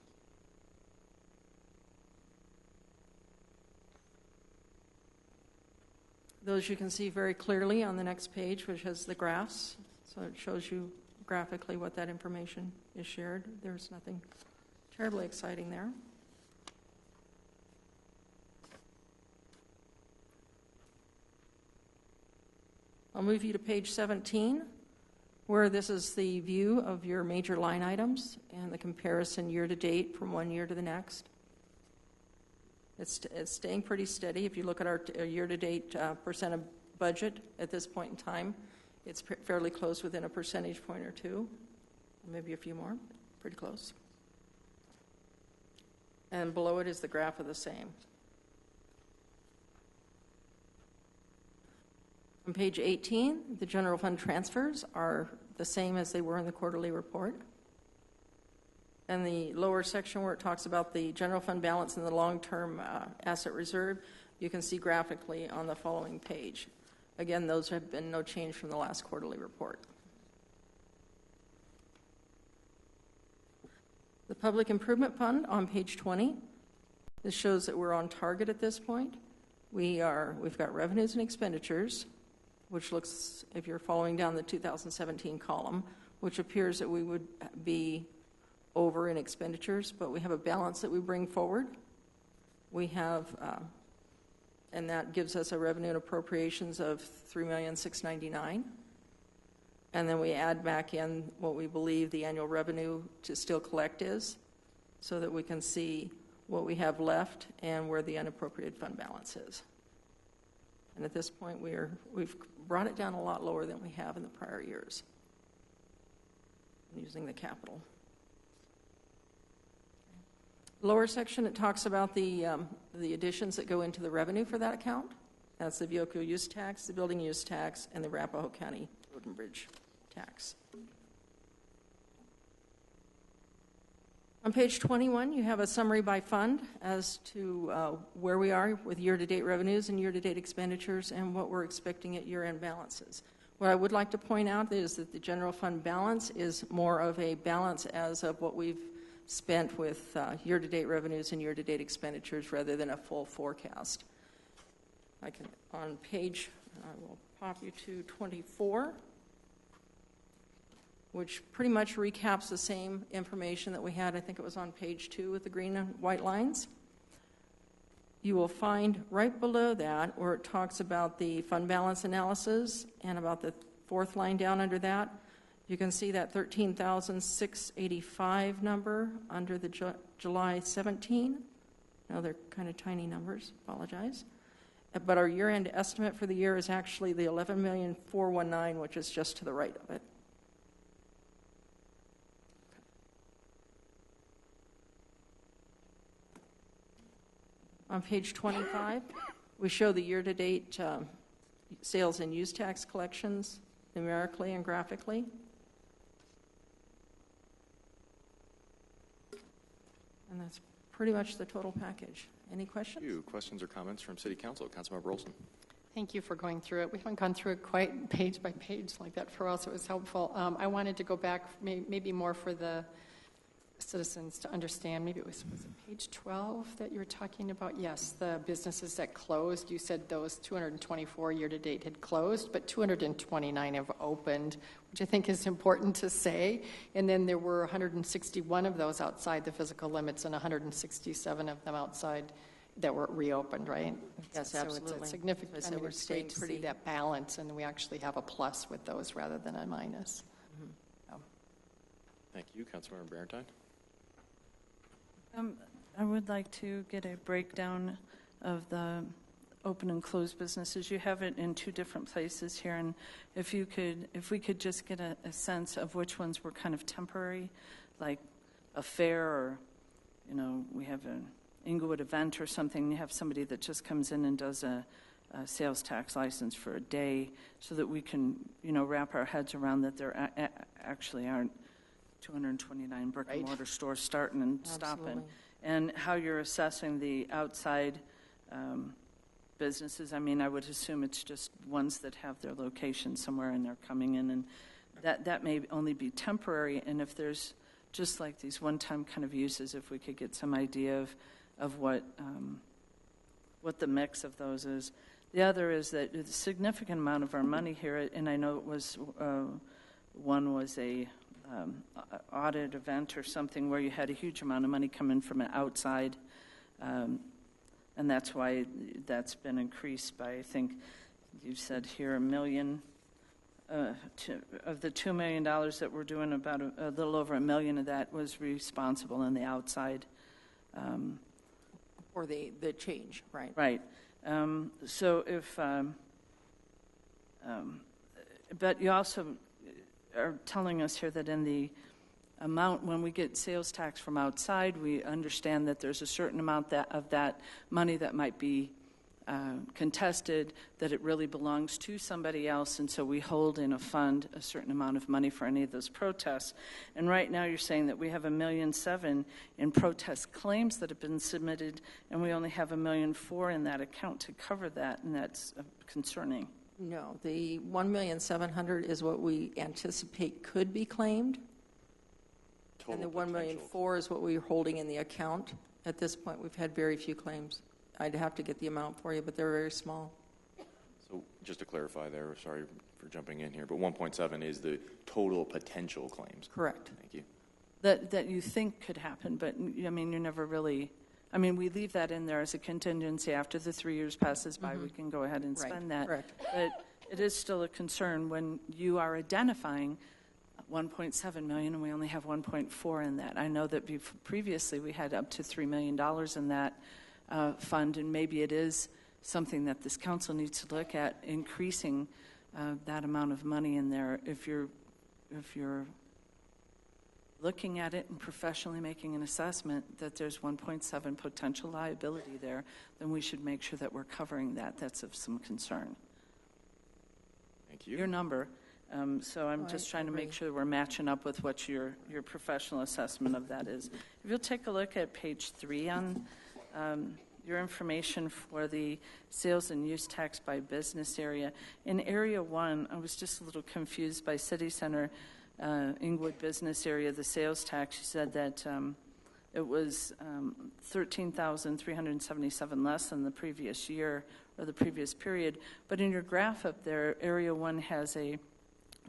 Those you can see very clearly on the next page, which has the graphs. So it shows you graphically what that information is shared. There's nothing terribly exciting there. I'll move you to page 17, where this is the view of your major line items and the comparison year to date from one year to the next. It's staying pretty steady. If you look at our year-to-date percent of budget at this point in time, it's fairly close, within a percentage point or two, maybe a few more, pretty close. And below it is the graph of the same. On page 18, the general fund transfers are the same as they were in the quarterly report. And the lower section where it talks about the general fund balance and the long-term asset reserve, you can see graphically on the following page. Again, those have been no change from the last quarterly report. The Public Improvement Fund on page 20. This shows that we're on target at this point. We've got revenues and expenditures, which looks, if you're following down the 2017 column, which appears that we would be over in expenditures, but we have a balance that we bring forward. We have, and that gives us a revenue and appropriations of $3,699,000. And then we add back in what we believe the annual revenue to still collect is, so that we can see what we have left and where the unappropriated fund balance is. And at this point, we've brought it down a lot lower than we have in the prior years using the capital. Lower section, it talks about the additions that go into the revenue for that account. That's the vehicle use tax, the building use tax, and the Arapahoe County Road and Bridge tax. On page 21, you have a summary by fund as to where we are with year-to-date revenues and year-to-date expenditures and what we're expecting at year-end balances. What I would like to point out is that the general fund balance is more of a balance as of what we've spent with year-to-date revenues and year-to-date expenditures rather than a full forecast. I will pop you to 24, which pretty much recaps the same information that we had. I think it was on page 2 with the green and white lines. You will find right below that where it talks about the fund balance analysis and about the fourth line down under that. You can see that 13,685 number under the July 17. Now they're kind of tiny numbers, apologize. But our year-end estimate for the year is actually the 11,419,000, which is just to the right of it. On page 25, we show the year-to-date sales and use tax collections numerically and graphically. And that's pretty much the total package. Any questions? Thank you. Questions or comments from City Council? Councilmember Olson. Thank you for going through it. We haven't gone through it quite page by page like that for us. It was helpful. I wanted to go back maybe more for the citizens to understand. Maybe was it page 12 that you were talking about? Yes, the businesses that closed. You said those 224 year-to-date had closed, but 229 have opened, which I think is important to say. And then there were 161 of those outside the physical limits and 167 of them outside that were reopened, right? Yes, so absolutely. It's a significant. So I mean, we're it's staying great to pretty see that balance, and we actually have a plus with those rather than a minus. Thank you. Councilmember Barentine. I would like to get a breakdown of the open and closed businesses. You have it in two different places here, and if we could just get a sense of which ones were kind of temporary, like a fair, or we have an Inglewood event or something. You have somebody that just comes in and does a sales tax license for a day, so that we can wrap our heads around that there actually aren't 229 brick and mortar stores starting and stopping, and how you're assessing the outside businesses. I mean, I would assume it's just ones that have their location somewhere and they're coming in, and that may only be temporary. And if there's just like these one-time kind of uses, if we could get some idea of what the mix of those is. The other is that a significant amount of our money here, and I know it was one was a audit event or something where you had a huge amount of money coming from an outside, and that's why that's been increased by, I think you said here, $1 million. Of the $2 million that we're doing, about a little over $1 million of that was responsible in the outside. Or the change, right? Right. So if, but you also are telling us here that in the amount, when we get sales tax from outside, we understand that there's a certain amount of that money that might be contested, that it really belongs to somebody else, and so we hold in a fund a certain amount of money for any of those protests. And right now you're saying that we have $1.7 million in protest claims that have been submitted, and we only have $1.4 million in that account to cover that, and that's concerning. No, the $1,700,000 is what we anticipate could be claimed, and the $1,400,000 is what we're holding in the account. At this point, we've had very few claims. I'd have to get the amount for you, but they're very small. So just to clarify there, sorry for jumping in here, but 1.7 is the total potential claims. Correct. Thank you. That you think could happen, but I mean, you're never really. I mean, we leave that in there as a contingency. After the 3 years passes by, we can go ahead and spend that. Correct. But it is still a concern when you are identifying $1.7 million and we only have 1.4 in that. I know that previously we had up to $3 million in that fund, and maybe it is something that this council needs to look at, increasing that amount of money in there. If you're looking at it and professionally making an assessment that there's 1.7 potential liability there, then we should make sure that we're covering that. That's of some concern. Thank you. Your number. So I'm just trying to make sure that we're matching up with what your professional assessment of that is. If you'll take a look at page 3 on your information for the sales and use tax by business area. In Area 1, I was just a little confused by City Center, Inglewood business area, the sales tax. You said that it was $13,377 less than the previous year or the previous period. But in your graph up there, Area 1 has a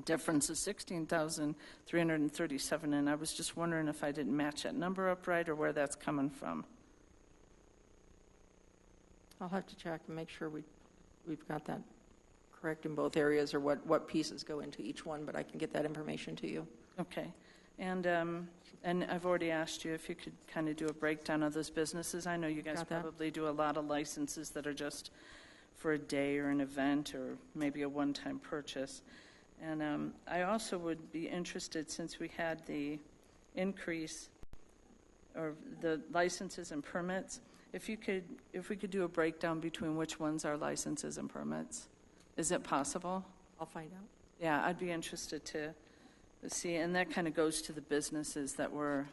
difference of $16,337, and I was just wondering if I didn't match that number up right or where that's coming from. I'll have to check and make sure we've got that correct in both areas, or what pieces go into each one, but I can get that information to you. Okay. And I've already asked you if you could kind of do a breakdown of those businesses. I know you guys probably do a lot of licenses that are just for a day or an event or maybe a one-time purchase. And I also would be interested, since we had the increase or the licenses and permits, if we could do a breakdown between which ones are licenses and permits. Is it possible? I'll find out. Yeah, I'd be interested to see, and that kind of goes to the businesses that were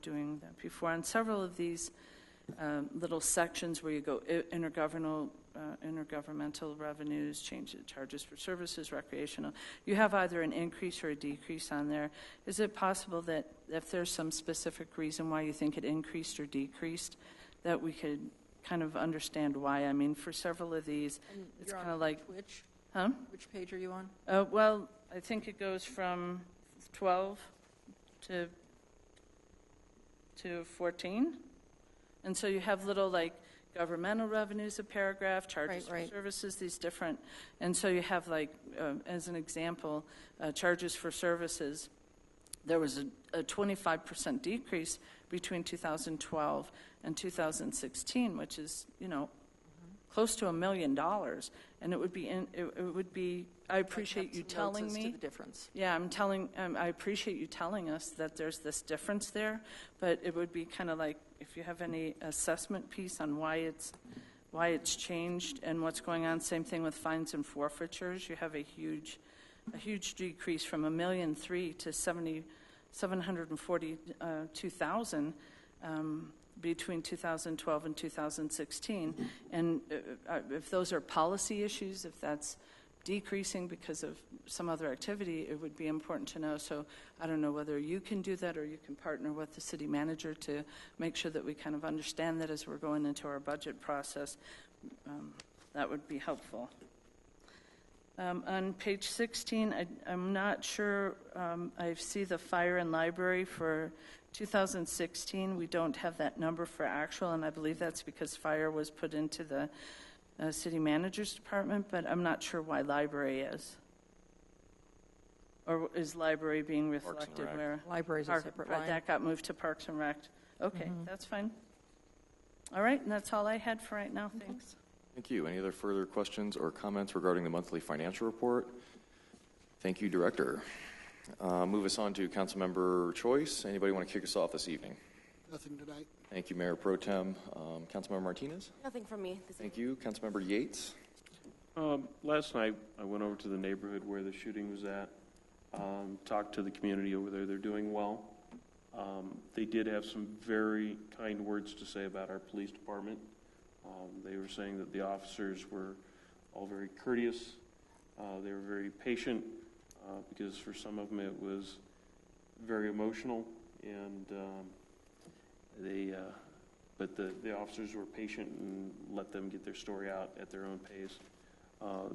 doing that before. And several of these little sections where you go intergovernmental revenues, charges for services, recreational, you have either an increase or a decrease on there. Is it possible that if there's some specific reason why you think it increased or decreased, that we could kind of understand why? I mean, for several of these, it's kind of like... Which? Huh? Which page are you on? Well, I think it goes from 12 to 14. And so you have little, like, governmental revenues, a paragraph, charges for services, these different. And so you have, like, as an example, charges for services. There was a 25% decrease between 2012 and 2016, which is, close to $1 million. And it would be, I appreciate you telling me. The difference. Yeah, I appreciate you telling us that there's this difference there, but it would be kind of like if you have any assessment piece on why it's changed and what's going on. Same thing with fines and forfeitures. You have a huge decrease from $1.3 million to $742,000 between 2012 and 2016. And if those are policy issues, if that's decreasing because of some other activity, it would be important to know. So I don't know whether you can do that or you can partner with the city manager to make sure that we kind of understand that as we're going into our budget process. That would be helpful. On page 16, I'm not sure, I see the fire and library for 2016. We don't have that number for actual, and I believe that's because fire was put into the city manager's department, but I'm not sure why library is. Or is library being reflected where? Library's a separate line. That got moved to Parks and Rec. Okay, that's fine. All right, and that's all I had for right now. Thanks. Thank you. Any other further questions or comments regarding the monthly financial report? Thank you, Director. Move us on to Councilmember Choice. Anybody want to kick us off this evening? Nothing tonight. Thank you, Mayor Pro Tem. Councilmember Martinez? Nothing from me. Thank you. Councilmember Yates? Last night, I went over to the neighborhood where the shooting was at, talked to the community over there. They're doing well. They did have some very kind words to say about our police department. They were saying that the officers were all very courteous. They were very patient because for some of them it was very emotional, and but the officers were patient and let them get their story out at their own pace.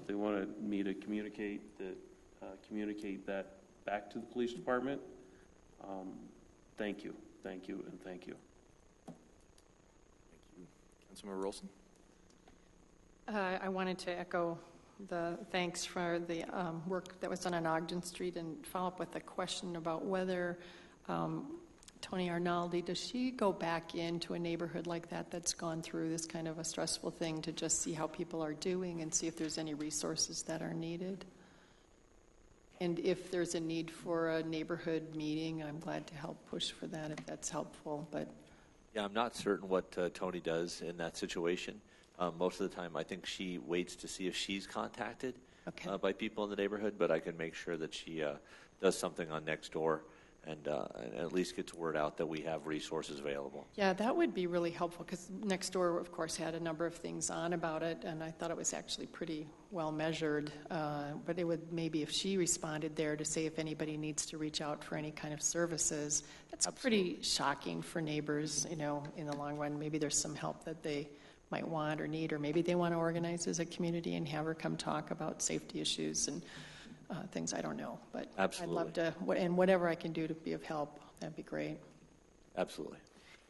They wanted me to communicate that back to the police department. Thank you, and thank you. Councilmember Rolson? I wanted to echo the thanks for the work that was done on Ogden Street and follow up with a question about whether Tony Arnaldi, does she go back into a neighborhood like that that's gone through this kind of a stressful thing to just see how people are doing and see if there's any resources that are needed? And if there's a need for a neighborhood meeting, I'm glad to help push for that if that's helpful. But yeah, I'm not certain what Tony does in that situation. Most of the time, I think she waits to see if she's contacted by people in the neighborhood, but I can make sure that she does something on Nextdoor and at least get the word out that we have resources available. Yeah, that would be really helpful because Nextdoor, of course, had a number of things on about it, and I thought it was actually pretty well measured. But it would maybe if she responded there to say if anybody needs to reach out for any kind of services, that's pretty shocking for neighbors, in the long run. Maybe there's some help that they might want or need, or maybe they want to organize as a community and have her come talk about safety issues and things. I don't know, but Absolutely. I'd love to, and whatever I can do to be of help, that'd be great. Absolutely.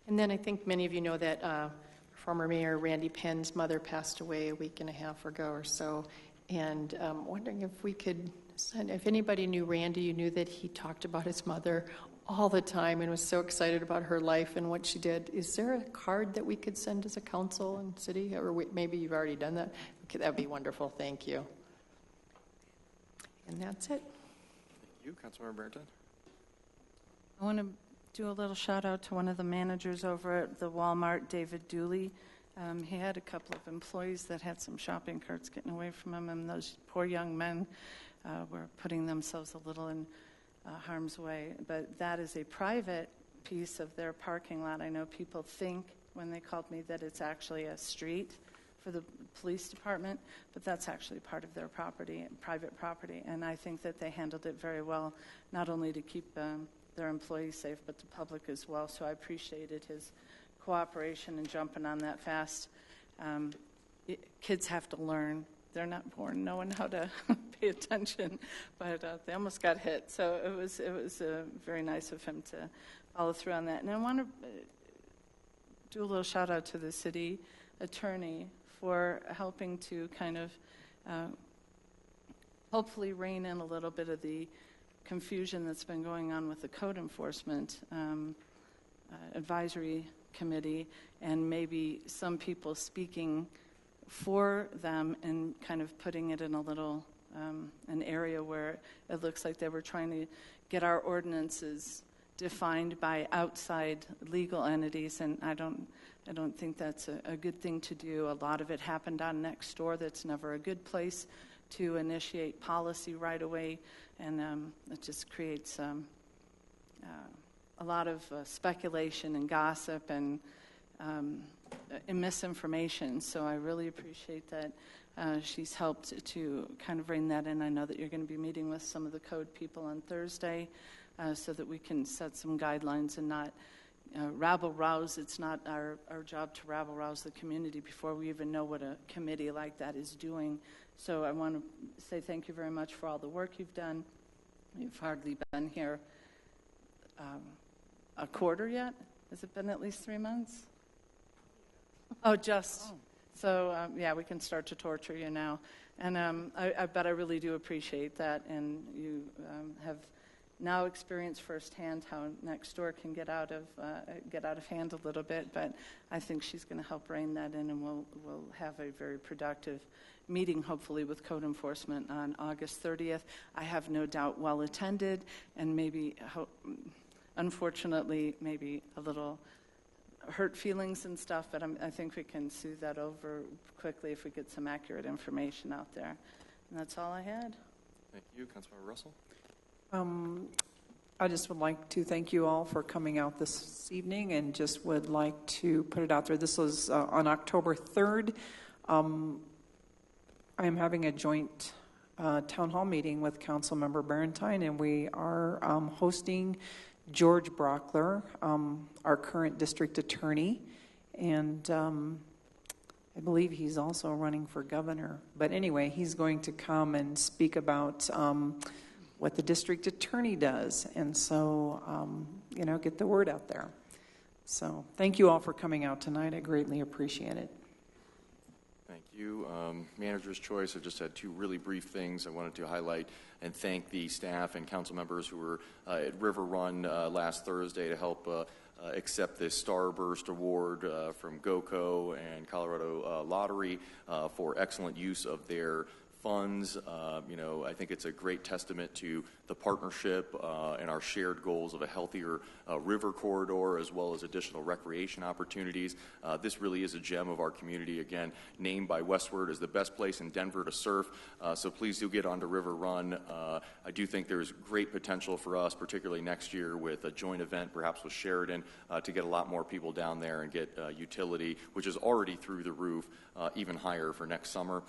And then I think many of you know that former Mayor Randy Penn's mother passed away a week and a half ago or so, and wondering if we could send, if anybody knew Randy, you knew that he talked about his mother all the time and was so excited about her life and what she did. Is there a card that we could send as a council and city, or maybe you've already done that? Okay, that'd be wonderful. Thank you. And that's it. Thank you, Councilmember Barrington. I want to do a little shout out to one of the managers over at the Walmart, David Dooley. He had a couple of employees that had some shopping carts getting away from him, and those poor young men were putting themselves a little in harm's way. But that is a private piece of their parking lot. I know people think when they called me that it's actually a street for the police department, but that's actually part of their property, private property. And I think that they handled it very well, not only to keep their employees safe, but the public as well. So I appreciated his cooperation and jumping on that fast. Kids have to learn. They're not born knowing how to pay attention, but they almost got hit. So it was very nice of him to follow through on that. And I want to do a little shout out to the city attorney for helping to kind of hopefully rein in a little bit of the confusion that's been going on with the code enforcement advisory committee, and maybe some people speaking for them and kind of putting it in a little an area where it looks like they were trying to get our ordinances defined by outside legal entities, and I don't think that's a good thing to do. A lot of it happened on Nextdoor. That's never a good place to initiate policy right away, and it just creates a lot of speculation and gossip and misinformation. So I really appreciate that she's helped to kind of rein that in. I know that you're going to be meeting with some of the code people on Thursday so that we can set some guidelines and not rabble-rouse. It's not our job to rabble-rouse the community before we even know what a committee like that is doing. So I want to say thank you very much for all the work you've done. You've hardly been here a quarter yet. Has it been at least 3 months? Oh, just. Oh. So, yeah, we can start to torture you now. And but I really do appreciate that. And you have now experienced firsthand how Nextdoor can get out of hand a little bit. But I think she's going to help rein that in, and we'll have a very productive meeting, hopefully, with code enforcement on August 30th. I have no doubt well attended, and maybe, unfortunately, maybe a little hurt feelings and stuff, but I think we can soothe that over quickly if we get some accurate information out there. And that's all I had. Thank you. Councilmember Russell. I just would like to thank you all for coming out this evening, and just would like to put it out there. This was on October 3rd. I am having a joint town hall meeting with Councilmember Barentine, and we are hosting George Brockler, our current district attorney, and I believe he's also running for governor. But anyway, he's going to come and speak about what the district attorney does, and so, get the word out there. So thank you all for coming out tonight. I greatly appreciate it. Thank you. Manager's choice. I've just had two really brief things I wanted to highlight and thank the staff and council members who were at River Run last Thursday to help accept this Starburst Award from GOCO and Colorado Lottery for excellent use of their funds. I think it's a great testament to the partnership and our shared goals of a healthier river corridor as well as additional recreation opportunities. This really is a gem of our community, again, named by Westward as the best place in Denver to surf. So please do get onto River Run. I do think there's great potential for us, particularly next year with a joint event, perhaps with Sheridan, to get a lot more people down there and get utility, which is already through the roof, even higher for next summer.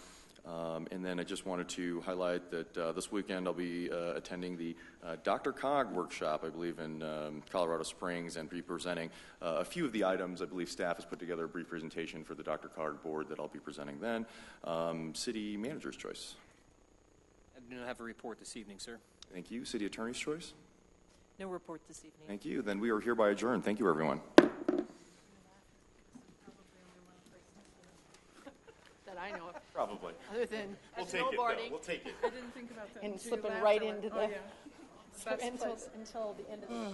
And then I just wanted to highlight that this weekend I'll be attending the Dr. Cog workshop, I believe, in Colorado Springs, and be presenting a few of the items. I believe staff has put together a brief presentation for the Dr. Cog board that I'll be presenting then. City manager's choice. I do not have a report this evening, sir. Thank you. City attorney's choice. No report this evening. Thank you. Then we are hereby adjourned. Thank you, everyone. That I know of. Probably. Other than We'll take it, though. snowboarding. We'll take it. I didn't think about that. And until you slipping laughed. right I went, into oh, the- yeah. So Best until place. the end of the